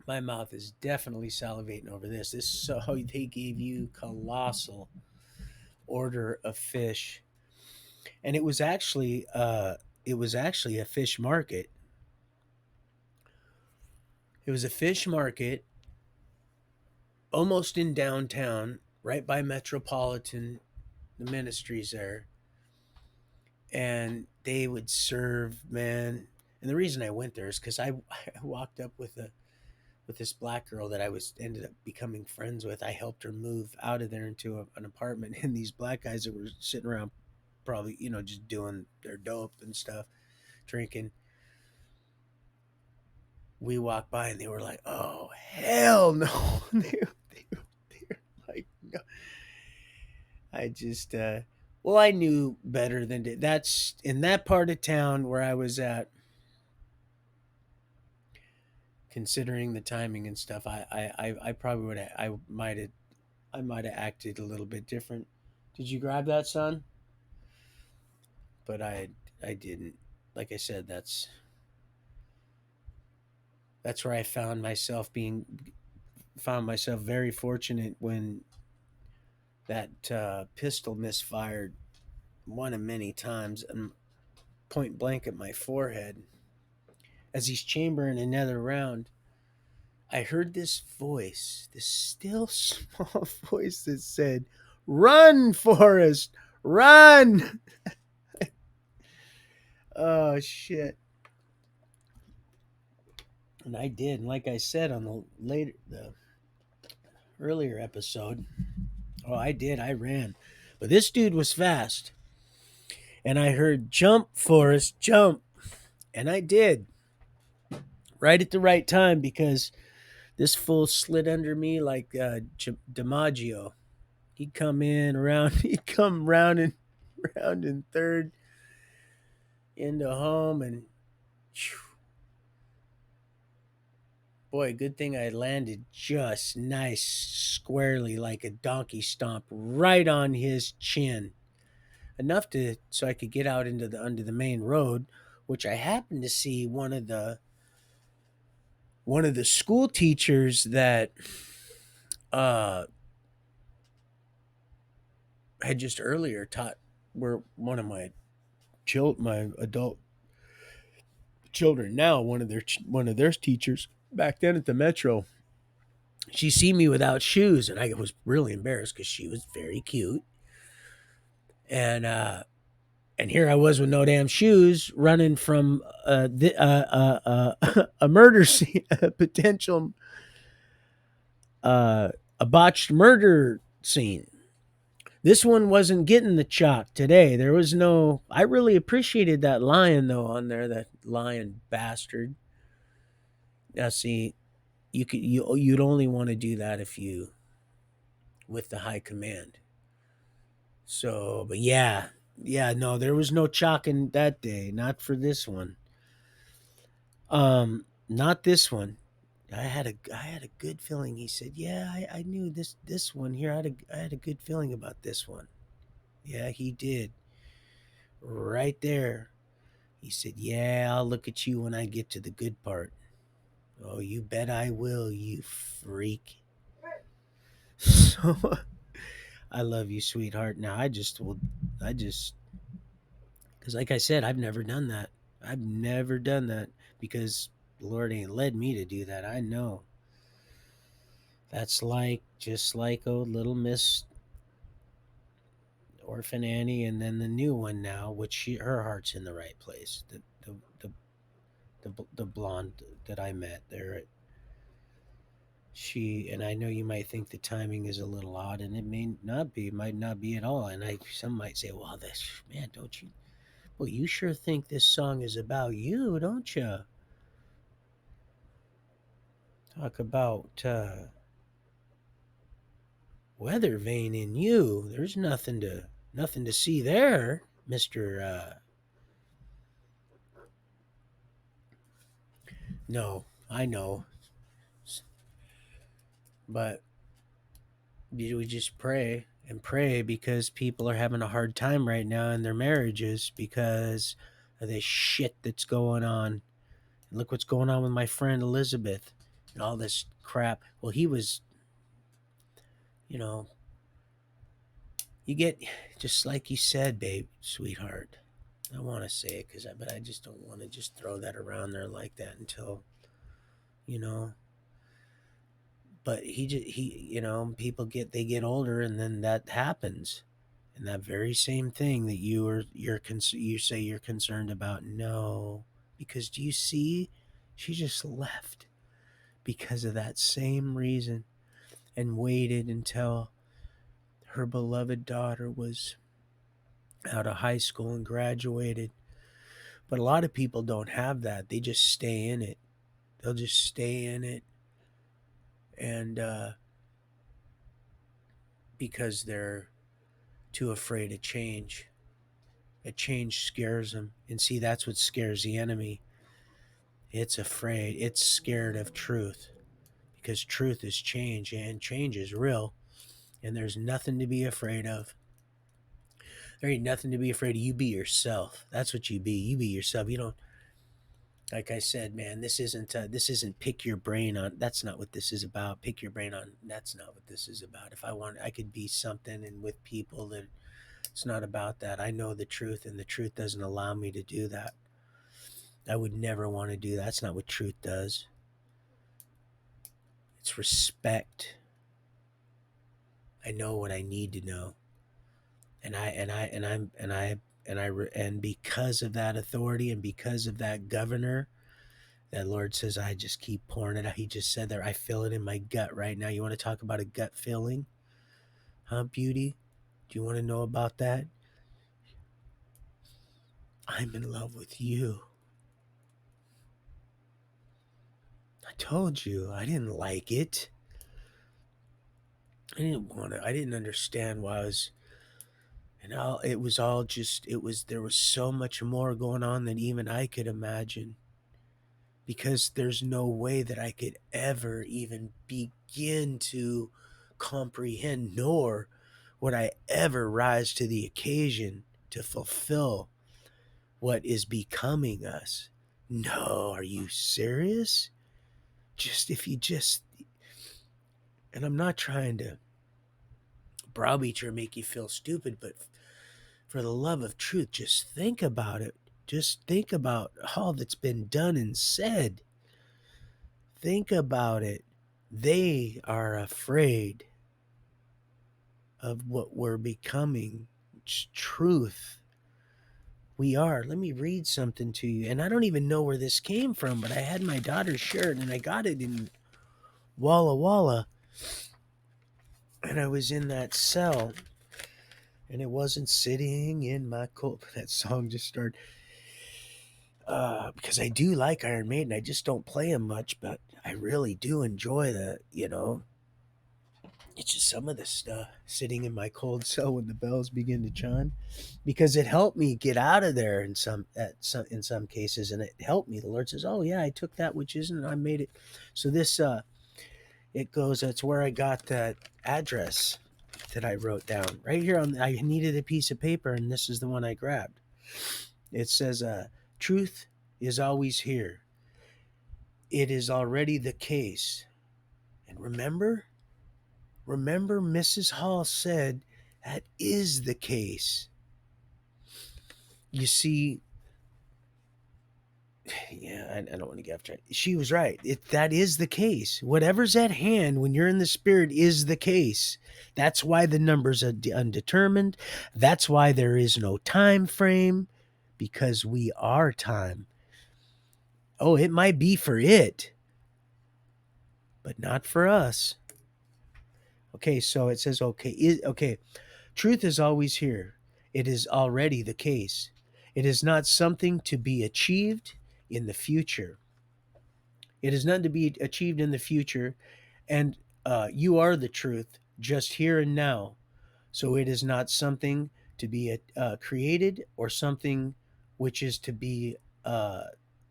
my mouth is definitely salivating over this. So they gave you colossal order of fish, and it was actually a fish market. It was a fish market almost in downtown, right by Metropolitan, the ministries there, and they would serve, man. And the reason I went there is because I walked up with this black girl that I was ended up becoming friends with. I helped her move out of there into an apartment, and these black guys that were sitting around, probably just doing their dope and stuff, drinking. We walked by and they were like, "Oh hell no!" They're like, "No." I just, well, I knew better than to, that's in that part of town where I was at. Considering the timing and stuff, I probably would have, I might have acted a little bit different. Did you grab that, son? But I didn't. Like I said, that's where I found myself very fortunate when that pistol misfired one of many times and point blank at my forehead. As he's chambering another round, I heard this voice, this still small voice that said, "Run, Forrest, run!" Oh shit! And I did, and like I said on the earlier episode, oh, I did, I ran, but this dude was fast, and I heard, "Jump, Forrest, jump," and I did right at the right time because this fool slid under me like DiMaggio. He'd come in around. He'd come round in third into home, and phew, boy, good thing I landed just nice squarely like a donkey stomp right on his chin, enough to so I could get out into the under the main road, which I happened to see one of the school teachers that uh had just earlier taught were one of my adult children now, one of their teachers back then at the Metro, she see me without shoes, and I was really embarrassed because she was very cute, and and here I was with no damn shoes, running from a murder scene, a potential a botched murder scene. This one wasn't getting the chalk today. There was no. I really appreciated that lion though on there. That lion bastard. Now see, you'd only want to do that if you with the high command. So, but yeah, yeah, no, there was no chalking that day. Not for this one. Not this one. I had a good feeling. He said, "Yeah, I knew this one here. I had a good feeling about this one." Yeah, he did. Right there. He said, "Yeah, I'll look at you when I get to the good part." Oh, you bet I will, you freak. So I love you, sweetheart. Now I just, because like I said, I've never done that. I've never done that because the Lord ain't led me to do that. I know. That's like, just like old little Miss Orphan Annie, and then the new one now, which her heart's in the right place. The blonde that I met there, she, and I know you might think the timing is a little odd, and it might not be at all. And some might say, "Well, this man, don't you? Well, you sure think this song is about you, don't you?" Talk about weather vane in you. There's nothing to see there, Mister. No, I know, but we just pray and pray because people are having a hard time right now in their marriages because of this shit that's going on. And look what's going on with my friend Elizabeth and all this crap. Well, he was, you know, you get, just like you said, babe, sweetheart. I want to say it but I just don't want to just throw that around there like that until, you know. But people get older, and then that happens, and that very same thing that you say you're concerned about. No, because do you see, she just left because of that same reason, and waited until her beloved daughter was out of high school and graduated. But a lot of people don't have that. They just stay in it. They'll just stay in it, and because they're too afraid to change. A change scares them. And see, that's what scares the enemy. It's afraid. It's scared of truth, because truth is change, and change is real. And there's nothing to be afraid of. There ain't nothing to be afraid of. You be yourself. That's what you be. You be yourself. You don't, like I said, man, this isn't pick your brain on. That's not what this is about. Pick your brain on. That's not what this is about. If I want, I could be something, and with people that, it's not about that. I know the truth, and the truth doesn't allow me to do that. I would never want to do that. That's not what truth does. It's respect. I know what I need to know. And I and I and I'm and because of that authority, and because of that governor, that Lord says, I just keep pouring it out. He just said there, I feel it in my gut right now. You want to talk about a gut feeling? Huh, beauty? Do you want to know about that? I'm in love with you. I told you I didn't like it. I didn't want to. I didn't understand why I was. And it was all just. There was so much more going on than even I could imagine. Because there's no way that I could ever even begin to comprehend, nor would I ever rise to the occasion to fulfill what is becoming us. No, are you serious? If you just, and I'm not trying to browbeat you or make you feel stupid, but for the love of truth, just think about it. Just think about all that's been done and said. Think about it. They are afraid of what we're becoming. It's truth. We are. Let me read something to you. And I don't even know where this came from, but I had my daughter's shirt and I got it in Walla Walla. And I was in that cell and it wasn't sitting in my coat. That song just started. Because I do like Iron Maiden. I just don't play them much, but I really do enjoy it's just some of the stuff sitting in my cold cell when the bells begin to chime, because it helped me get out of there in some cases, and it helped me. The Lord says, "Oh yeah, I took that which isn't, and I made it." So this it goes. That's where I got that address that I wrote down right here on. I needed a piece of paper, and this is the one I grabbed. It says, "Truth is always here. It is already the case." And remember, Mrs. Hall said that is the case. You see, yeah, I don't want to get off track. She was right. That is the case. Whatever's at hand when you're in the spirit is the case. That's why the numbers are undetermined. That's why there is no time frame, because we are time. Oh, it might be for it, but not for us. Okay, so it says, okay. Truth is always here. It is already the case. It is not something to be achieved in the future. It is none to be achieved in the future, and you are the truth just here and now. So it is not something to be created or something which is to be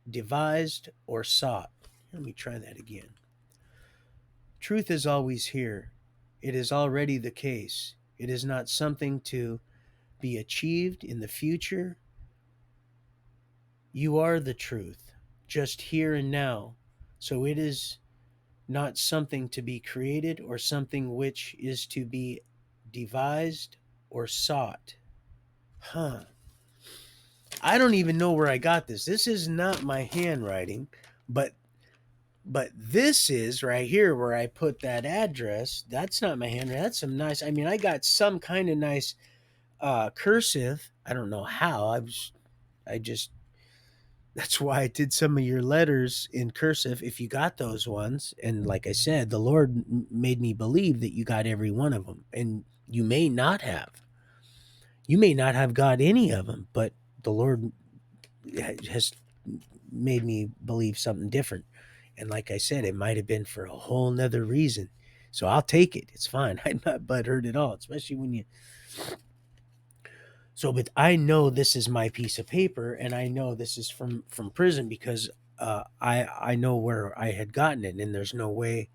devised or sought. Let me try that again. Truth is always here. It is already the case. It is not something to be achieved in the future. You are the truth, just here and now. So it is not something to be created or something which is to be devised or sought. Huh. I don't even know where I got this. This is not my handwriting, but this is right here where I put that address. That's not my handwriting. That's some nice. I mean, I got some kind of nice cursive. I don't know how. I just that's why I did some of your letters in cursive. If you got those ones, and like I said, the Lord made me believe that you got every one of them, and you may not have. You may not have got any of them, but the Lord has made me believe something different. And like I said, it might have been for a whole nother reason. So I'll take it. It's fine. I'm not butthurt at all, especially when you. So, but I know this is my piece of paper, and I know this is from prison because I know where I had gotten it, and there's no way.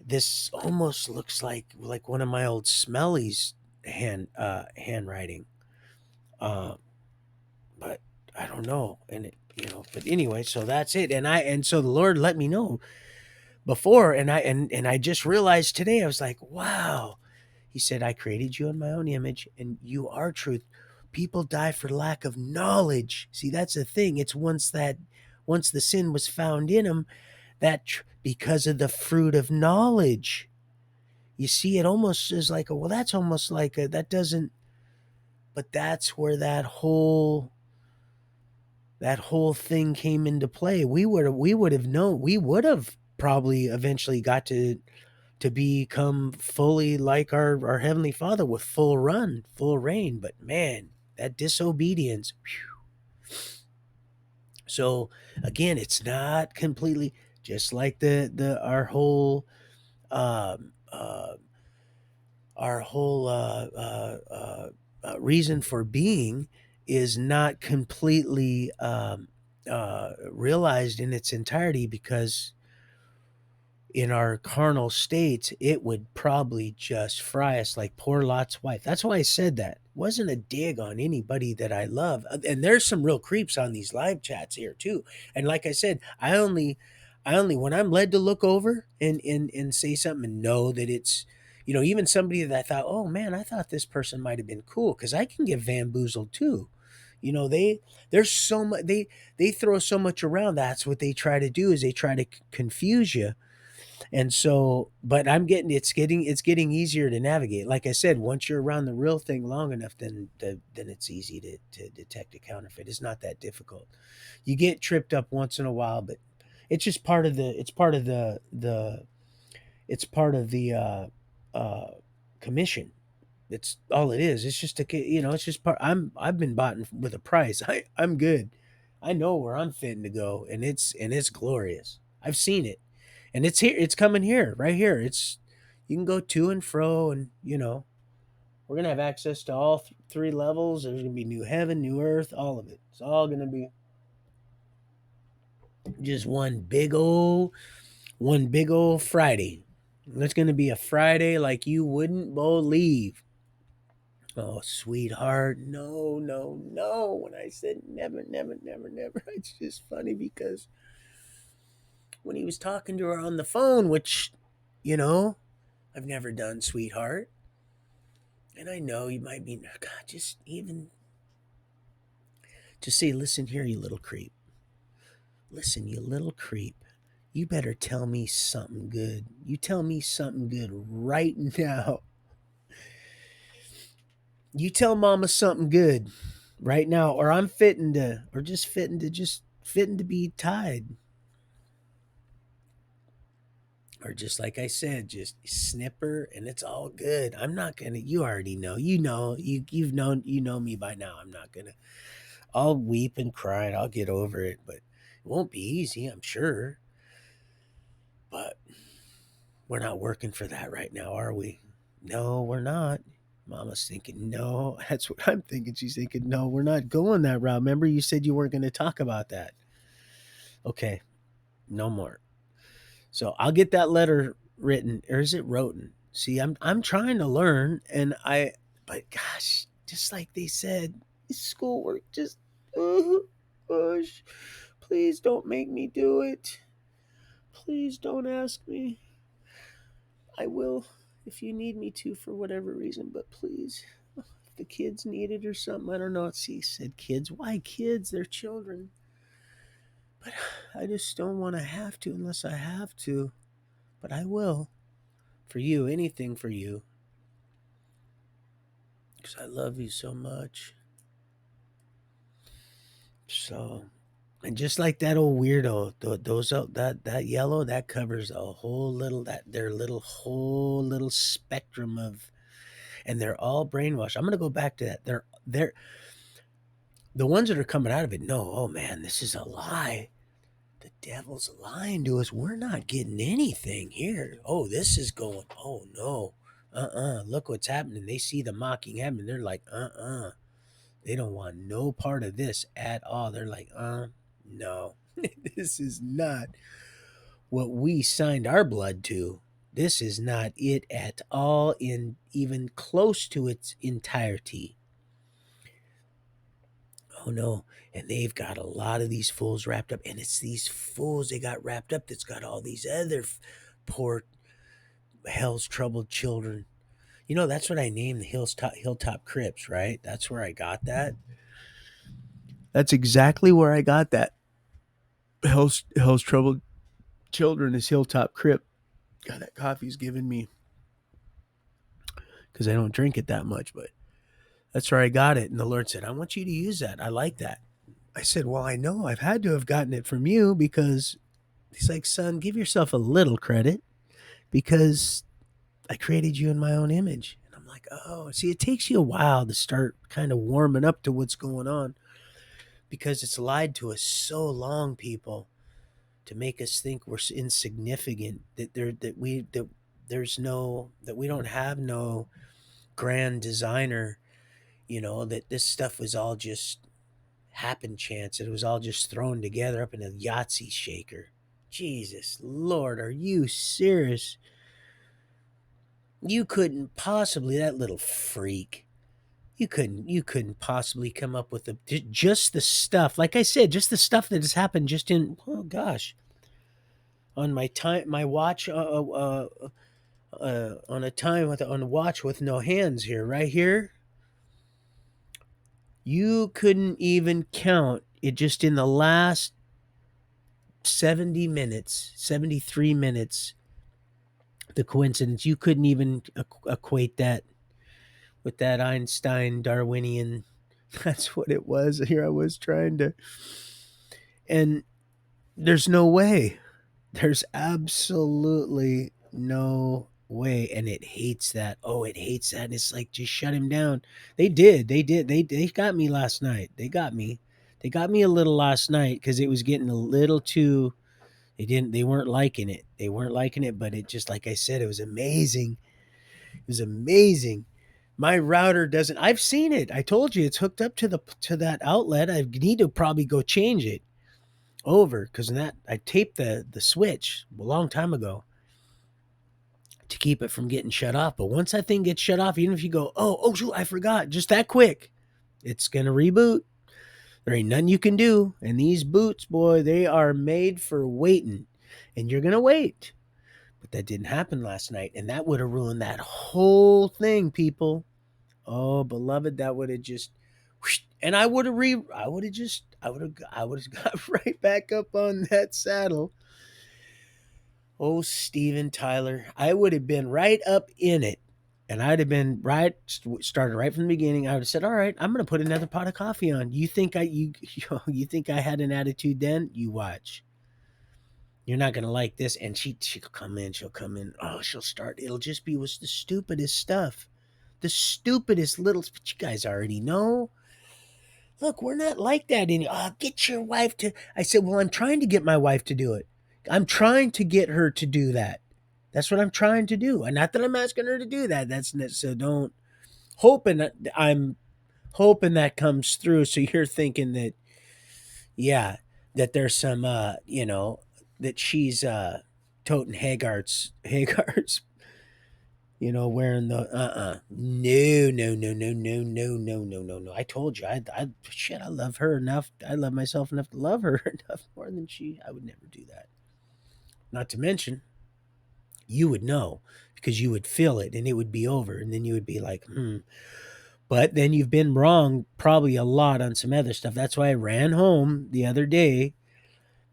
This almost looks like one of my old Smelly's handwriting, uh, but I don't know. And but anyway, so that's it. And so the Lord let me know before, and I just realized today. I was like, wow. He said, I created you in my own image, and you are truth. People die for lack of knowledge. See, that's the thing. It's once the sin was found in them, because of the fruit of knowledge. You see, it almost is like, well, that's almost like that doesn't, but that's where that whole thing came into play. We would have known. We would have probably eventually got to become fully like our Heavenly Father with full run, full reign. But man, that disobedience. Whew. So again, it's not completely just like the um, uh, our whole reason for being is not completely realized in its entirety, because in our carnal states, it would probably just fry us like poor Lot's wife. That's why I said that. It wasn't a dig on anybody that I love. And there's some real creeps on these live chats here too. And like I said, I only when I'm led to look over and say something and know that it's, even somebody that I thought, oh man, I thought this person might have been cool, because I can get bamboozled too. You know, there's so much they throw so much around. That's what they try to do is they try to confuse you. And so, but it's getting easier to navigate. Like I said, once you're around the real thing long enough, then it's easy to detect a counterfeit. It's not that difficult. You get tripped up once in a while, but it's just part of the uh, commission. It's all it is. It's just it's just part. I've been bought with a price. I'm good. I know where I'm fitting to go, and it's glorious. I've seen it, and it's here. It's coming here, right here. It's you can go to and fro, and we're gonna have access to all three levels. There's gonna be new heaven, new earth, all of it. It's all gonna be just one big old Friday. It's gonna be a Friday like you wouldn't believe. Oh, sweetheart, no, no, no. When I said never, never, never, never, it's just funny because when he was talking to her on the phone, which, you know, I've never done, sweetheart. And I know you might be, God, just say, listen here, you little creep. Listen, you little creep. You better tell me something good. You tell me something good right now. You tell mama something good right now, or I'm fitting to be tied. Or just like I said, just snipper and it's all good. I'm not gonna you already know. You know me by now. I'm not gonna I'll weep and cry and I'll get over it, but it won't be easy, I'm sure. But we're not working for that right now, are we? No, we're not. Mama's thinking, no. That's what I'm thinking. She's thinking, no, we're not going that route. Remember, you said you weren't going to talk about that. Okay, no more. So I'll get that letter written, or is it wrote? See, I'm trying to learn, but gosh, just like they said, schoolwork just, gosh, please don't make me do it. Please don't ask me. I will if you need me to for whatever reason, but please, if the kids need it or something, I don't know. See, said kids. Why kids? They're children. But I just don't want to have to unless I have to. But I will. For you, anything for you. Because I love you so much. So, and just like that old weirdo, that yellow that covers a whole little that their little whole little spectrum of, and they're all brainwashed. I'm gonna go back to that. They're the ones that are coming out of it. No, oh man, this is a lie. The devil's lying to us. We're not getting anything here. Oh, this is going. Oh no. Look what's happening. They see the mocking happening. They're like, They don't want no part of this at all. They're like, no. This is not what we signed our blood to. This is not it at all, in even close to its entirety. Oh no. And they've got a lot of these fools wrapped up. And it's these fools they got wrapped up that's got all these other poor hell's troubled children. That's what I named the Hilltop Crips, right? That's where I got that. That's exactly where I got that. Hell's troubled children is Hilltop Crip. God, that coffee's giving me, because I don't drink it that much, but that's where I got it. And the Lord said, I want you to use that. I like that. I said, well, I know I've had to have gotten it from you, because he's like, son, give yourself a little credit, because I created you in my own image. And I'm like, oh, see, it takes you a while to start kind of warming up to what's going on, because it's lied to us so long, people, to make us think we're insignificant, that we don't have no grand designer, that this stuff was all just happen chance. It was all just thrown together up in a Yahtzee shaker. Jesus Lord, are you serious? You couldn't possibly, that little freak. You couldn't possibly come up with just the stuff. Like I said, just the stuff that has happened just in, oh gosh, on my watch, on a watch with no hands here, right here. You couldn't even count it just in the last 70 minutes, 73 minutes, the coincidence. You couldn't even equate that with that Einstein Darwinian. That's what it was. Here I was trying to, and there's no way. There's absolutely no way. And it hates that. Oh, it hates that. And it's like, just shut him down. They did. They did. They got me last night. They got me. They got me a little last night because it was getting a little too. They weren't liking it. They weren't liking it, but it just, like I said, it was amazing. It was amazing. My router doesn't. I've seen it. I told you it's hooked up to that outlet. I need to probably go change it over because that I taped the switch a long time ago to keep it from getting shut off. But once that thing gets shut off, even if you go, oh shoot, I forgot, just that quick, it's gonna reboot. There ain't nothing you can do. And these boots, boy, they are made for waiting, and you're gonna wait. But that didn't happen last night, and that would have ruined that whole thing, people. Oh, beloved, that would have just, whoosh, and I would have got right back up on that saddle. Oh, Steven Tyler, I would have been right up in it, and I'd have been started right from the beginning. I would have said, "All right, I'm going to put another pot of coffee on." You think I had an attitude then? You watch. You're not gonna like this, and she'll come in. She'll come in. Oh, she'll start. It'll just be with the stupidest stuff, the stupidest little. But you guys already know. Look, we're not like that any. Oh, get your wife to. I said, well, I'm trying to get my wife to do it. I'm trying to get her to do that. That's what I'm trying to do. And not that I'm asking her to do that. So don't hoping that I'm hoping that comes through. So you're thinking that, yeah, that there's some, that she's toting Hagar's, wearing the no, no, no, no, no, no, no, no, no, no. I told you, I love her enough. I love myself enough to love her enough more than she. I would never do that. Not to mention, you would know because you would feel it and it would be over, and then you would be like, hmm. But then you've been wrong probably a lot on some other stuff. That's why I ran home the other day.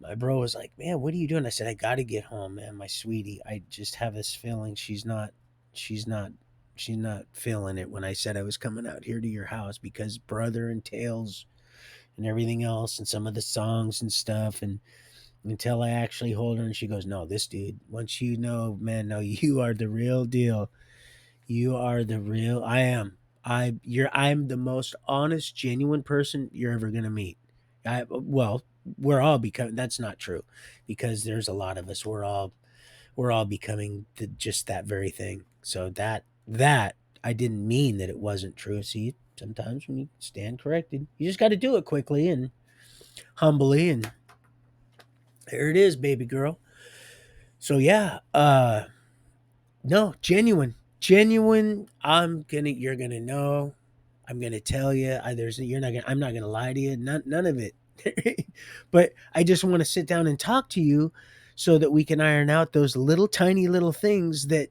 My bro was like, "Man, what are you doing?" I said, "I got to get home, man. My sweetie, I just have this feeling she's not, she's not feeling it." When I said I was coming out here to your house because brother and tales and everything else and some of the songs and stuff, and until I actually hold her, and she goes, "No, this dude. Once you know, man, no, you are the real deal. You are the real. I am. I'm the most honest, genuine person you're ever gonna meet. Well, we're all becoming. That's not true, because there's a lot of us. We're all becoming just that very thing. So that I didn't mean that it wasn't true. See, sometimes when you stand corrected, you just got to do it quickly and humbly, and there it is, baby girl. So yeah, no, genuine. You're gonna know. I'm gonna tell you. I'm not gonna lie to you. None of it. But I just want to sit down and talk to you, so that we can iron out those little tiny little things that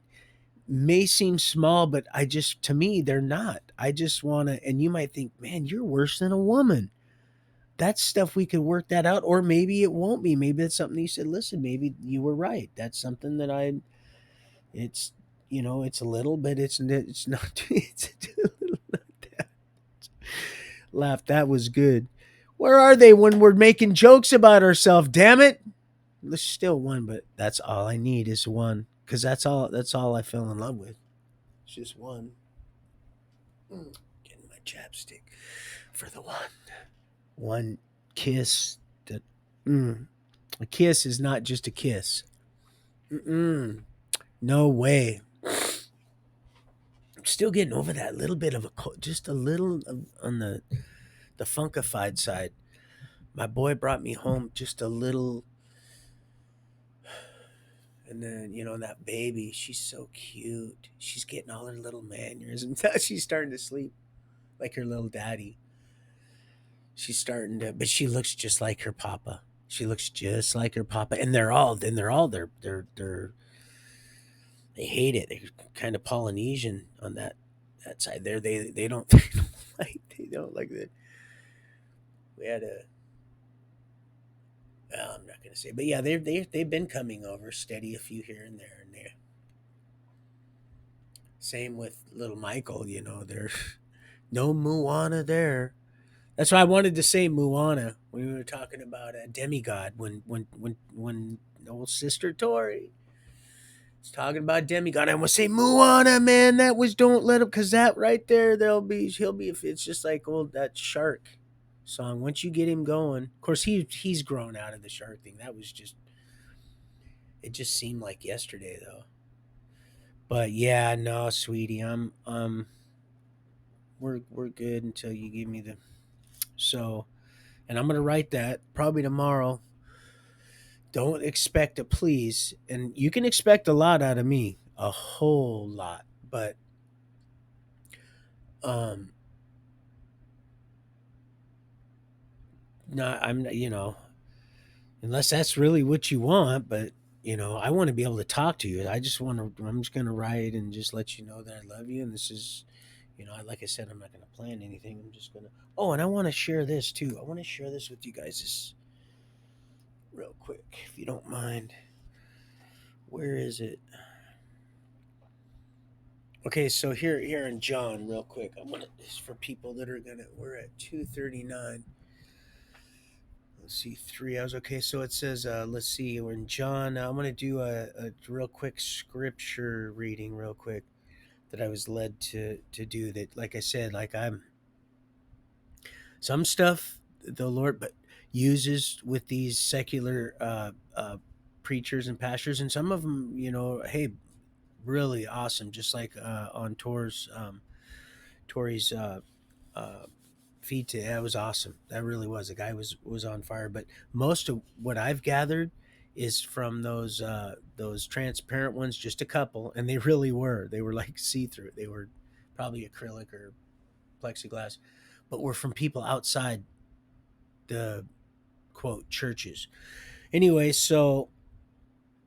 may seem small, but to me, they're not. I just want to. And you might think, man, you're worse than a woman. That's stuff we could work that out, or maybe it won't be. Maybe it's something you said. Listen, maybe you were right. That's something that I it's it's a little, but it's not it's a little not that. Laugh, that was good. Where are they when we're making jokes about ourselves? Damn it! There's still one, but that's all I need is one, because that's all I fell in love with. It's just one. Getting my chapstick for the one kiss. That a kiss is not just a kiss. Mm-mm. No way. I'm still getting over that little bit of just a little on the funkified side. My boy brought me home just a little, and then that baby, she's so cute. She's getting all her little mannerisms. She's starting to sleep like her little daddy. She's starting to, but she looks just like her papa. She looks just like her papa, and they hate it. They're kind of Polynesian on that side. There, they don't they don't like it. We had a well, I'm not gonna say, but yeah, they've been coming over steady, a few here and there and there. Same with little Michael, there's no Moana there. That's why I wanted to say Moana when we were talking about a demigod. When old sister Tori was talking about demigod, I want to say Moana, man. That was don't let him, because that right there, he'll be. If it's just like old that shark song. Once you get him going, of course he's grown out of the shark thing. That was just it. Just seemed like yesterday though. But yeah, no, sweetie, we're good until you give me the so, and I'm gonna write that probably tomorrow. Don't expect a please, and you can expect a lot out of me, a whole lot, but um, not I'm unless that's really what you want, but. I want to be able to talk to you. I just want to. I'm just gonna write and just let you know that I love you. And this is, like I said, I'm not gonna plan anything. I'm just gonna. Oh, and I want to share this too. I want to share this with you guys. This real quick, if you don't mind. Where is it? Okay, so here in John, real quick. I'm gonna this for people that are gonna. We're at 239. Let's see, 3 hours. Okay, so it says. Let's see. We're in John. I'm gonna do a real quick scripture reading, real quick, that I was led to do. That, like I said, like I'm some stuff the Lord, but uses with these secular preachers and pastors, and some of them, hey, really awesome. Just like on Tori's uh, feed to that was awesome. That really was. The guy was on fire. But most of what I've gathered is from those transparent ones, just a couple, and they really were. They were like see through. They were probably acrylic or plexiglass, but were from people outside the quote churches. Anyway, so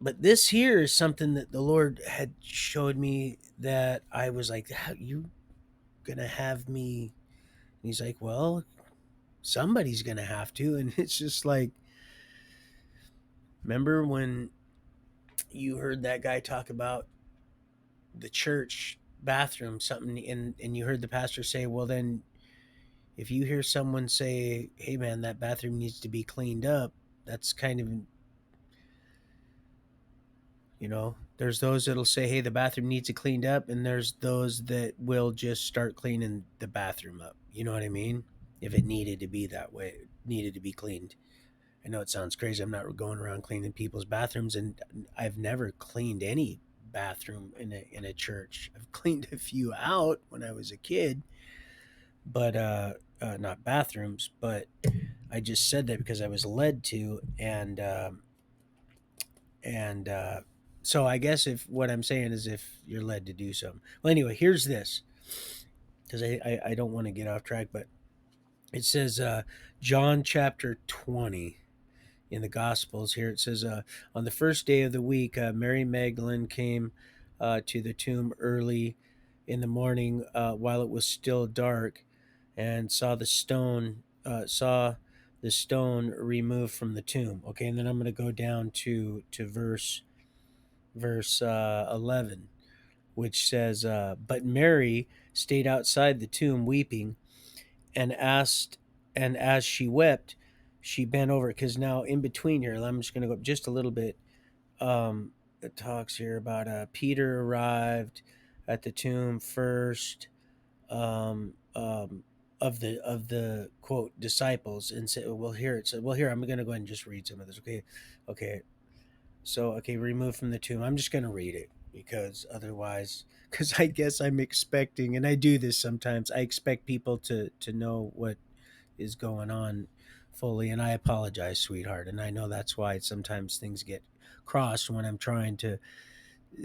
but this here is something that the Lord had showed me that I was like, how you gonna have me? And he's like, well, somebody's gonna have to. And it's just like, remember when you heard that guy talk about the church bathroom, something, and you heard the pastor say, well, then if you hear someone say, hey man, that bathroom needs to be cleaned up, that's kind of, there's those that'll say, hey, the bathroom needs it cleaned up, and there's those that will just start cleaning the bathroom up. You know what I mean? If it needed to be that way, it needed to be cleaned. I know it sounds crazy. I'm not going around cleaning people's bathrooms, and I've never cleaned any bathroom in a church. I've cleaned a few out when I was a kid, but not bathrooms. But I just said that because I was led to, and so I guess if what I'm saying is if you're led to do something. Well, anyway, here's this because I don't want to get off track, but it says John chapter 20 in the Gospels. Here it says, on the first day of the week, Mary Magdalene came to the tomb early in the morning while it was still dark, and saw the stone removed from the tomb. Okay, and then I'm going to go down to verse 11, which says, but Mary stayed outside the tomb weeping, and asked, and as she wept, she bent over, because now in between here, I'm just going to go up just a little bit. It talks here about Peter arrived at the tomb first, of the quote disciples, and said, well, here it said, well, here I'm going to go ahead and just read some of this. Okay. So, okay, removed from the tomb. I'm just going to read it because otherwise, because I guess I'm expecting, and I do this sometimes, I expect people to know what is going on fully. And I apologize, sweetheart. And I know that's why sometimes things get crossed when I'm trying to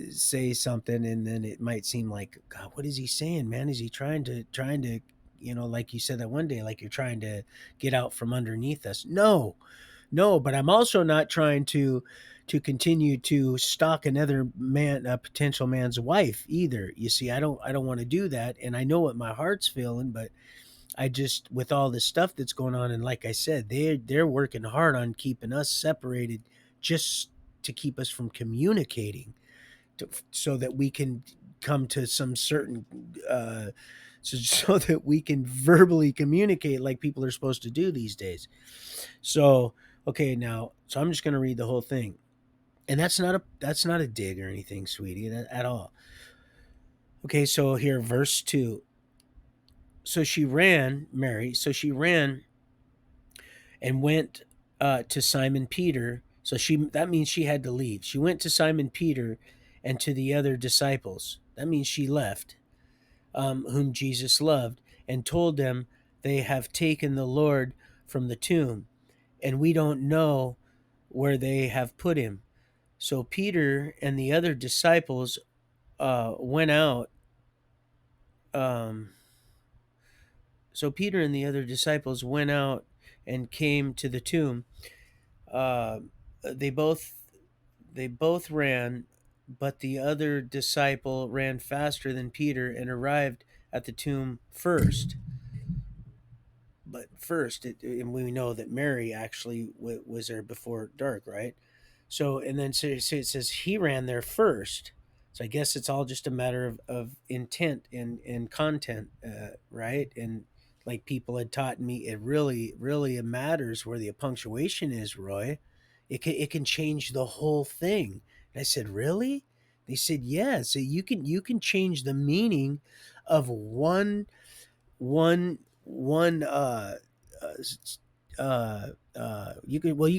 say something, and then it might seem like, God, what is he saying, man? Is he trying to, like you said that one day, like you're trying to get out from underneath us? No, no, but I'm also not trying to continue to stalk another man, a potential man's wife either. You see, I don't want to do that, and I know what my heart's feeling, but I just, with all this stuff that's going on, and like I said, they're working hard on keeping us separated, just to keep us from communicating, so that we can come to some certain, so that we can verbally communicate like people are supposed to do these days. So okay, now, so I'm just going to read the whole thing, and that's not a dig or anything, sweetie, at all. Okay, so here, verse 2. So she ran, Mary, so she ran and went to Simon Peter. So that means she had to leave. She went to Simon Peter and to the other disciples. That means she left, whom Jesus loved, and told them, they have taken the Lord from the tomb, and we don't know where they have put him. So Peter and the other disciples went out. Um, so Peter and the other disciples went out and came to the tomb. Uh, they both they both ran, but the other disciple ran faster than Peter and arrived at the tomb first. But first, and we know that Mary actually was there before dark, right? So, and then so it says he ran there first. So I guess it's all just a matter of intent and content, right? And like people had taught me, it really matters where the punctuation is, Roy. It can change the whole thing. And I said, really? They said, yeah. So you can change the meaning of one you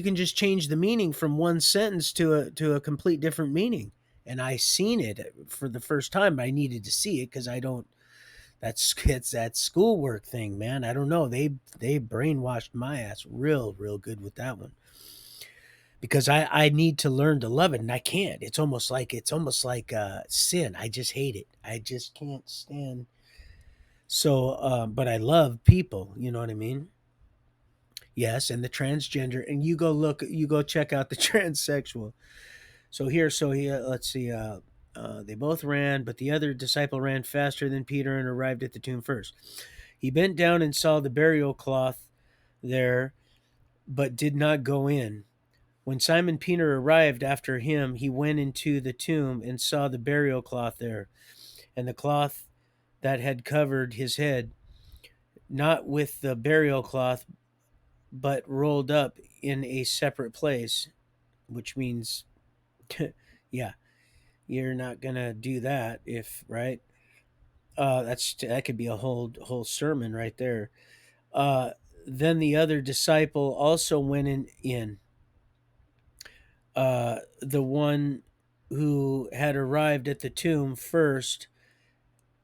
can just change the meaning from one sentence to a complete different meaning. And I seen it for the first time, but I needed to see it because I don't it's that schoolwork thing, man. I don't know, they brainwashed my ass real good with that one, because I need to learn to love it, and I can't. It's almost like sin. I just hate it. I just can't stand. So, but I love people. You know what I mean? Yes, and the transgender, and you go check out the transsexual. So here, let's see. They both ran, but the other disciple ran faster than Peter and arrived at the tomb first. He bent down and saw the burial cloth there, but did not go in. When Simon Peter arrived after him, he went into the tomb and saw the burial cloth there, and the cloth that had covered his head, not with the burial cloth, but rolled up in a separate place, which means, yeah, you're not gonna do that, if right. That could be a whole sermon right there. Uh, then the other disciple also went in, the one who had arrived at the tomb first,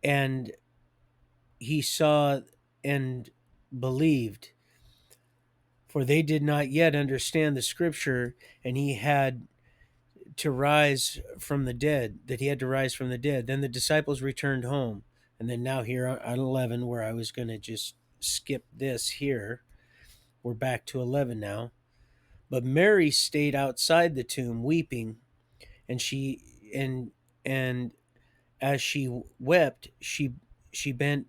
and he saw and believed, for they did not yet understand the scripture, and he had to rise from the dead, that he had to rise from the dead. Then the disciples returned home. And then now here on 11, where I was going to just skip this here, we're back to 11 now. But Mary stayed outside the tomb weeping, and and as she wept, she bent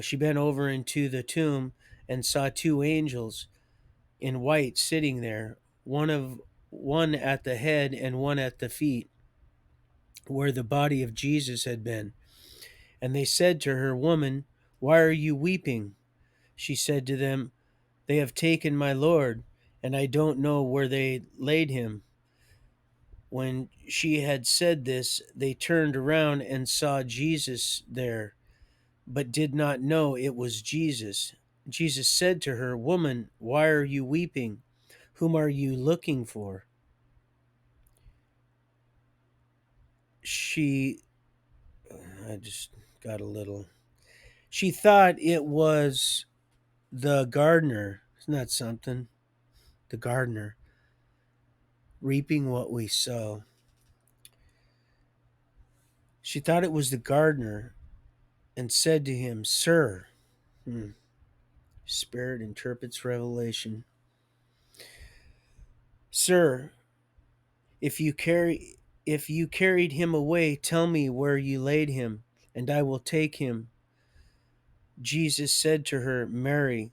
she bent over into the tomb and saw two angels in white sitting there, one at the head and one at the feet, where the body of Jesus had been. And they said to her, "Woman, why are you weeping?" She said to them, "They have taken my Lord, and I don't know where they laid him." When she had said this, they turned around and saw Jesus there, but did not know it was Jesus. Jesus said to her, "Woman, why are you weeping? Whom are you looking for?" She, I just got a little. She thought it was the gardener. Isn't that something? The gardener, reaping what we sow. She thought it was the gardener and said to him, "Sir," Spirit interprets revelation, "Sir, if you carry if you carried him away, tell me where you laid him, and I will take him Jesus said to her, Mary.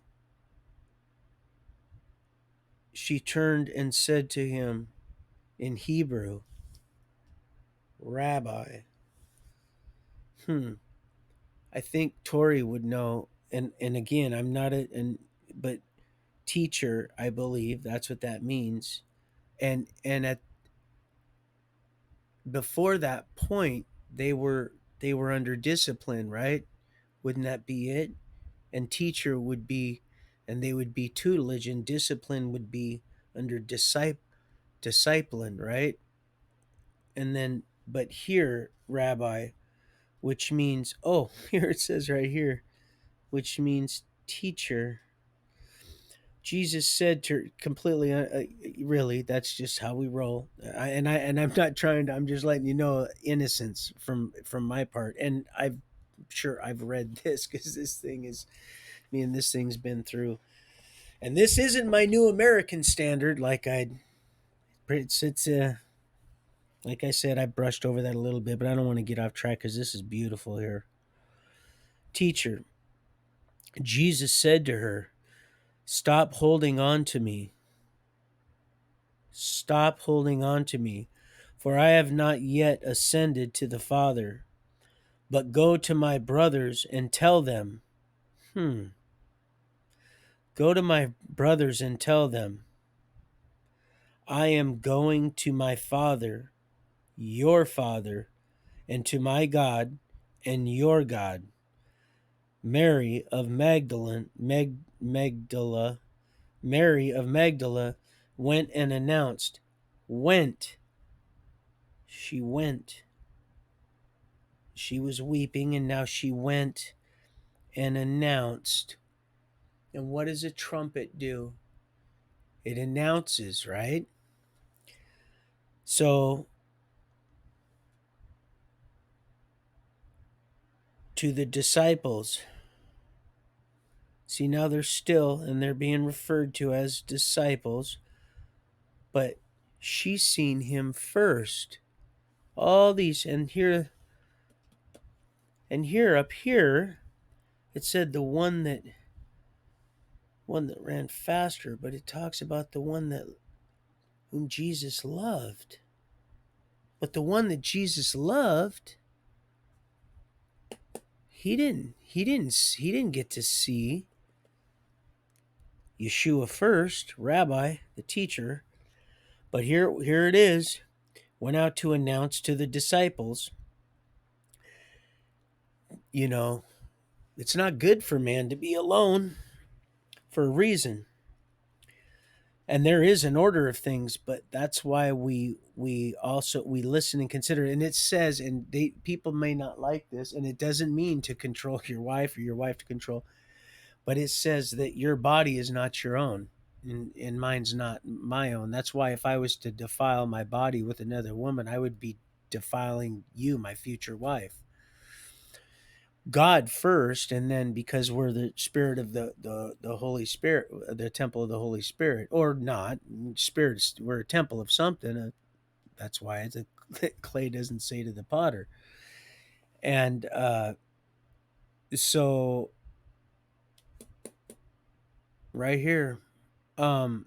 She turned and said to him in Hebrew, Rabbi. Hmm. I think Tori would know. And again, I'm not but teacher, I believe that's what that means. And at before that point, they were under discipline, right? Wouldn't that be it? And teacher would be, and they would be tutelage, and discipline would be under discipline, right? And then, but here, Rabbi, which means, oh, here it says right here, which means teacher. Jesus said to completely, really, that's just how we roll. I'm not trying to. I'm just letting you know innocence from my part. And I'm sure I've read this because this thing is me, and this thing's been through. And this isn't my new American standard. It's like I said, I brushed over that a little bit, but I don't want to get off track because this is beautiful here. Teacher, Jesus said to her, "Stop holding on to me. Stop holding on to me, for I have not yet ascended to the Father. But go to my brothers and tell them, hmm, go to my brothers and tell them, I am going to my Father, your Father, and to my God and your God." Mary of Magdala, Mary of Magdala went and announced, went, she went. She was weeping, and now she went and announced. And what does a trumpet do? It announces, right? So, to the disciples, see, now they're still, and they're being referred to as disciples, but she's seen him first. All these, and here, up here, it said the one that ran faster, but it talks about the one that whom Jesus loved. But the one that Jesus loved, he didn't get to see Yeshua first, Rabbi, the teacher. But here it is. Went out to announce to the disciples, you know, it's not good for man to be alone for a reason. And there is an order of things, but that's why we also we listen and consider. And it says, and people may not like this, and it doesn't mean to control your wife or your wife to control, but it says that your body is not your own, and mine's not my own. That's why if I was to defile my body with another woman, I would be defiling you, my future wife. God first, and then because we're the spirit of the Holy Spirit, the temple of the Holy Spirit, or not, spirits, we're a temple of something. That's why the clay doesn't say to the potter. And so right here, um,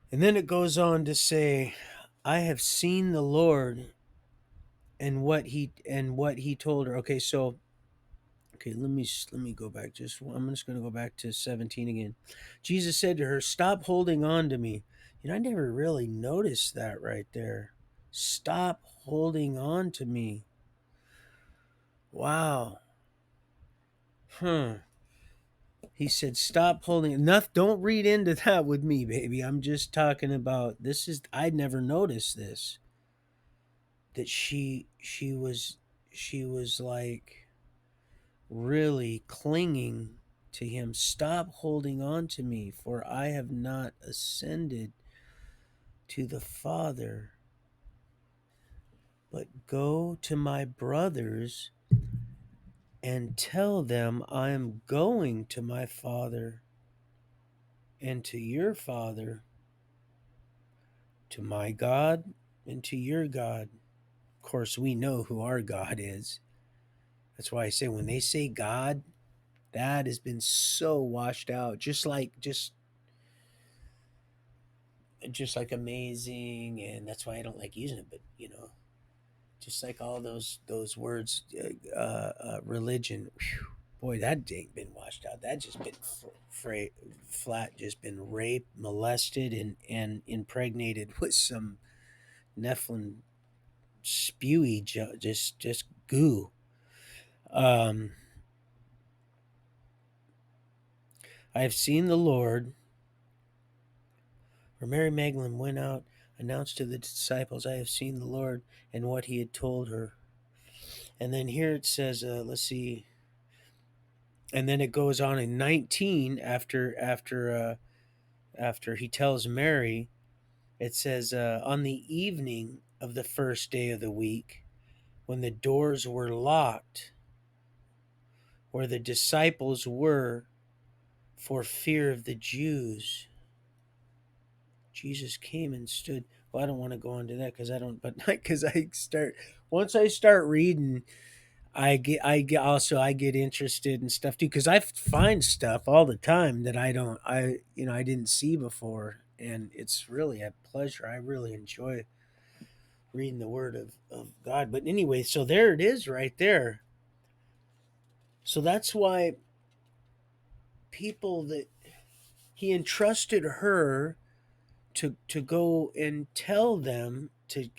and then it goes on to say, "I have seen the Lord," and what he told her. Okay, so okay, let me go back. I'm just going to go back to 17 again. Jesus said to her, "Stop holding on to me." I never really noticed that right there. Stop holding on to me. Wow. Huh. He said, "Stop holding." Enough. Don't read into that with me, baby. I'm just talking about this. I'd never noticed this. That she was like really clinging to him. "Stop holding on to me, for I have not ascended to the Father, but go to my brothers and tell them I am going to my Father and to your Father, to my God and to your God." Of course, we know who our God is. That's why I say when they say God, that has been so washed out, just like amazing, and that's why I don't like using it. But just like all those words, religion. Whew, boy, that ain't been washed out. That just been flat, just been raped, molested, and impregnated with some Nephilim spewy, just goo. Um, I have seen the Lord. Where Mary Magdalene went out, announced to the disciples, "I have seen the Lord," and what he had told her. And then here it says, let's see, and then it goes on in 19 after he tells Mary. It says, on the evening of the first day of the week, when the doors were locked, where the disciples were for fear of the Jews, Jesus came and stood. Well, I don't want to go into that because I don't, but because I start, once I start reading, I get interested in stuff too because I find stuff all the time that I didn't see before, and it's really a pleasure. I really enjoy reading the Word of God. But anyway, so there it is, right there. So that's why people that he entrusted her to go and tell them to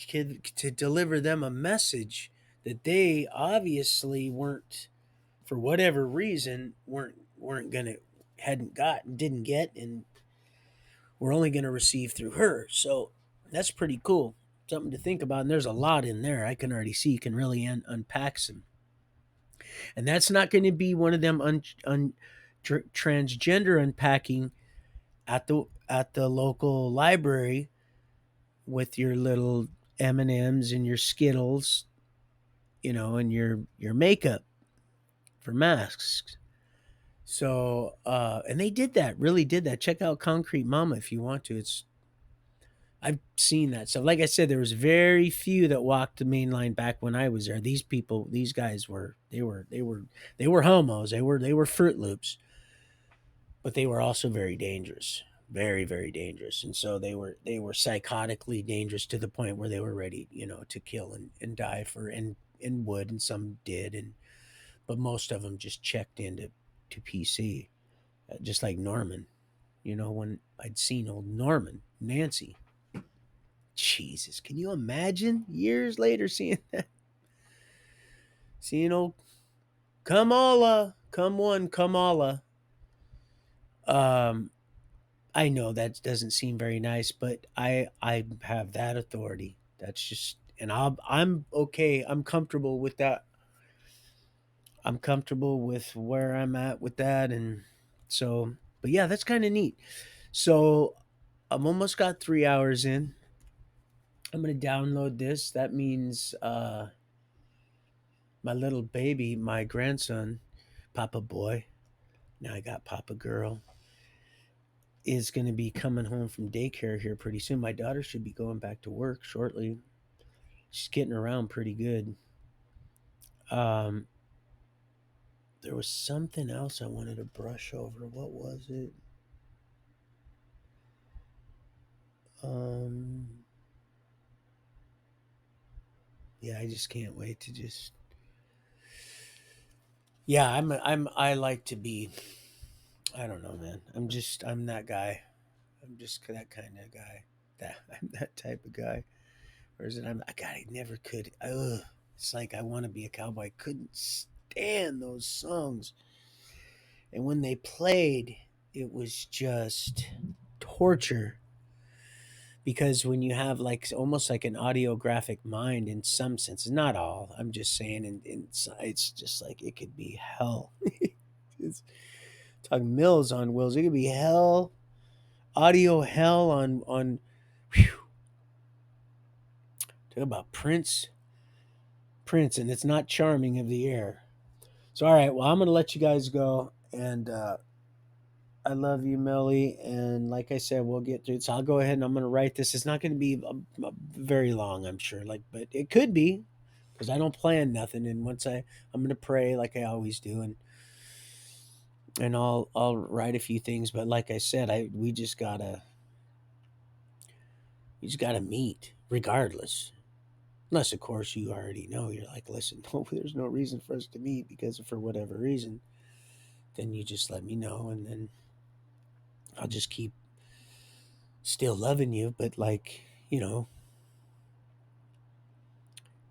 deliver them a message that they obviously weren't, for whatever reason, weren't gonna hadn't got didn't get, and we're only gonna receive through her. So that's pretty cool, something to think about. And there's a lot in there. I can already see you can really unpack some, and that's not going to be one of them transgender unpacking at the local library with your little M&Ms and your Skittles, and your makeup for masks. So, and they did that, really did that. Check out Concrete Mama if you want to. I've seen that. So, like I said, there was very few that walked the main line back when I was there. These guys they were homos. They were Fruit Loops, but they were also very dangerous, very very dangerous. And so they were psychotically dangerous to the point where they were ready, to kill and die for and would, and some did, and but most of them just checked into to PC, just like Norman. When I'd seen old Norman, Nancy. Jesus, can you imagine years later seeing that? Seeing old Kamala, come one, Kamala. Um, I know that doesn't seem very nice, but I have that authority. That's just, and I'm okay. I'm comfortable with that. I'm comfortable with where I'm at with that, and so, but yeah, that's kind of neat. So I'm almost got 3 hours in. I'm gonna download this. That means my little baby, my grandson, Papa Boy. Now I got Papa Girl. Is going to be coming home from daycare here pretty soon. My daughter should be going back to work shortly. She's getting around pretty good. Um, there was something else I wanted to brush over. What was it? Um, yeah, I just can't wait to just. Yeah, I like to be. I don't know, man. I'm that guy. I'm just that kind of guy. I'm that type of guy. Or is it? God, I never could. It's like I want to be a cowboy. I couldn't stand those songs. And when they played, it was just torture. Because when you have like almost like an audiographic mind in some senses, not all, I'm just saying, it's just like it could be hell. It's talking Mills on Wheels. It could be hell, audio hell on. Whew, talk about Prince, and it's not charming of the air. So, all right, well, I'm going to let you guys go. And I love you, Millie. And like I said, we'll get through it. So I'll go ahead and I'm going to write this. It's not going to be very long, I'm sure. But it could be. because I don't plan nothing. And once I'm gonna pray like I always do, and I'll write a few things. But like I said, we just gotta meet regardless. Unless of course you already know, you're like, listen, no, there's no reason for us to meet because for whatever reason, then you just let me know, and then I'll just keep still loving you, but like,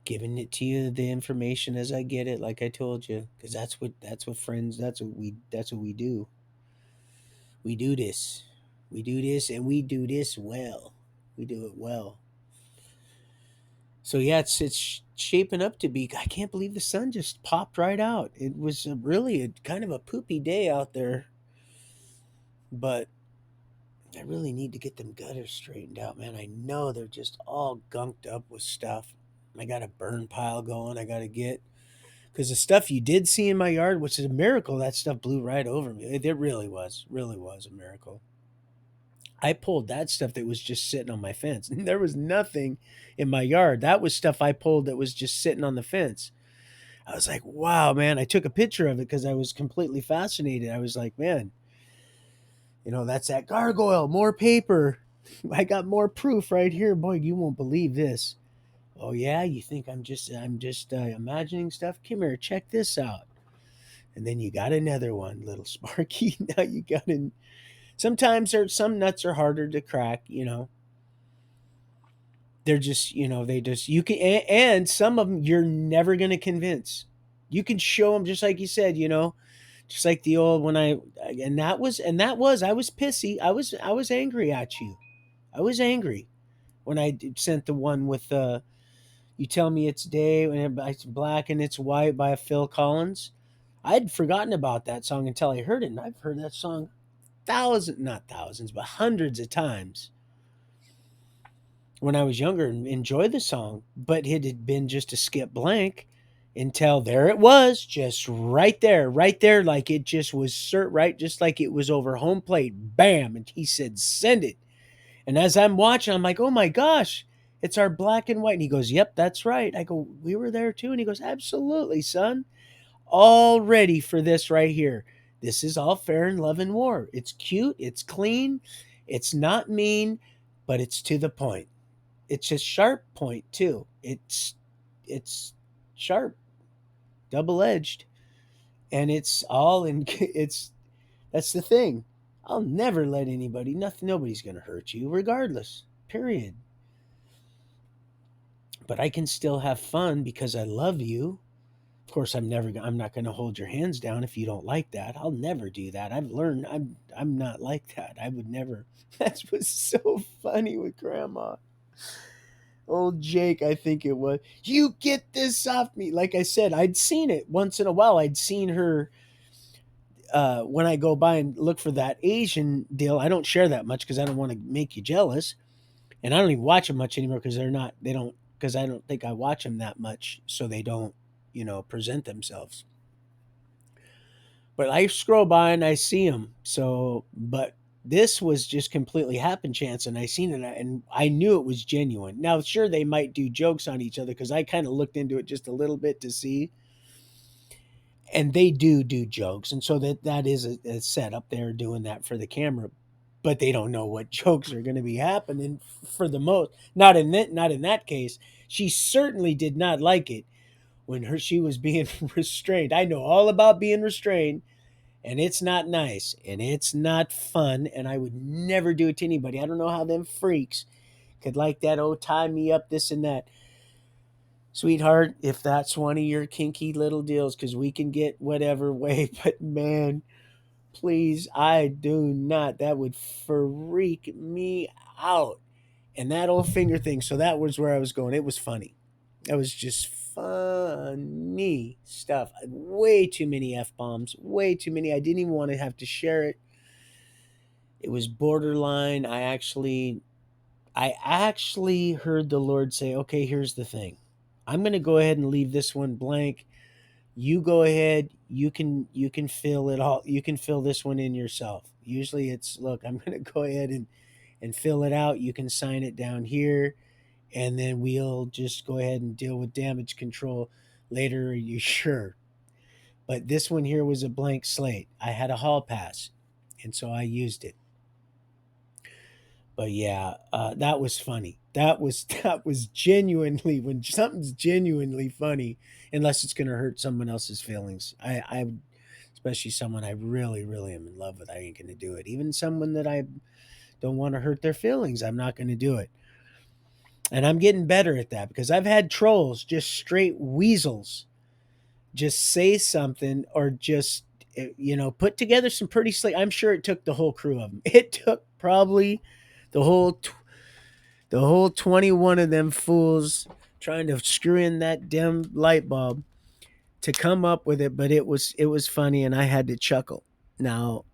giving it to you the information as I get it, like I told you, because that's what friends, that's what we do. We do this. We do this and we do this well. We do it well. So yeah, it's shaping up to be. I can't believe the sun just popped right out. It was really a kind of a poopy day out there, but I really need to get them gutters straightened out, man. I know they're just all gunked up with stuff. I got a burn pile going. I got to get because the stuff you did see in my yard, which is a miracle, that stuff blew right over me. It really was a miracle. I pulled that stuff that was just sitting on my fence. There was nothing in my yard. That was stuff I pulled that was just sitting on the fence. I was like, wow, man. I took a picture of it because I was completely fascinated. I was like, man, that's that gargoyle, more paper. I got more proof right here. Boy, you won't believe this. Oh yeah, you think I'm just imagining stuff? Come here, check this out. And then you got another one, little Sparky. Now you got an. Sometimes some nuts are harder to crack. They're just they just you can and some of them you're never gonna convince. You can show them just like you said. Just like the old when I and that was I was pissy. I was angry at you. I was angry when sent the one with "You Tell Me It's Day" when it's black and it's white by Phil Collins. I'd forgotten about that song until I heard it, and I've heard that song not thousands, but hundreds of times when I was younger and enjoyed the song. But it had been just a skip blank until there it was, just right there, like it just was right, just like it was over home plate. Bam! And he said, "Send it." And as I'm watching, I'm like, "Oh my gosh, it's our black and white." And he goes, "Yep, that's right." I go, "We were there too." And he goes, "Absolutely, son. All ready for this right here. This is all fair in love and war. It's cute, it's clean, it's not mean, but it's to the point. It's a sharp point too. It's sharp, double-edged, and it's all in it's that's the thing. I'll never let anybody, nothing, nobody's going to hurt you regardless. Period. But I can still have fun because I love you. Of course, I'm not going to hold your hands down if you don't like that. I'll never do that. I've learned I'm not like that. I would never. That was so funny with grandma. Old Jake, I think it was. You get this off me. Like I said, I'd seen it once in a while. I'd seen her when I go by and look for that Asian deal. I don't share that much because I don't want to make you jealous, and I don't even watch them much anymore because they don't because I don't think I watch them that much, so they don't present themselves. But I scroll by and I see them. So, but this was just completely happen chance, and I seen it, and I knew it was genuine. Now, sure, they might do jokes on each other because I kind of looked into it just a little bit to see, and they do jokes, and so that is a setup. They're doing that for the camera, but they don't know what jokes are going to be happening for the most. Not in that case. She certainly did not like it when she was being restrained. I know all about being restrained, and it's not nice and it's not fun, and I would never do it to anybody. I don't know how them freaks could like that. Oh, tie me up, this and that. Sweetheart, if that's one of your kinky little deals, because we can get whatever way, but man, please, I do not. That would freak me out. And that old finger thing, so that was where I was going. It was funny. That was just funny stuff. Way too many F bombs. Way too many. I didn't even want to have to share it. It was borderline. I actually heard the Lord say, "Okay, here's the thing. I'm going to go ahead and leave this one blank. You go ahead. You can fill it all. You can fill this one in yourself." Usually it's, "Look, I'm going to go ahead and fill it out. You can sign it down here, and then we'll just go ahead and deal with damage control later. Are you sure? But this one here was a blank slate. I had a hall pass, and so I used it. But yeah, that was funny. That was genuinely, when something's genuinely funny, unless it's going to hurt someone else's feelings. I especially someone I really, really am in love with. I ain't going to do it. Even someone that I don't want to hurt their feelings, I'm not going to do it. And I'm getting better at that because I've had trolls, just straight weasels, just say something or just put together some pretty slick. I'm sure it took the whole crew of them. It took probably the whole the whole 21 of them fools trying to screw in that damn light bulb to come up with it, but it was funny and I had to chuckle. Now,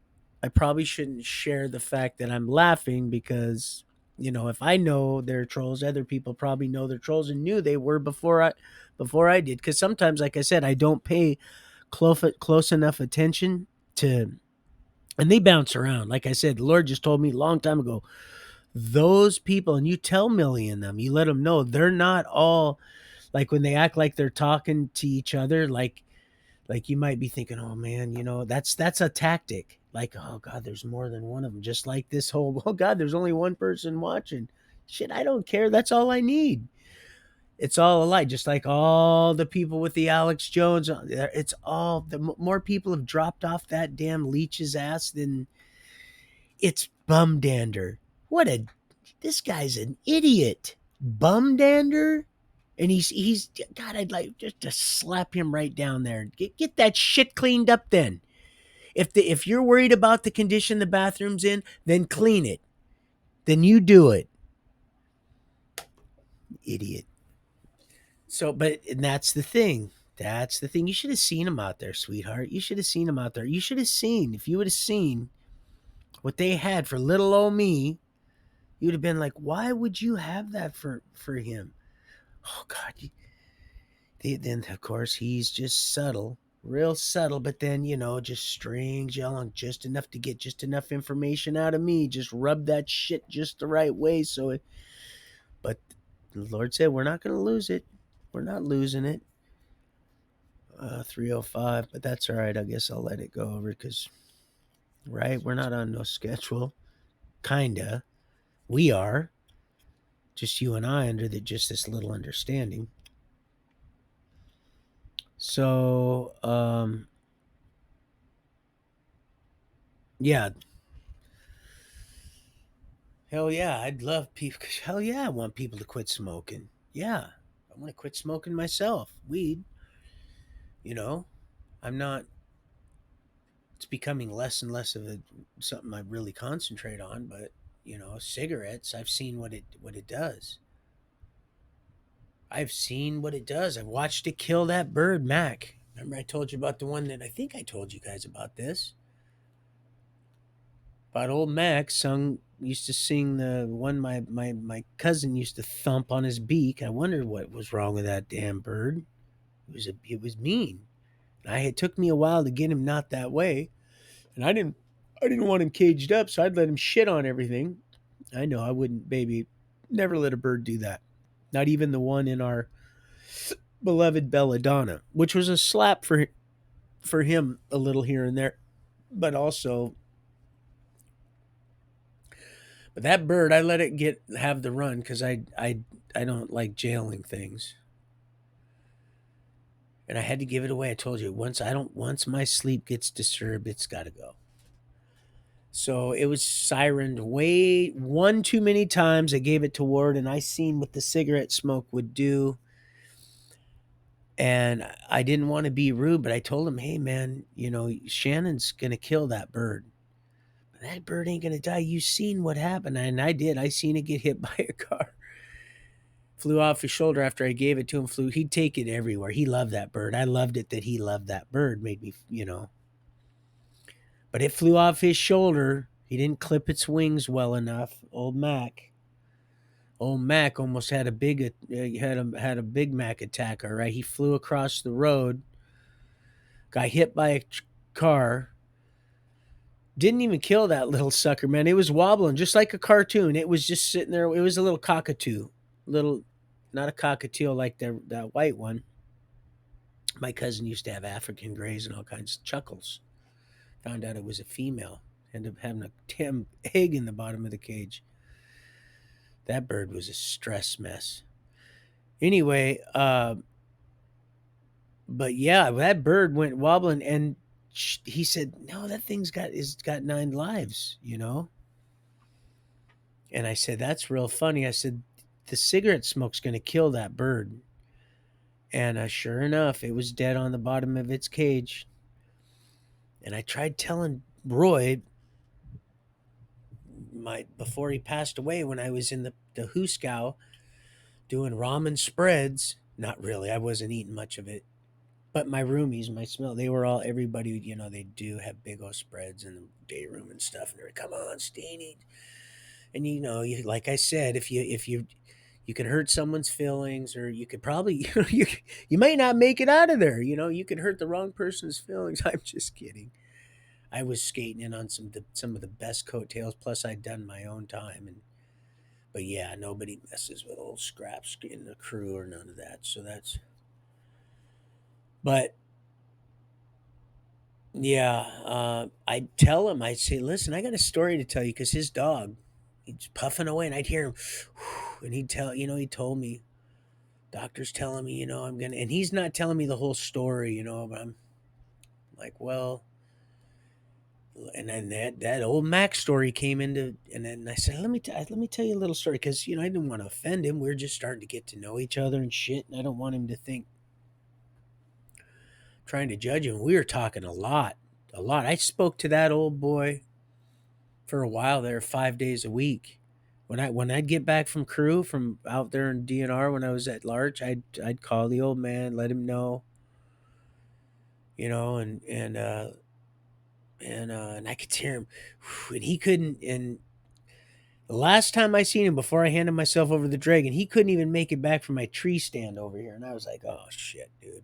I probably shouldn't share the fact that I'm laughing because if I know they're trolls, other people probably know they're trolls and knew they were before I did. Because sometimes, like I said, I don't pay close enough attention to, and they bounce around. Like I said, the Lord just told me a long time ago, those people, and you tell Millie and them, you let them know they're not all like when they act like they're talking to each other, like you might be thinking, oh man, that's a tactic. Like, oh God, there's more than one of them. Just like this whole, oh God, there's only one person watching. Shit, I don't care. That's all I need. It's all a lie. Just like all the people with the Alex Jones, it's all the more people have dropped off that damn leech's ass than it's bum dander. This guy's an idiot. Bum dander. And he's God, I'd like just to slap him right down there. Get that shit cleaned up then. If you're worried about the condition the bathroom's in, then clean it. Then you do it. Idiot. So, and that's the thing. That's the thing. You should have seen him out there, sweetheart. You should have seen him out there. You should have seen, if you would have seen what they had for little old me, you'd have been like, why would you have that for him? Oh God. Then of course he's just subtle, real subtle, but then just strings you along just enough to get just enough information out of me, just rub that shit just the right way but the Lord said we're not going to lose it. We're not losing it. 3:05, but that's all right. I guess I'll let it go over because right, we're not on no schedule. Kinda. We are. Just you and I under just this little understanding. So, yeah. Hell yeah, I'd love people. Hell yeah, I want people to quit smoking. Yeah, I want to quit smoking myself. Weed, you know, I'm not. It's becoming less and less of something I really concentrate on. But cigarettes. I've seen what it does. I've seen what it does. I've watched it kill that bird, Mac. Remember, I told you about the one that I think I told you guys about this. But old Mac used to sing the one my cousin used to thump on his beak. I wondered what was wrong with that damn bird. It was mean. It took me a while to get him not that way, and I didn't want him caged up, so I'd let him shit on everything. I know I wouldn't, baby, never let a bird do that. Not even the one in our beloved belladonna, which was a slap for him a little here and there, but also. But that bird, I let it have the run because I don't like jailing things, and I had to give it away. I told you once my sleep gets disturbed, it's got to go. So it was sirened way one too many times. I gave it to Ward, and I seen what the cigarette smoke would do. And I didn't want to be rude, but I told him, "Hey, man, Shannon's gonna kill that bird. That bird ain't gonna die. You seen what happened?" And I did. I seen it get hit by a car. Flew off his shoulder after I gave it to him. He'd take it everywhere. He loved that bird. I loved it that he loved that bird. Made me. But it flew off his shoulder. He didn't clip its wings well enough. Old Mac. Old Mac almost had a had a Big Mac attack. All right, he flew across the road, got hit by a car. Didn't even kill that little sucker, man. It was wobbling just like a cartoon. It was just sitting there. It was a little cockatoo. little, not a cockatiel like that white one. My cousin used to have African grays and all kinds of chuckles. Found out it was a female. Ended up having a damn egg in the bottom of the cage. That bird was a stress mess. Anyway, but yeah, that bird went wobbling, and he said, "No, that thing's got 9 lives," you know. And I said, "That's real funny." I said, "The cigarette smoke's going to kill that bird." And sure enough, it was dead on the bottom of its cage. And I tried telling Roy before he passed away, when I was in the Huskow doing ramen spreads. Not really, I wasn't eating much of it. But my roomies, my smell, they were all, everybody, they do have big old spreads in the day room and stuff. And they're like, "Come on, Steenie." And like I said, if you can hurt someone's feelings, or you could probably, you might not make it out of there. You could hurt the wrong person's feelings. I'm just kidding. I was skating in on some of the best coattails. Plus, I'd done my own time, but yeah, nobody messes with old scraps in the crew or none of that. So that's, but yeah, I'd tell him, I'd say, "Listen, I got a story to tell you," because his dog, he's puffing away, and I'd hear him, and he told me, "Doctor's telling me, I'm gonna," and he's not telling me the whole story, but I'm like, well, and then that old Mac story came into, and then I said, let me tell you a little story, because I didn't want to offend him. We're just starting to get to know each other and shit, and I don't want him to think trying to judge him. We were talking a lot, a lot. I spoke to that old boy for a while there, 5 days a week. When I'd get back from crew from out there in DNR, when I was at large, I'd call the old man, let him know, and I could hear him, and he couldn't. And the last time I seen him before I handed myself over the dragon, he couldn't even make it back from my tree stand over here, and I was like, "Oh shit, dude."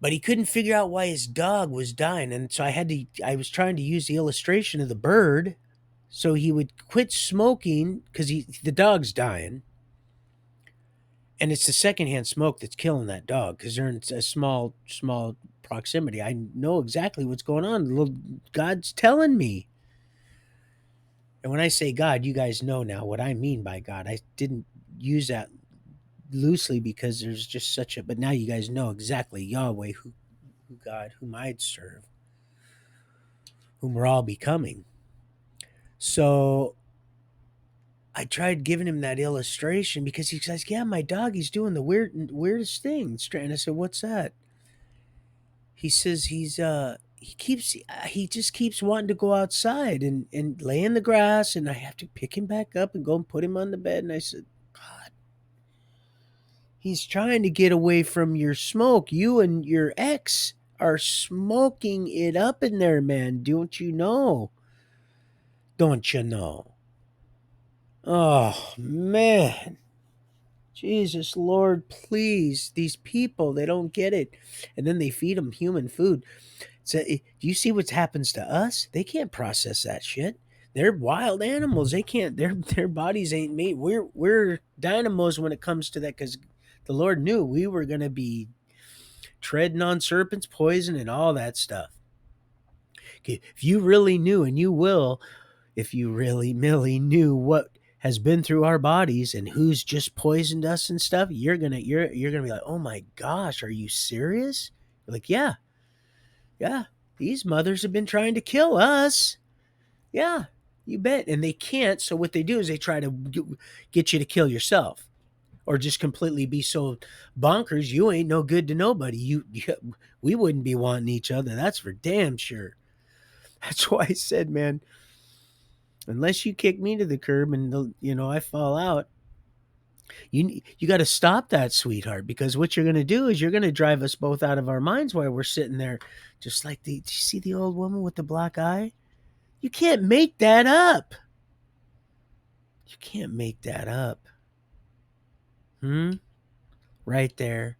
But he couldn't figure out why his dog was dying, and so I was trying to use the illustration of the bird so he would quit smoking, because the dog's dying, and it's the secondhand smoke that's killing that dog, because they're in a small proximity. I know exactly what's going on. God's telling me. And when I say God, you guys know now what I mean by God. I didn't use that loosely because there's just but now you guys know exactly Yahweh, who God, whom I'd serve, whom we're all becoming. So I tried giving him that illustration, because he says, "Yeah, my dog, he's doing the weirdest thing." And I said, "What's that?" He says he just keeps wanting to go outside and lay in the grass, and I have to pick him back up and go and put him on the bed. And I said, "God, he's trying to get away from your smoke. You and your ex are smoking it up in there, man. Don't you know? Don't you know?" Oh, man. Jesus, Lord, please. These people, they don't get it. And then they feed them human food. So, do you see what happens to us? They can't process that shit. They're wild animals. They can't. Their bodies ain't made. We're dynamos when it comes to that, because the Lord knew we were going to be treading on serpents, poison, and all that stuff. Okay, if you really knew, and you will, if you really knew what has been through our bodies and who's just poisoned us and stuff, you're gonna be like, "Oh my gosh, are you serious?" You're like, "Yeah, yeah, these mothers have been trying to kill us." Yeah, you bet. And they can't. So what they do is they try to get you to kill yourself, or just completely be so bonkers you ain't no good to nobody. We wouldn't be wanting each other. That's for damn sure. That's why I said, man, unless you kick me to the curb and I fall out, you got to stop that, sweetheart, because what you're going to do is you're going to drive us both out of our minds while we're sitting there, just like did you see the old woman with the black eye? You can't make that up. You can't make that up. Right there,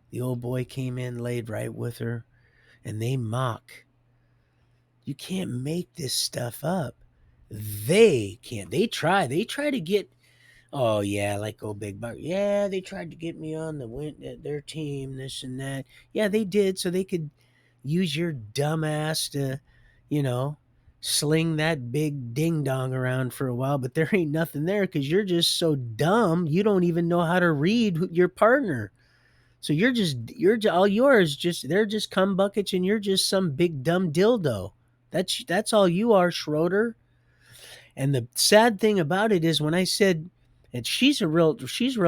the old boy came in, laid right with her, and they mock. You can't make this stuff up. They can't. They try to get Oh yeah, like go big buck. Yeah, they tried to get me on their team, this and that. Yeah, they did, so they could use your dumb ass to, you know, sling that big ding dong around for a while. But there ain't nothing there because you're just so dumb. You don't even know how to read your partner. So all yours. Just they're just cum buckets, and you're just some big dumb dildo. That's all you are, Schroeder. And the sad thing about it is when I said, and she's real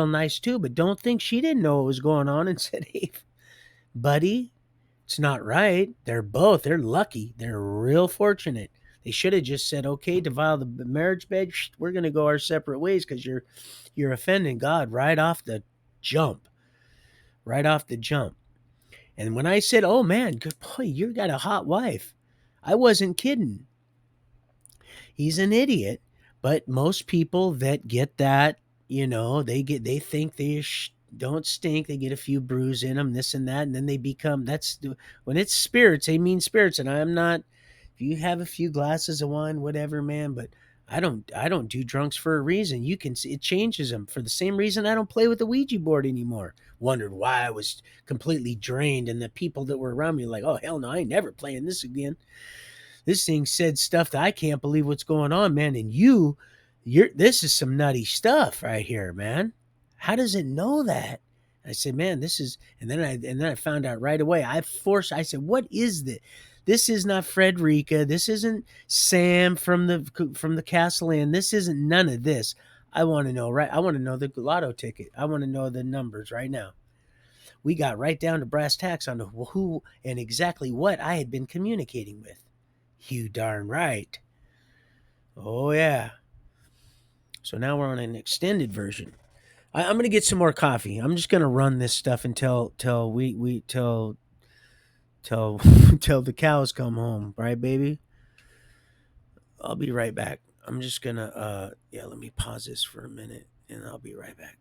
nice too, but don't think she didn't know what was going on and said, "Hey, buddy, it's not right." They're lucky. They're real fortunate. They should have just said, "Okay, to file the marriage bed, we're going to go our separate ways because you're offending God right off the jump, right off the jump." And when I said, "Oh man, good boy, you got a hot wife," I wasn't kidding. He's an idiot, but most people that get that, they think don't stink. They get a few brews in them, this and that, and then they become. When it's spirits, they mean spirits. And I'm not. If you have a few glasses of wine, whatever, man, but I don't do drunks for a reason. You can see it changes them for the same reason I don't play with the Ouija board anymore. Wondered why I was completely drained, and the people that were around me were like, oh hell no, I ain't never playing this again. This thing said stuff that I can't believe what's going on, man. And this is some nutty stuff right here, man. How does it know that? I said, man, this is, and then I found out right away. I said, what is this? This is not Frederica. This isn't Sam from the Castle Inn. This isn't none of this. I want to know, right? I want to know the lotto ticket. I want to know the numbers right now. We got right down to brass tacks on who and exactly what I had been communicating with. You darn right. Oh yeah. So now we're on an extended version. I'm gonna get some more coffee. I'm just gonna run this stuff until till we till till the cows come home, right, baby? I'll be right back. I'm just gonna yeah. Let me pause this for a minute, and I'll be right back.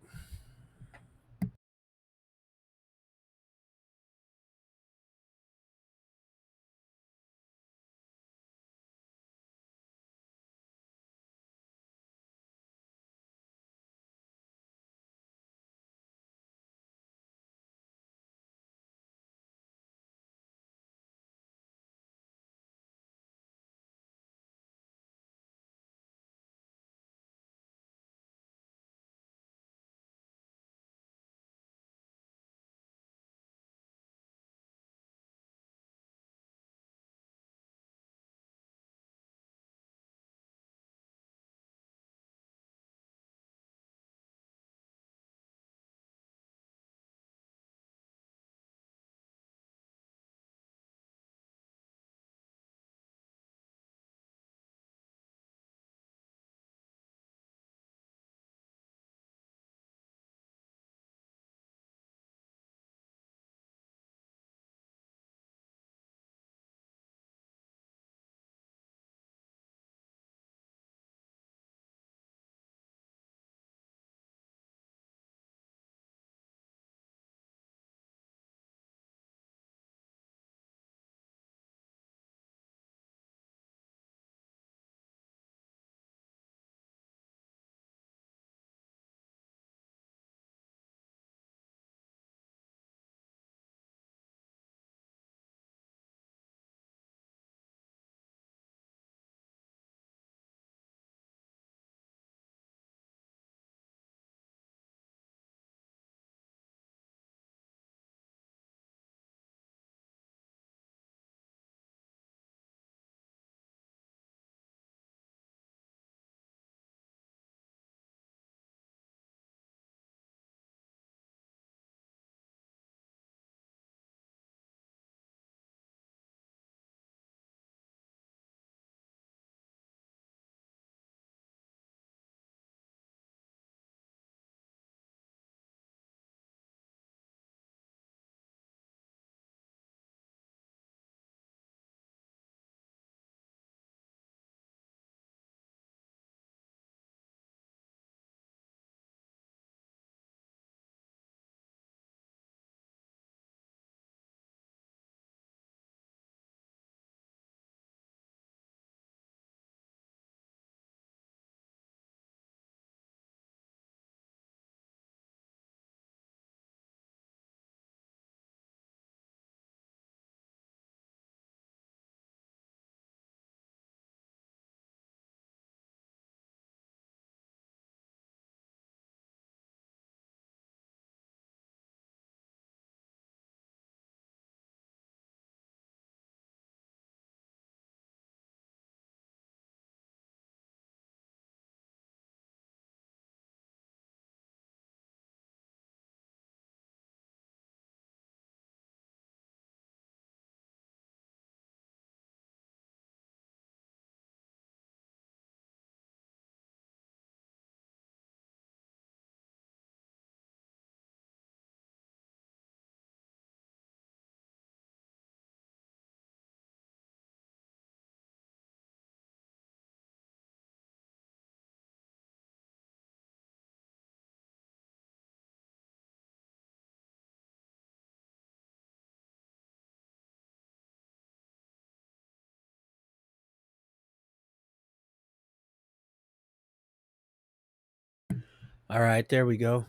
All right, there we go.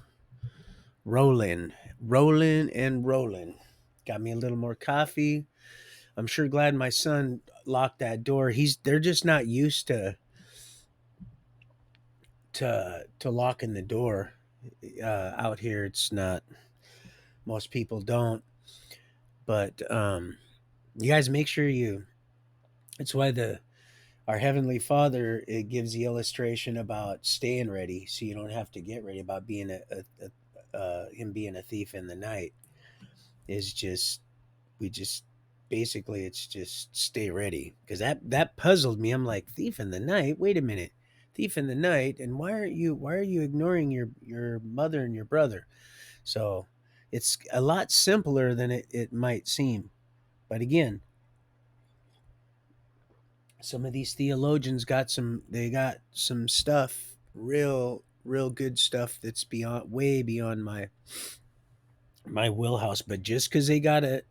Rolling, rolling, and rolling. Got me a little more coffee. I'm sure glad my son locked that door. They're just not used to locking the door. Out here, it's not. Most people don't. But you guys make sure you. It's why the our heavenly Father, it gives the illustration about staying ready, so you don't have to get ready. About being him being a thief in the night is just we just basically it's just stay ready, because that puzzled me. I'm like, thief in the night. Wait a minute, thief in the night, and why are you ignoring your mother and your brother? So it's a lot simpler than it might seem. But again, some of these theologians got some stuff, real good stuff that's beyond way beyond my wheelhouse. But just because they got a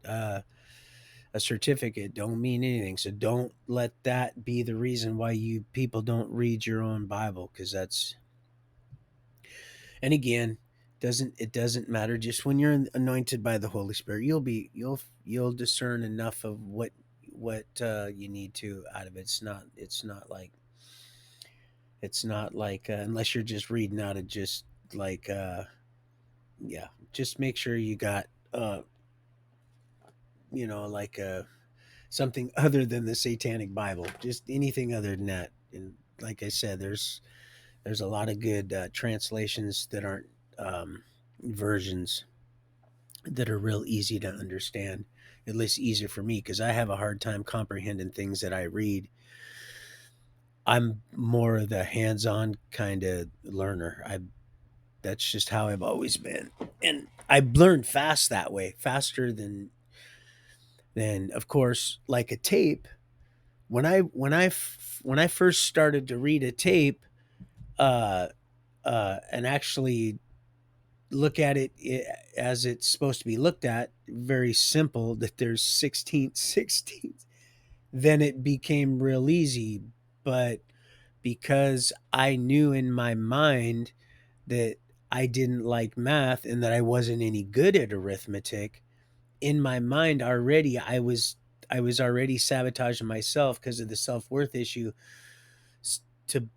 certificate don't mean anything. So don't let that be the reason why you people don't read your own Bible, because that's, and again, doesn't matter. Just when you're anointed by the Holy Spirit, you'll discern enough of what you need to out of it. It's not like unless you're just reading out of just like yeah, just make sure you got like something other than the Satanic Bible, just anything other than that. And like I said, there's a lot of good translations that aren't versions that are real easy to understand, at least easier for me, because I have a hard time comprehending things that I read. I'm more of the hands-on kind of learner. I That's just how I've always been, and I've learned fast that way, faster than of course, like a tape. When I first started to read a tape, uh, and actually look at as it's supposed to be looked at, very simple, that there's 16/16, then it became real easy. But because I knew in my mind that I didn't like math and that I wasn't any good at arithmetic, in my mind already I was already sabotaging myself because of the self-worth issue, to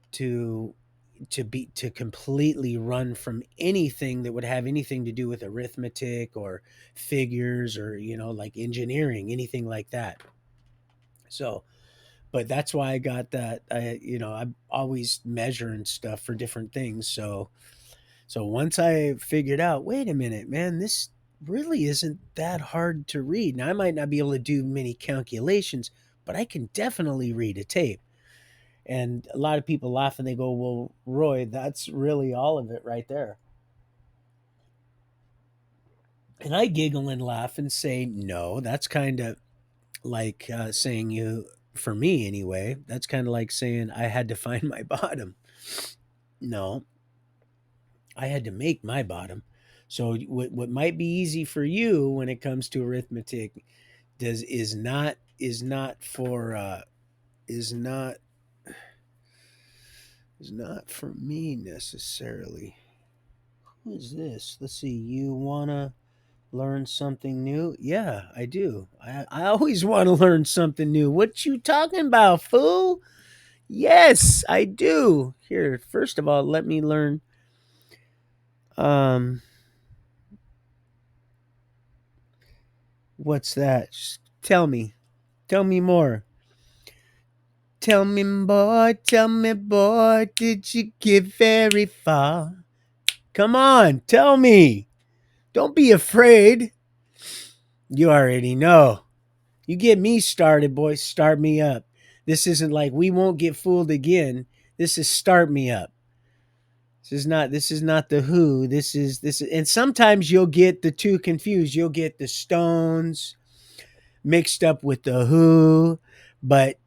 to completely run from anything that would have anything to do with arithmetic or figures, or like engineering, anything like that. So, but that's why I got that. I'm always measuring stuff for different things. So once I figured out, wait a minute, man, this really isn't that hard to read. Now I might not be able to do many calculations, but I can definitely read a tape. And a lot of people laugh and they go, "Well, Roy, that's really all of it right there." And I giggle and laugh and say, "No, that's kind of like saying you, for me anyway, that's kind of like saying I had to find my bottom. No, I had to make my bottom. So what might be easy for you when it comes to arithmetic does is not for is not for me necessarily. Who is this? Let's see. You wanna learn something new? Yeah, I do. I always want to learn something new. What you talking about, fool? Yes, I do. Here, first of all, let me learn. Um, what's that? Just tell me. Tell me more. Tell me, boy, did you get very far? Come on, tell me. Don't be afraid. You already know. You get me started, boy. Start me up. This isn't like we won't get fooled again. This is start me up. This is not the Who. This is, and sometimes you'll get the two confused. You'll get the Stones mixed up with the Who, but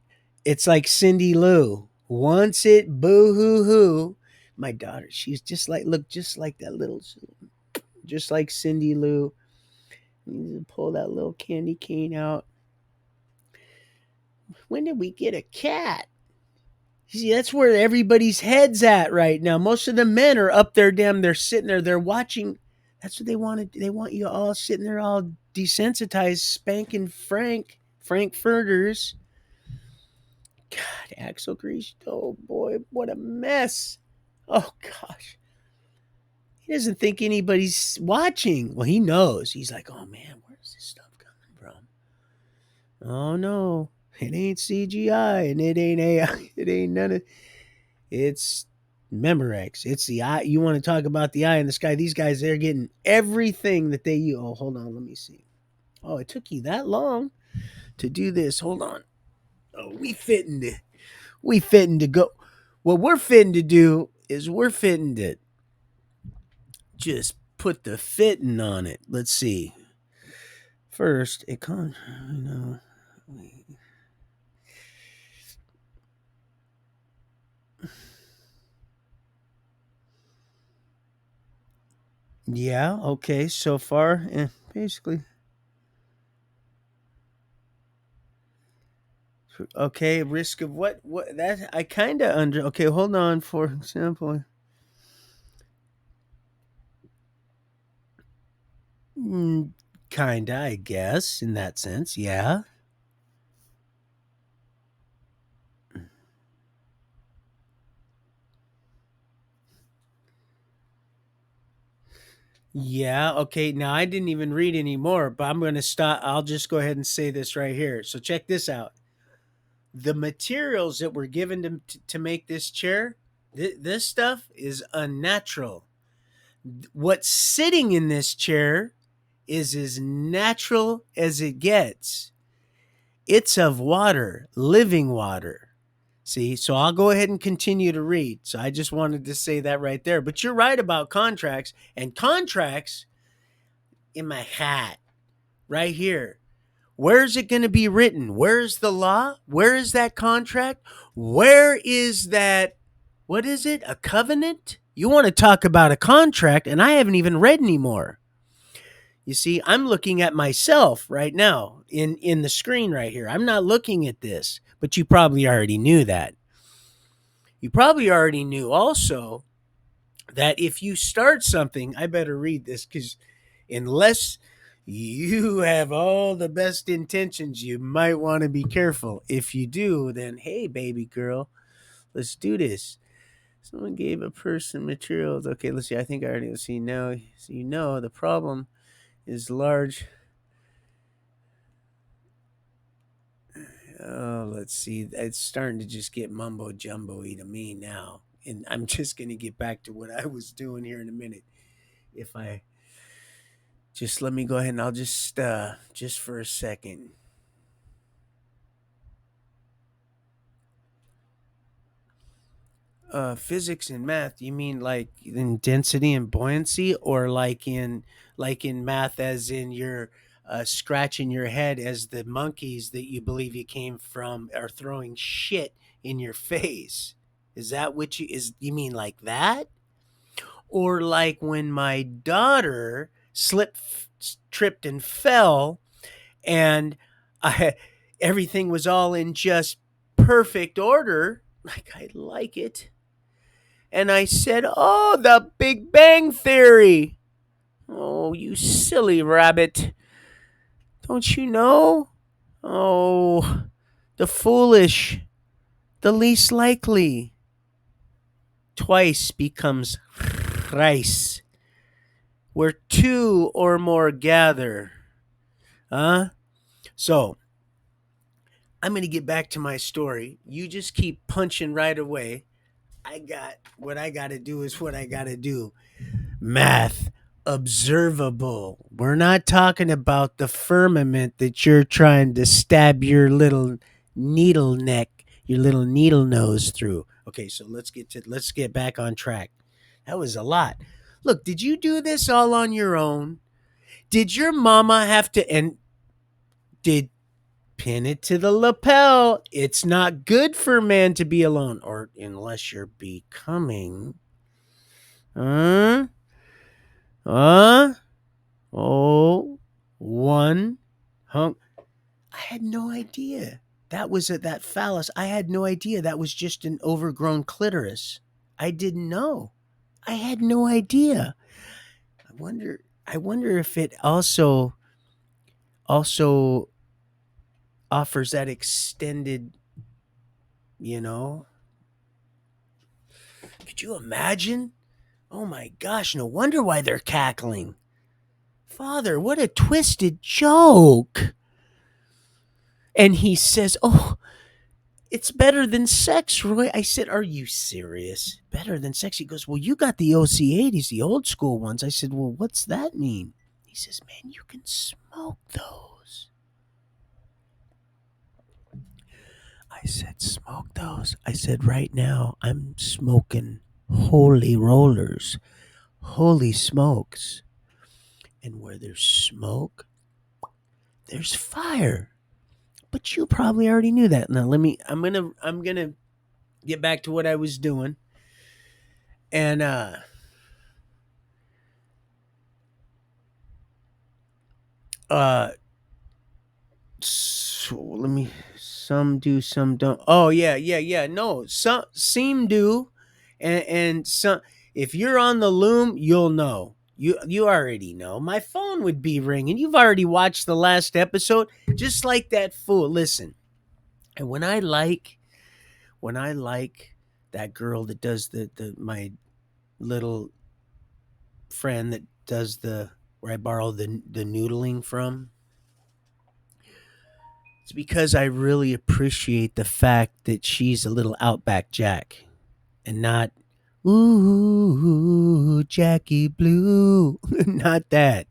it's like Cindy Lou. Once it boo hoo hoo. My daughter, she's just like, look, just like that little, just like Cindy Lou. You pull that little candy cane out. When did we get a cat? You see, that's where everybody's head's at right now. Most of the men are up there, damn, they're sitting there, they're watching. That's what they wanted. They want you all sitting there all desensitized, spanking Frankfurters. God, Axel Grease. Oh boy, what a mess. Oh gosh. He doesn't think anybody's watching. Well, he knows. He's like, oh man, where's this stuff coming from? Oh no, it ain't CGI and it ain't AI. It ain't none of. It's Memorex. It's the eye. You want to talk about the eye in the sky? These guys, they're getting everything that they use. Oh, hold on, let me see. Oh, it took you that long to do this. Hold on. Oh, we fitting to go. What we're fitting to do is we're fitting to just put the fitting on it. Let's see. First, it comes. No. Yeah. Okay. So far, basically. Okay. Risk of what? What that I kind of under. Okay. Hold on. For example. Mm, kinda, I guess, in that sense. Yeah. Yeah. Okay. Now I didn't even read anymore, but I'm going to stop. I'll just go ahead and say this right here. So check this out. The materials that were given to make this chair, this stuff is unnatural. What's sitting in this chair is as natural as it gets. It's of water, living water. See, so I'll go ahead and continue to read. So I just wanted to say that right there. But you're right about contracts, and contracts in my hat right here. Where's it going to be written? Where's the law? Where is that contract? Where is that? What is it? A covenant? You want to talk about a contract, and I haven't even read anymore. You see, I'm looking at myself right now in the screen right here. I'm not looking at this, but you probably already knew that. You probably already knew also that if you start something, I better read this because unless you have all the best intentions, you might want to be careful. If you do, then hey, baby girl, let's do this. Someone gave a person materials. Okay, let's see. I think I already see now. So you know the problem is large. Oh, let's see. It's starting to just get mumbo jumbo-y to me now. And I'm just going to get back to what I was doing here in a minute. If I just let me go ahead and I'll just for a second. Physics and math, you mean like in density and buoyancy, or like in math as in you're scratching your head as the monkeys that you believe you came from are throwing shit in your face? Is that what you mean like that? Or like when my daughter tripped and fell and I, everything was all in just perfect order, like I like it. And I said, "Oh, the Big Bang Theory." Oh, you silly rabbit. Don't you know? Oh, the foolish, the least likely. Twice becomes thrice. Where two or more gather. Huh? So, I'm going to get back to my story. You just keep punching right away. I got to do is what I got to do. Math, observable. We're not talking about the firmament that you're trying to stab your little needle neck, your little needle nose through. Okay, so let's get back on track. That was a lot. Look, did you do this all on your own? Did your mama have to and did pin it to the lapel? It's not good for a man to be alone, or unless you're becoming. Huh? Huh? Oh, one hunk. I had no idea That was that phallus. I had no idea that was just an overgrown clitoris. I didn't know. I had no idea. I wonder. I wonder if it also offers that extended. You know, could you imagine? Oh my gosh! No wonder why they're cackling. Father, what a twisted joke! And he says, "Oh, it's better than sex, Roy." I said, "Are you serious? Better than sex?" He goes, "Well, you got the OC80s, the old school ones." I said, "Well, what's that mean?" He says, "Man, you can smoke those." I said, "Smoke those?" I said, "Right now, I'm smoking holy rollers, holy smokes. And where there's smoke, there's fire." But you probably already knew that. Now I'm gonna get back to what I was doing. And uh so let me some do, some don't. Oh yeah, yeah, yeah. No, some seem do, and some. If you're on the loom, you'll know. You already know. My phone would be ringing. You've already watched the last episode, just like that fool. Listen, and when I like that girl that does the my little friend that does the where I borrow the noodling from, it's because I really appreciate the fact that she's a little Outback Jack and not, ooh, Jackie Blue. Not that.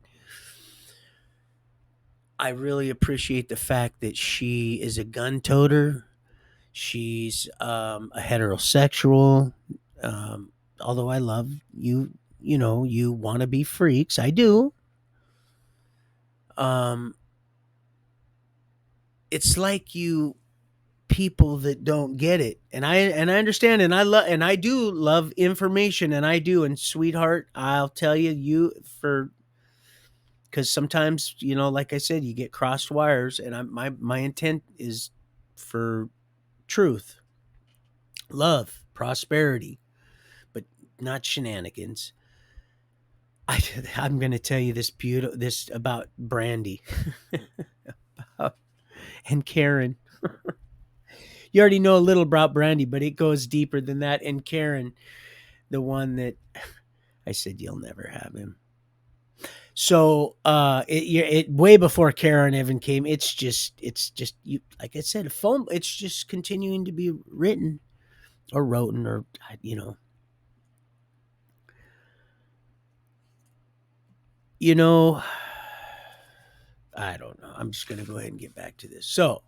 I really appreciate the fact that she is a gun toter. She's a heterosexual. Although I love you, you want to be freaks. I do. Um, it's like you people that don't get it, and I understand, and I do love information, and I do. And sweetheart, I'll tell you for because sometimes, like I said, you get crossed wires, and my intent is for truth, love, prosperity, but not shenanigans. I'm going to tell you this about Brandy and Karen. You already know a little about Brandy, but it goes deeper than that. And Karen, the one that I said you'll never have him. So it way before Karen even came. It's just you, like I said, a phone. It's just continuing to be written or wrote, or you know you know I don't know. I'm just gonna go ahead and get back to this. So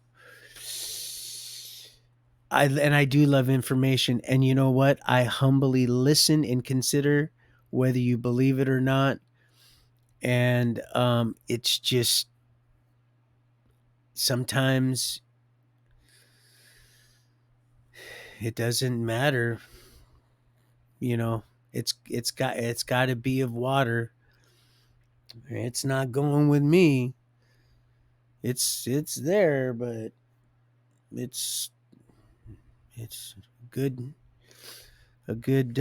I do love information, and you know what? I humbly listen and consider whether you believe it or not. And it's just sometimes it doesn't matter. You know, it's got to be of water. It's not going with me. It's there, but it's it's good a good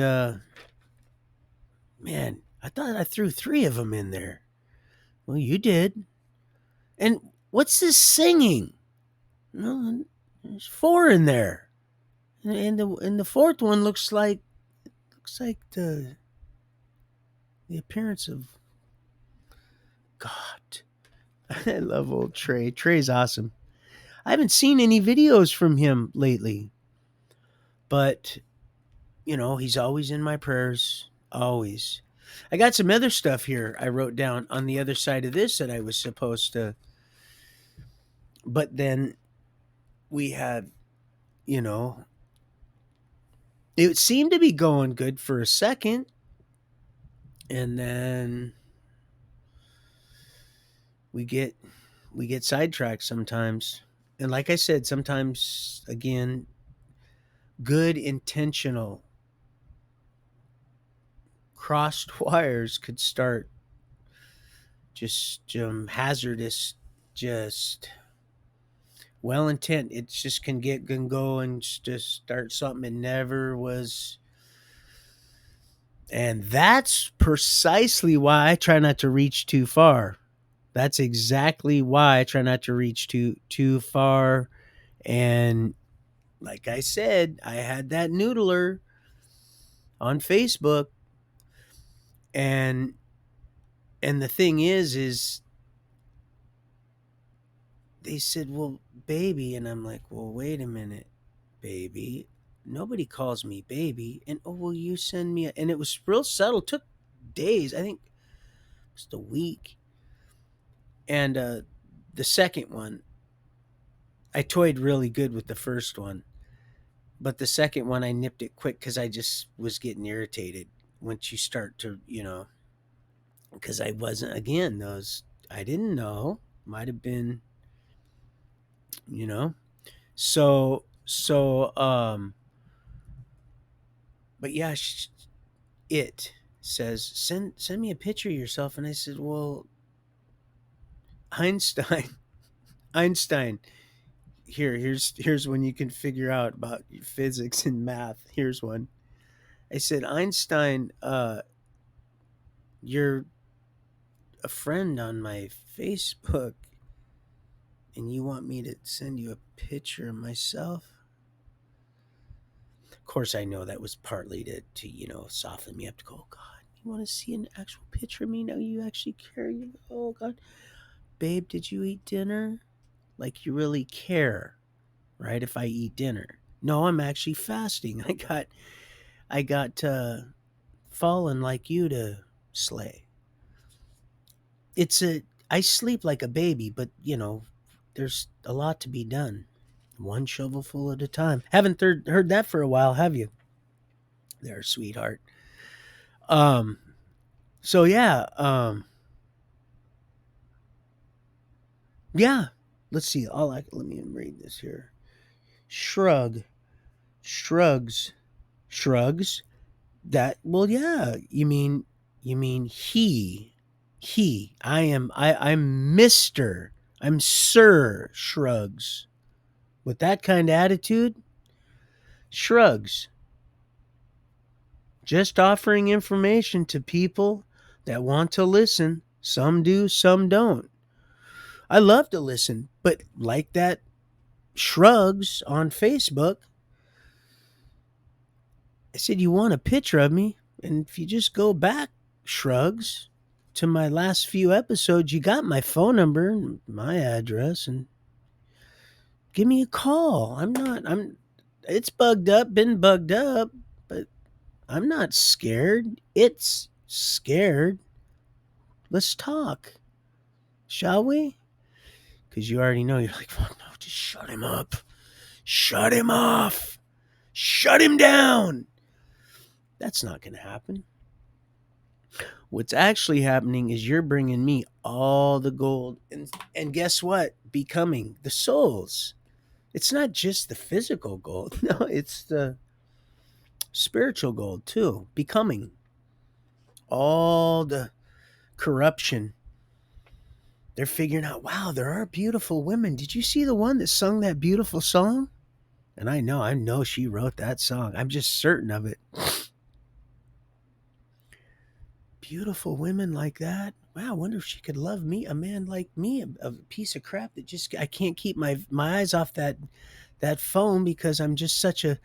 man. I thought I threw 3 of them in there. Well, you did. And what's this singing? No, there's 4 in there. And the fourth one looks like the appearance of God. I love old Trey. Trey's awesome. I haven't seen any videos from him lately, but he's always in my prayers. Always. I got some other stuff here I wrote down on the other side of this that I was supposed to, but then we had, you know, it seemed to be going good for a second, and then we get we get sidetracked sometimes. And like I said, sometimes again, good intentional crossed wires could start just hazardous, just well intent. It just can go and just start something it never was. And that's precisely why I try not to reach too far. That's exactly why I try not to reach too far. And like I said, I had that noodler on Facebook, and the thing is they said, "Well, baby," and I'm like, "Well, wait a minute, baby. Nobody calls me baby." And oh, will you send me? And it was real subtle. It took days. I think just a week. And the second one, I toyed really good with the first one, but the second one I nipped it quick because I just was getting irritated once you start to, because I wasn't, again, those I didn't know, might have been, you know. So but yeah, it says send me a picture of yourself, and I said, well, Einstein, Einstein. Here's when you can figure out about physics and math. Here's one. I said, Einstein, you're a friend on my Facebook, and you want me to send you a picture of myself? Of course, I know that was partly to soften me up, to go, oh, God, you want to see an actual picture of me? Now you actually care. Oh, God. Babe, did you eat dinner? Like, you really care, right? If I eat dinner. No, I'm actually fasting. I got fallen like you to slay. I sleep like a baby, but there's a lot to be done. One shovelful at a time. Haven't heard that for a while, have you? There, sweetheart. Um. So yeah. Yeah. Let's see. Let me read this here. Shrug. Shrugs. Shrugs. That. Well, yeah. You mean he. He. I'm Mister. I'm Sir. Shrugs. With that kind of attitude, shrugs. Just offering information to people that want to listen. Some do, some don't. I love to listen, but like that shrugs on Facebook, I said, you want a picture of me? And if you just go back, shrugs, to my last few episodes, you got my phone number and my address, and give me a call. It's bugged up, been bugged up, but I'm not scared. It's scared. Let's talk, shall we? Because you already know, you're like, fuck no, just shut him up. Shut him off. Shut him down. That's not going to happen. What's actually happening is you're bringing me all the gold. And guess what? Becoming the souls. It's not just the physical gold. No, it's the spiritual gold too. Becoming all the corruption. They're figuring out, wow, there are beautiful women. Did you see the one that sung that beautiful song? And I know she wrote that song. I'm just certain of it. Beautiful women like that. Wow, I wonder if she could love me, a man like me, a piece of crap that just I can't keep my eyes off that phone because I'm just such a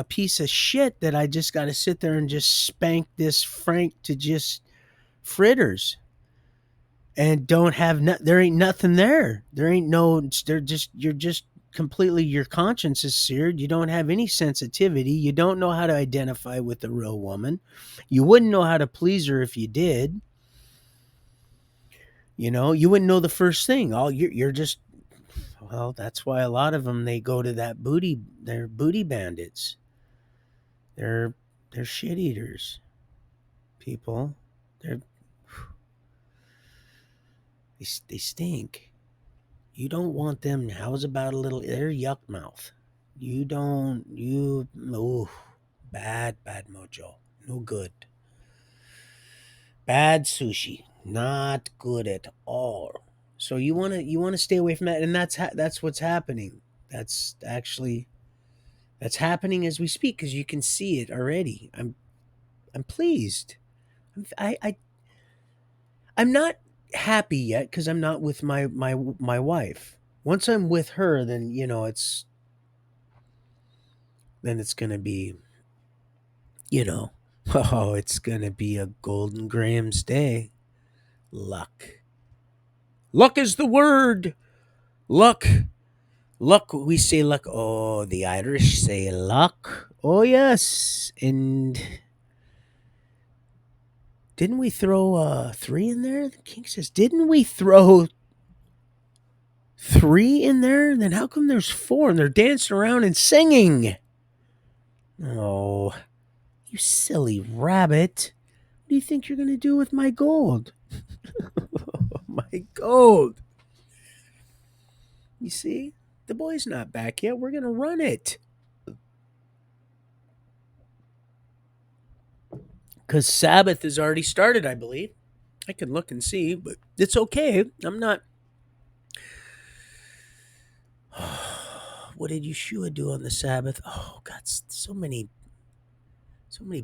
piece of shit that I just got to sit there and just spank this Frank to just fritters. And don't have there ain't nothing there. There ain't no they're just you're just completely, your conscience is seared. You don't have any sensitivity. You don't know how to identify with a real woman. You wouldn't know how to please her if you did. You wouldn't know the first thing. All you're just, well, that's why a lot of them, they go to that booty. They're booty bandits. They're shit eaters. People, they're they stink. You don't want them. How's about a little? They're yuck mouth. You don't. Oh, bad mojo. No good. Bad sushi. Not good at all. So you want to stay away from that, and that's what's happening. That's actually that's happening as we speak because you can see it already. I'm pleased. I'm not happy yet because I'm not with my wife. Once I'm with her, then it's gonna be you know it's gonna be a Golden Grams day. Luck, luck is the word. Luck, luck. We say luck. Oh, the Irish say luck. Oh yes, and didn't we throw three in there? The king says, didn't we throw three in there? Then how come there's four and they're dancing around and singing? Oh, you silly rabbit. What do you think you're going to do with my gold? My gold. You see? The boy's not back yet. We're going to run it. Because Sabbath has already started, I believe. I can look and see, but it's okay. I'm not. What did Yeshua do on the Sabbath? Oh, God, so many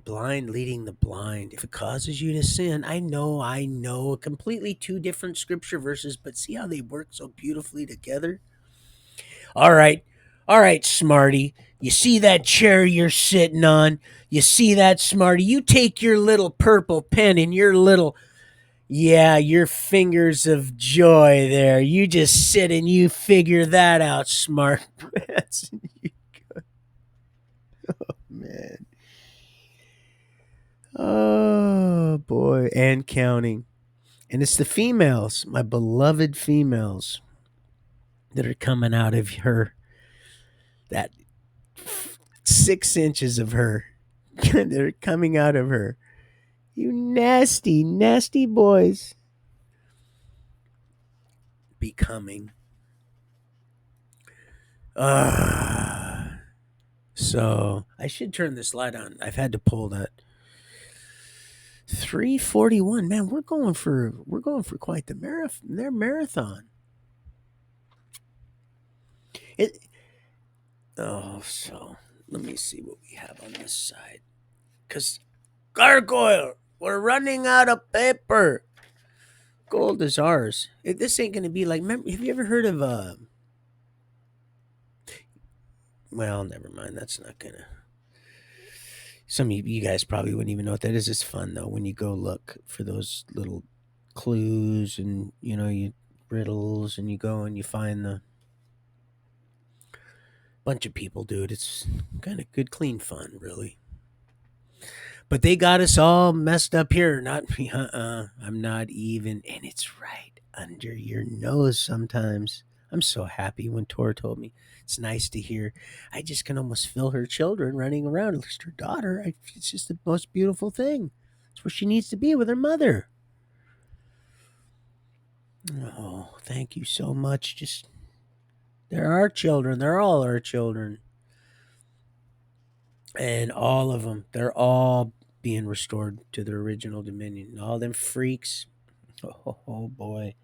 blind leading the blind. If it causes you to sin, I know, completely two different scripture verses, but see how they work so beautifully together? All right. All right, Smarty. You see that chair you're sitting on? You see that, Smarty? You take your little purple pen and your little, yeah, your fingers of joy there. You just sit and you figure that out, Smart. Man. Oh, boy. And counting. And it's the females, my beloved females, that are coming out of her, that 6 inches of her. They're coming out of her. You nasty, nasty boys. Becoming. So I should turn this light on. I've had to pull that. 3:41. Man, we're going for quite the marathon. It so let me see what we have on this side. Cause gargoyle, we're running out of paper. Gold is ours. This ain't gonna be like. Have you ever heard of Well, never mind. That's not gonna. Some of you guys probably wouldn't even know what that is. It's fun though when you go look for those little clues and you riddles and you go and you find the bunch of people do it. It's kind of good, clean fun, really. But they got us all messed up here. Not me. I'm not even. And it's right under your nose sometimes. I'm so happy when Tor told me. It's nice to hear. I just can almost feel her children running around, at least her daughter. It's just the most beautiful thing. It's where she needs to be with her mother. Oh, thank you so much. Just, they're our children. They're all our children. And all of them, they're all being restored to their original dominion. All them freaks, oh boy,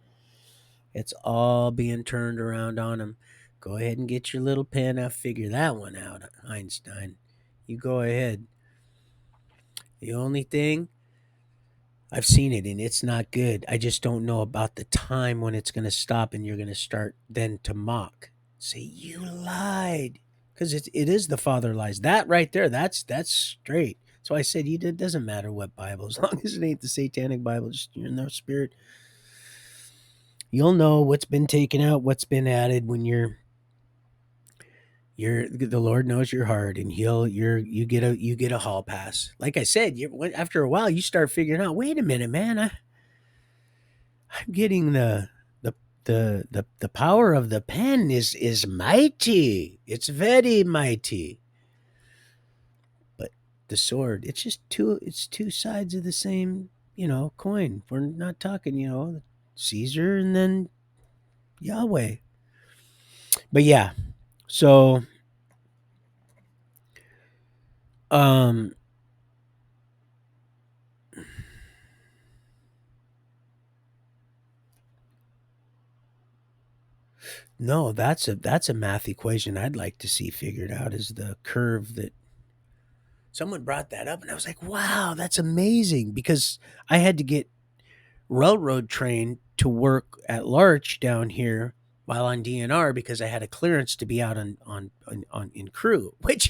it's all being turned around on them. Go ahead and get your little pen. I'll figure that one out, Einstein. You go ahead. The only thing, I've seen it and it's not good. I just don't know about the time when it's going to stop and you're going to start then to mock. Say, you lied. Because it is the father lies. That right there, that's straight. So I said, it doesn't matter what Bible, as long as it ain't the satanic Bible, just you're in the spirit. You'll know what's been taken out, what's been added when the Lord knows your heart, and you get a hall pass. Like I said, after a while, you start figuring out. Wait a minute, man, I'm getting the power of the pen is mighty. It's very mighty. But the sword, it's two sides of the same, coin. We're not talking, Caesar and then Yahweh. But yeah. So um No, that's a math equation I'd like to see figured out is the curve that someone brought that up and I was like, "Wow, that's amazing," because I had to get railroad trained to work at Larch down here while on DNR because I had a clearance to be out on in crew, which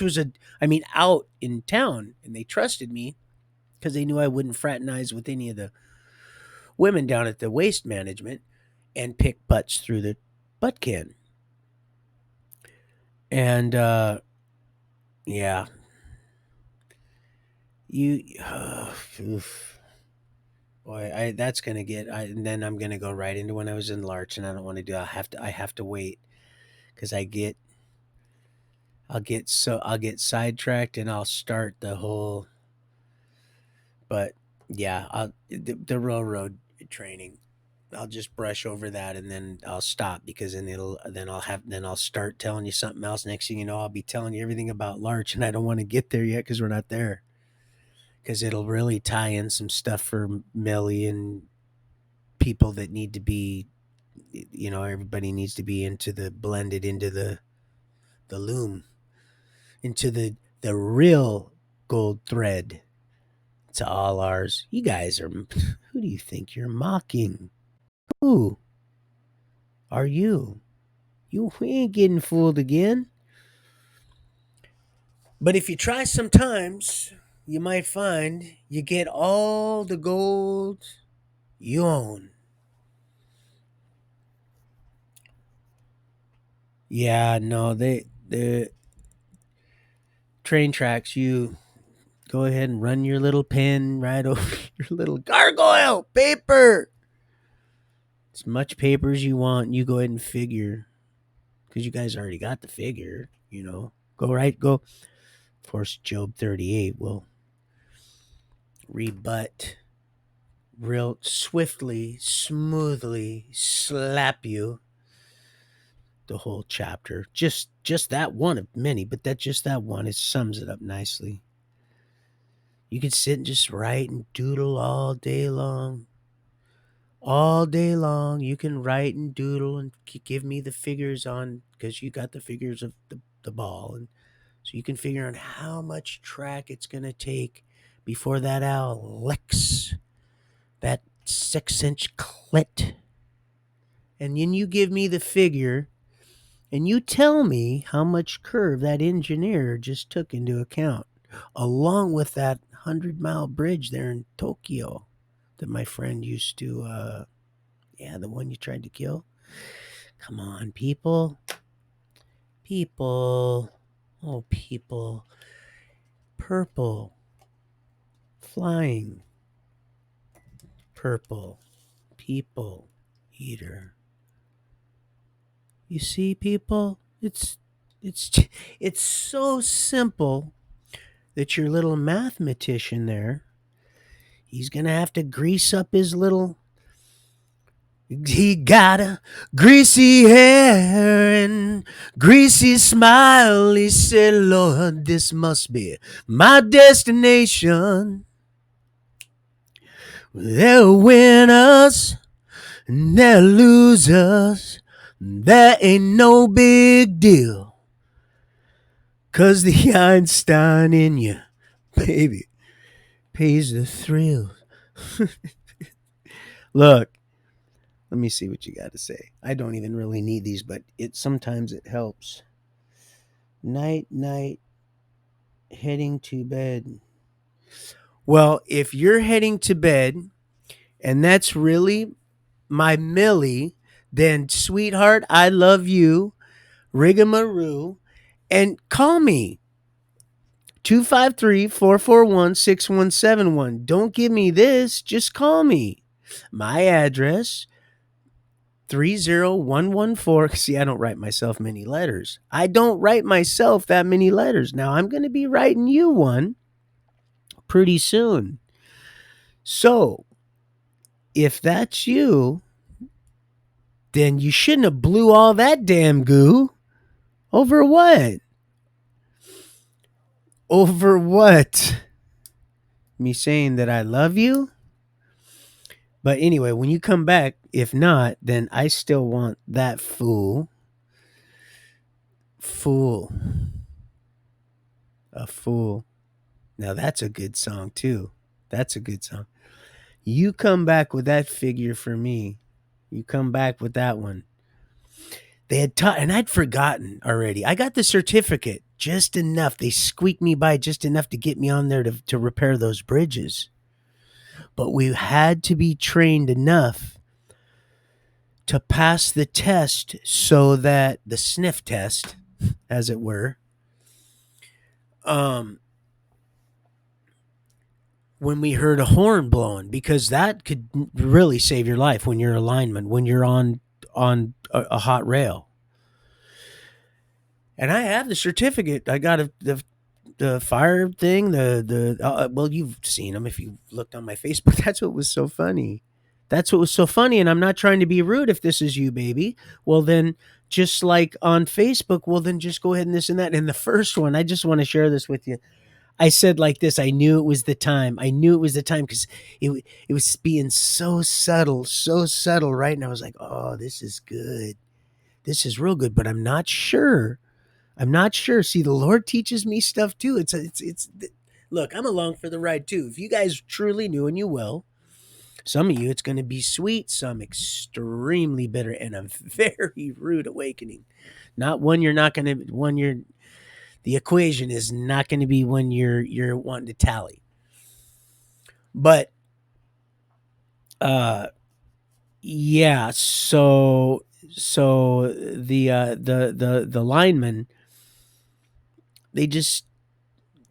was a I mean out in town, and they trusted me because they knew I wouldn't fraternize with any of the women down at the waste management and pick butts through the butt can. And yeah, you oof. Boy, I that's gonna get. And then I'm gonna go right into when I was in Larch, and I don't want to do. I have to wait because I'll get sidetracked, and I'll start the whole. But yeah, the railroad training. I'll just brush over that, and then I'll stop because then I'll start telling you something else. Next thing you know, I'll be telling you everything about Larch, and I don't want to get there yet because we're not there. Because it'll really tie in some stuff for Millie and people that need to be, everybody needs to be into the blended into the loom, into the real gold thread. It's all ours. You guys are, who do you think you're mocking? Who are you? We ain't getting fooled again. But if you try sometimes, you might find you get all the gold you own. Yeah, no, the train tracks, you go ahead and run your little pen right over your little gargoyle paper. As much paper as you want, you go ahead and figure. Because you guys already got the figure, go. Of course, Job 38 will rebut real swiftly, smoothly, slap you the whole chapter. Just that one of many, but that one, it sums it up nicely. You can sit and just write and doodle all day long. All day long, you can write and doodle and give me the figures on, because you got the figures of the ball. And so you can figure out how much track it's going to take before that owl licks that 6-inch clit. And then you give me the figure and you tell me how much curve that engineer just took into account, along with that 100-mile bridge there in Tokyo that my friend used to, the one you tried to kill. Come on, people. People. Oh, people. Purple. Flying. Purple. People. Eater. You see, people? It's it's so simple that your little mathematician there, he's gonna have to grease up his little. He got a greasy hair and greasy smile. He said, Lord, this must be my destination. There are winners and there are losers. That ain't no big deal. 'Cause the Einstein in you, baby, pays the thrill. Look, let me see what you got to say. I don't even really need these, but sometimes it helps. Night, night, heading to bed. Well, if you're heading to bed and that's really my Millie, then sweetheart, I love you, rigamaroo, and call me. 253-441-6171. Don't give me this. Just call me. My address, 30114. See, I don't write myself many letters. I don't write myself that many letters. Now, I'm going to be writing you one pretty soon. So, if that's you, then you shouldn't have blew all that damn goo. Over what? Over what? Me saying that I love you? But anyway, when you come back, if not, then I still want that fool, a fool. Now that's a good song too. That's a good song. You come back with that figure for me. You come back with that one. They had taught, and I'd forgotten already. I got the certificate just enough. They squeaked me by just enough to get me on there to repair those bridges. But we had to be trained enough to pass the test so that the sniff test, as it were, um, when we heard a horn blowing, because that could really save your life when you're a lineman, when you're on a hot rail. And I have the certificate. I got the fire thing. Well, you've seen them if you looked on my Facebook. That's what was so funny. That's what was so funny. And I'm not trying to be rude. If this is you, baby, well then, just like on Facebook, well then just go ahead and this and that. And the first one, I just want to share this with you. I said like this, I knew it was the time. I knew it was the time because it was being so subtle, right? And I was like, oh, this is good. This is real good, but I'm not sure. I'm not sure. See, the Lord teaches me stuff too. Look, I'm along for the ride too. If you guys truly knew, and you will, some of you, it's going to be sweet, some extremely bitter, and a very rude awakening. Not one you're not going to, one you're, the equation is not going to be when you're wanting to tally. But uh yeah, so the linemen, they just,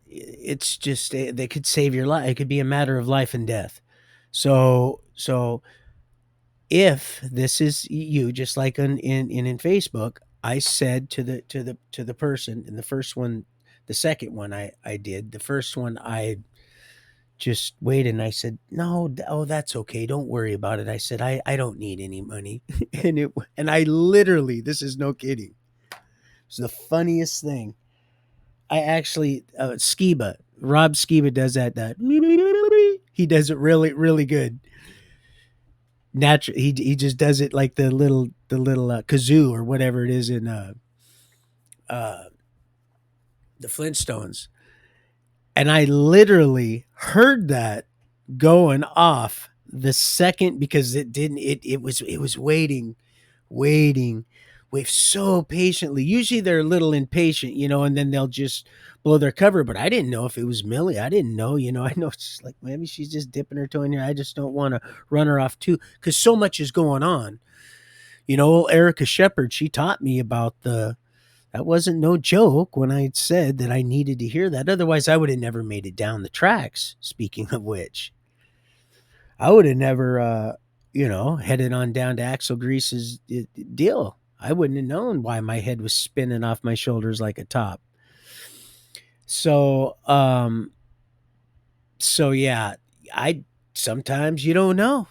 it's just they could save your life. It could be a matter of life and death. So if this is you, just like in Facebook, I said to the person in the first one, the second one I did, the first one I just waited and I said, no, oh, that's okay. Don't worry about it. I said, I don't need any money. And I literally, this is no kidding. It's the funniest thing. I actually, Rob Skiba does that. He does it really, really good. Natural. He just does it like the little kazoo or whatever it is in uh, the Flintstones. And I literally heard that going off the second, because it was waiting, wait so patiently. Usually they're a little impatient, and then they'll just blow their cover. But I didn't know if it was Millie. I didn't know, I know it's just like maybe she's just dipping her toe in here. I just don't want to run her off too, because so much is going on. Erica Shepherd, she taught me about that wasn't no joke when I said that I needed to hear that. Otherwise, I would have never made it down the tracks. Speaking of which, I would have never, headed on down to Axel Grease's deal. I wouldn't have known why my head was spinning off my shoulders like a top. So, yeah, sometimes you don't know.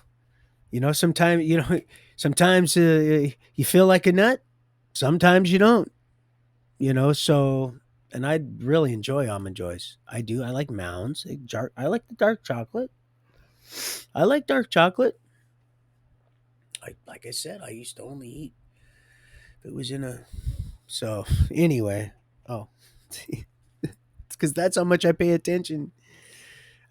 Sometimes you feel like a nut. Sometimes you don't. So, and I really enjoy almond joys. I do. I like mounds. I like the dark chocolate. I like dark chocolate. Like I said, I used to only eat if it was in a. So anyway, oh, it's because that's how much I pay attention.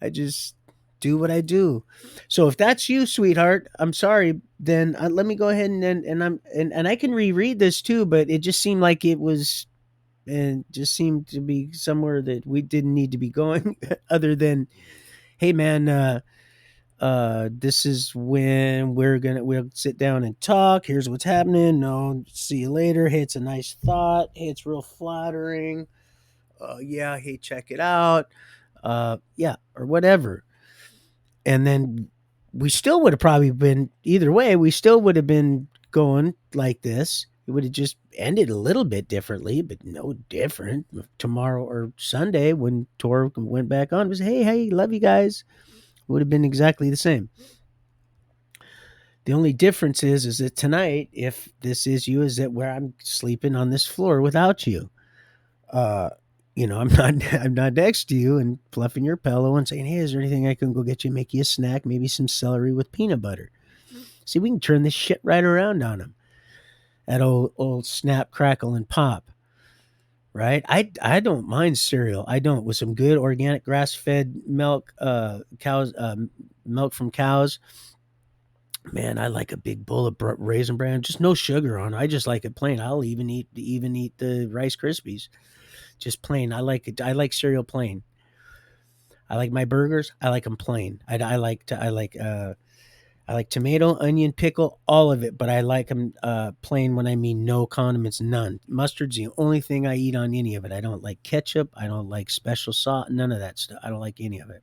I just do what I do. So if that's you, sweetheart, I'm sorry. Then let me go ahead and I can reread this too. But it just seemed like it was, and just seemed to be somewhere that we didn't need to be going, other than, hey man, this is when we'll sit down and talk. Here's what's happening. No, see you later. Hey, it's a nice thought. Hey, it's real flattering. Yeah, hey, check it out. Yeah, or whatever. And then we still would have probably been, either way, we still would have been going like this. It would have just ended a little bit differently, but no different. Tomorrow or Sunday when Tor went back on, it was, hey, love you guys. Would have been exactly the same. The only difference is that tonight, if this is you, is that where I'm sleeping on this floor without you. Uh, I'm not I'm not next to you and fluffing your pillow and saying, "Hey, is there anything I can go get you, make you a snack, maybe some celery with peanut butter?" See, we can turn this shit right around on them. That old snap, crackle, and pop, right? I don't mind cereal. I don't, with some good organic grass fed milk, cows, milk from cows. Man, I like a big bowl of Raisin Bran, just no sugar on it. I just like it plain. I'll even eat the Rice Krispies, just plain. I like it. I like cereal plain. I like my burgers. I like them plain. I like tomato, onion, pickle, all of it, but I like them plain. When I mean no condiments, none. Mustard's the only thing I eat on any of it. I don't like ketchup. I don't like special sauce. None of that stuff. I don't like any of it.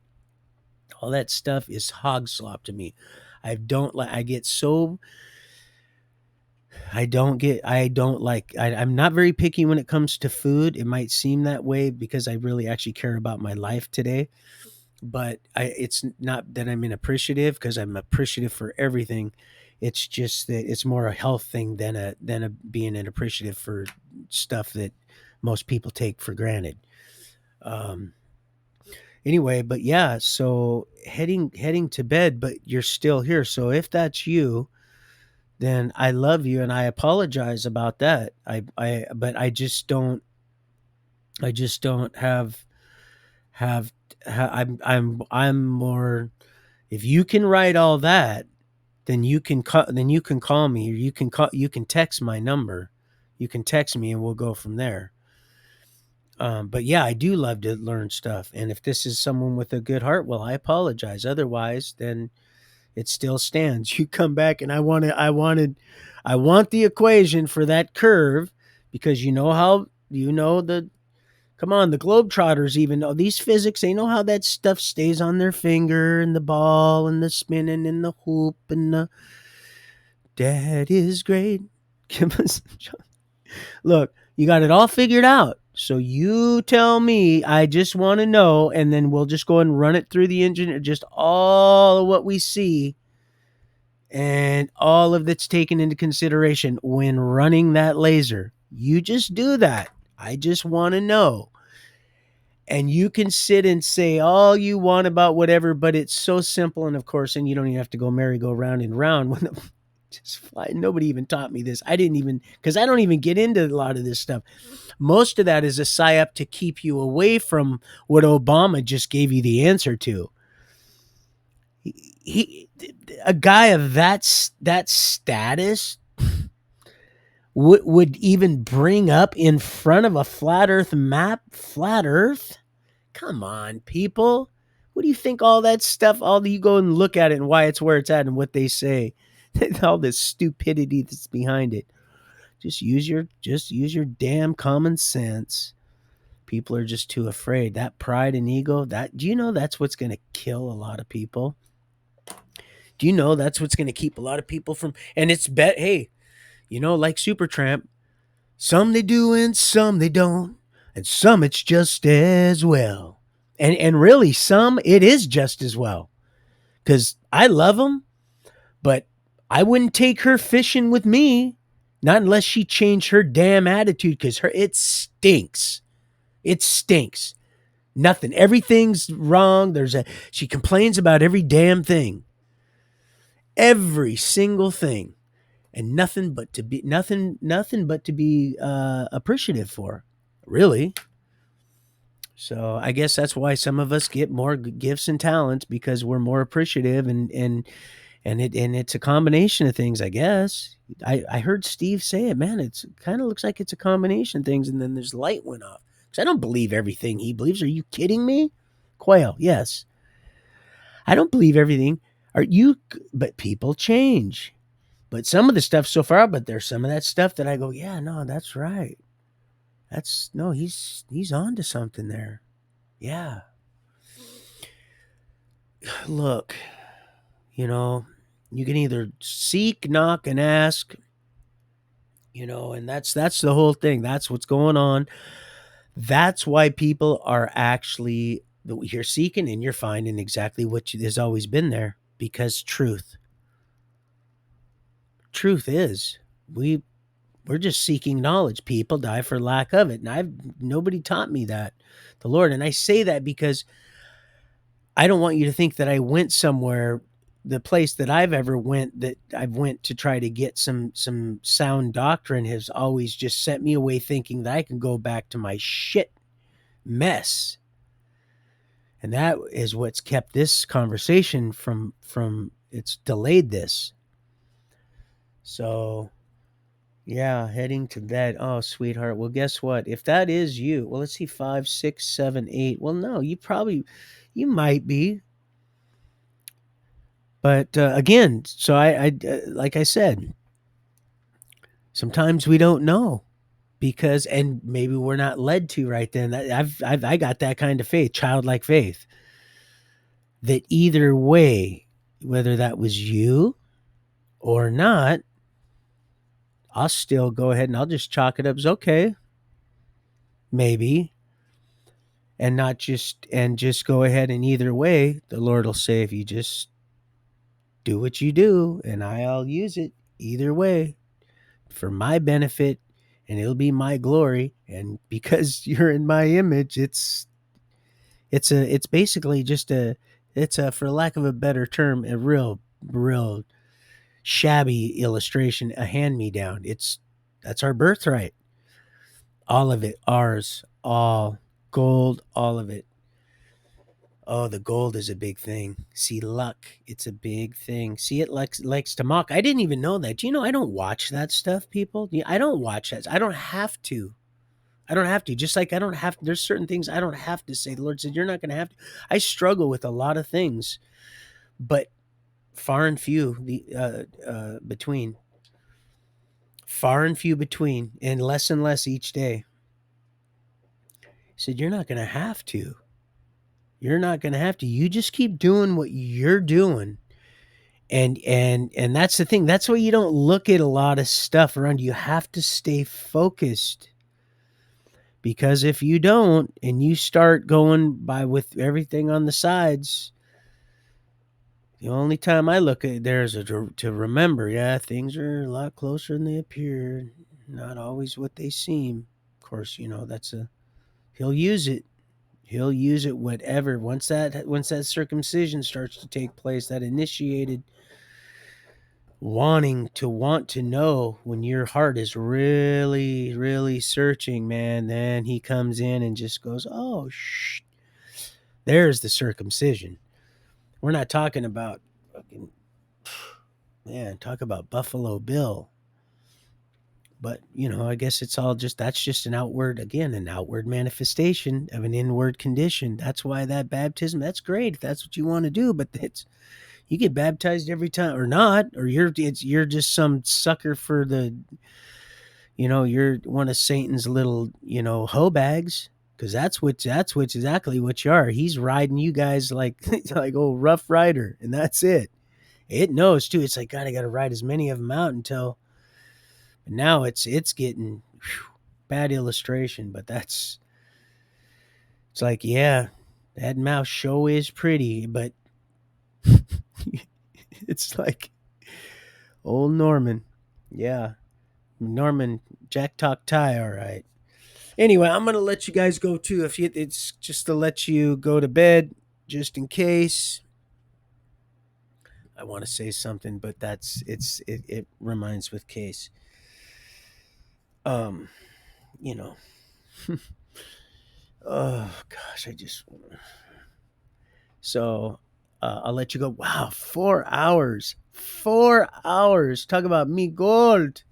All that stuff is hog slop to me. I don't like. I get so. I don't get. I don't like. I'm not very picky when it comes to food. It might seem that way because I really actually care about my life today, but it's not that I'm inappreciative, because I'm appreciative for everything. It's just that it's more a health thing than a being an appreciative for stuff that most people take for granted. Um, anyway, but yeah, so heading to bed, but you're still here. So if that's you, then I love you and I apologize about that. But I just don't have I'm more. If you can write all that, then you can call me, or you can text my number. You can text me and we'll go from there. But yeah, I do love to learn stuff. And if this is someone with a good heart, well, I apologize. Otherwise, then it still stands. You come back and I want the equation for that curve, because the come on, the Globetrotters even know these physics. They know how that stuff stays on their finger, and the ball and the spinning and the hoop and the dad is great. Give us look, you got it all figured out. So you tell me, I just want to know, and then we'll just go and run it through the engine, just all of what we see and all of that's taken into consideration when running that laser. You just do that. I just want to know. And you can sit and say all you want about whatever, but it's so simple. And of course, and you don't even have to go merry-go round and round when just fly. Nobody even taught me this. I didn't even, because I don't even get into a lot of this stuff. Most of that is a psyop to keep you away from what Obama just gave you the answer to. He a guy of that status would even bring up in front of a flat Earth map, flat Earth. Come on, people. What do you think all that stuff? All you go and look at it and why it's where it's at and what they say. All this stupidity that's behind it. Just use your damn common sense. People are just too afraid. That pride and ego, that do you know that's what's going to kill a lot of people? Do you know that's what's going to keep a lot of people from, and it's bet hey, like Supertramp, some they do and some they don't, and some it's just as well. And really some it is just as well, cuz I love them, but I wouldn't take her fishing with me, not unless she changed her damn attitude, cuz her it stinks. It stinks. Nothing. Everything's wrong. She complains about every damn thing. Every single thing. And nothing but to be appreciative for. Really. So I guess that's why some of us get more gifts and talents, because we're more appreciative, and it's a combination of things, I guess. I heard Steve say it, man. It's kind of looks like it's a combination of things, and then there's light went off. Because I don't believe everything he believes. Are you kidding me? Quail, yes. I don't believe everything. Are you? But people change. But some of the stuff so far, but there's some of that stuff that I go, yeah, no, that's right. That's no, he's on to something there. Yeah. Look, you can either seek, knock, and ask, and that's the whole thing. That's what's going on. That's why people are actually, you're seeking and you're finding exactly what has always been there, because truth is we We're just seeking knowledge. People die for lack of it. And nobody taught me that, the Lord. And I say that because I don't want you to think that I went somewhere. The place that I've ever went, that I've went to try to get some sound doctrine, has always just sent me away thinking that I can go back to my shit mess. And that is what's kept this conversation from it's delayed this. So yeah, heading to bed. Oh, sweetheart. Well, guess what? If that is you, well, let's see, 5, 6, 7, 8. Well, no, you might be. But again, so like I said, sometimes we don't know because, and maybe we're not led to right then. I got that kind of faith, childlike faith, that either way, whether that was you or not, I'll still go ahead and I'll just chalk it up as okay, maybe, and not just go ahead, and either way, the Lord will say, if you just do what you do, and I'll use it either way for my benefit, and it'll be my glory. And because you're in my image, it's basically just it's a, for lack of a better term, a real shabby illustration, a hand me down. That's our birthright. All of it, ours, all gold, all of it. Oh, the gold is a big thing. See, luck, it's a big thing. See, it likes to mock. I didn't even know that. Do you know I don't watch that stuff, people? I don't watch that. I don't have to. I don't have to. Just like I don't have to. There's certain things I don't have to say. The Lord said, you're not going to have to. I struggle with a lot of things, but far and few between. Far and few between, and less each day. He said, you're not going to have to. You're not going to have to. You just keep doing what you're doing. And that's the thing. That's why you don't look at a lot of stuff around. You have to stay focused. Because if you don't, and you start going by with everything on the sides, the only time I look at there is to remember, yeah, things are a lot closer than they appear. Not always what they seem. Of course, he'll use it. He'll use it whatever. Once that circumcision starts to take place, that initiated want to know, when your heart is really, really searching, man, then he comes in and just goes, oh, there's the circumcision. We're not talking about fucking, man, talk about Buffalo Bill. But, I guess that's just an outward manifestation of an inward condition. That's why that baptism, that's great if that's what you want to do, but you get baptized every time or not, or you're just some sucker for you're one of Satan's little, hoe bags, because that's exactly what you are. He's riding you guys like like old Rough Rider, and that's it. It knows too. It's like, God, I got to ride as many of them out until. Now it's getting bad illustration, but it's like, yeah, that mouse show is pretty, but it's like old Norman. Yeah. Norman, Jack talk tie, all right. Anyway, I'm gonna let you guys go too. It's just to let you go to bed, just in case. I want to say something, but it reminds with case. Um, you know. Oh gosh, so I'll let you go. Wow, 4 hours. 4 hours. Talk about me gold.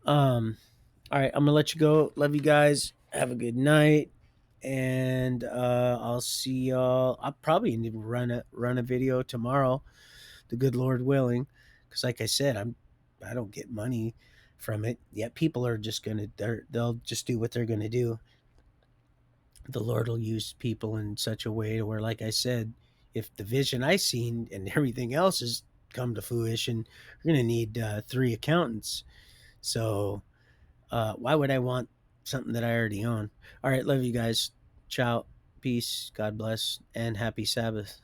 All right, I'm gonna let you go. Love you guys. Have a good night, and I'll see y'all. I'll probably need to run a video tomorrow, the good Lord willing, because like I said, I don't get money from it yet. People are just they'll just do what they're gonna do. The Lord will use people in such a way to where, like I said, if the vision I seen and everything else has come to fruition, we're gonna need 3 accountants. So why would I want something that I already own? All right, love you guys. Ciao. Peace. God bless. And happy Sabbath.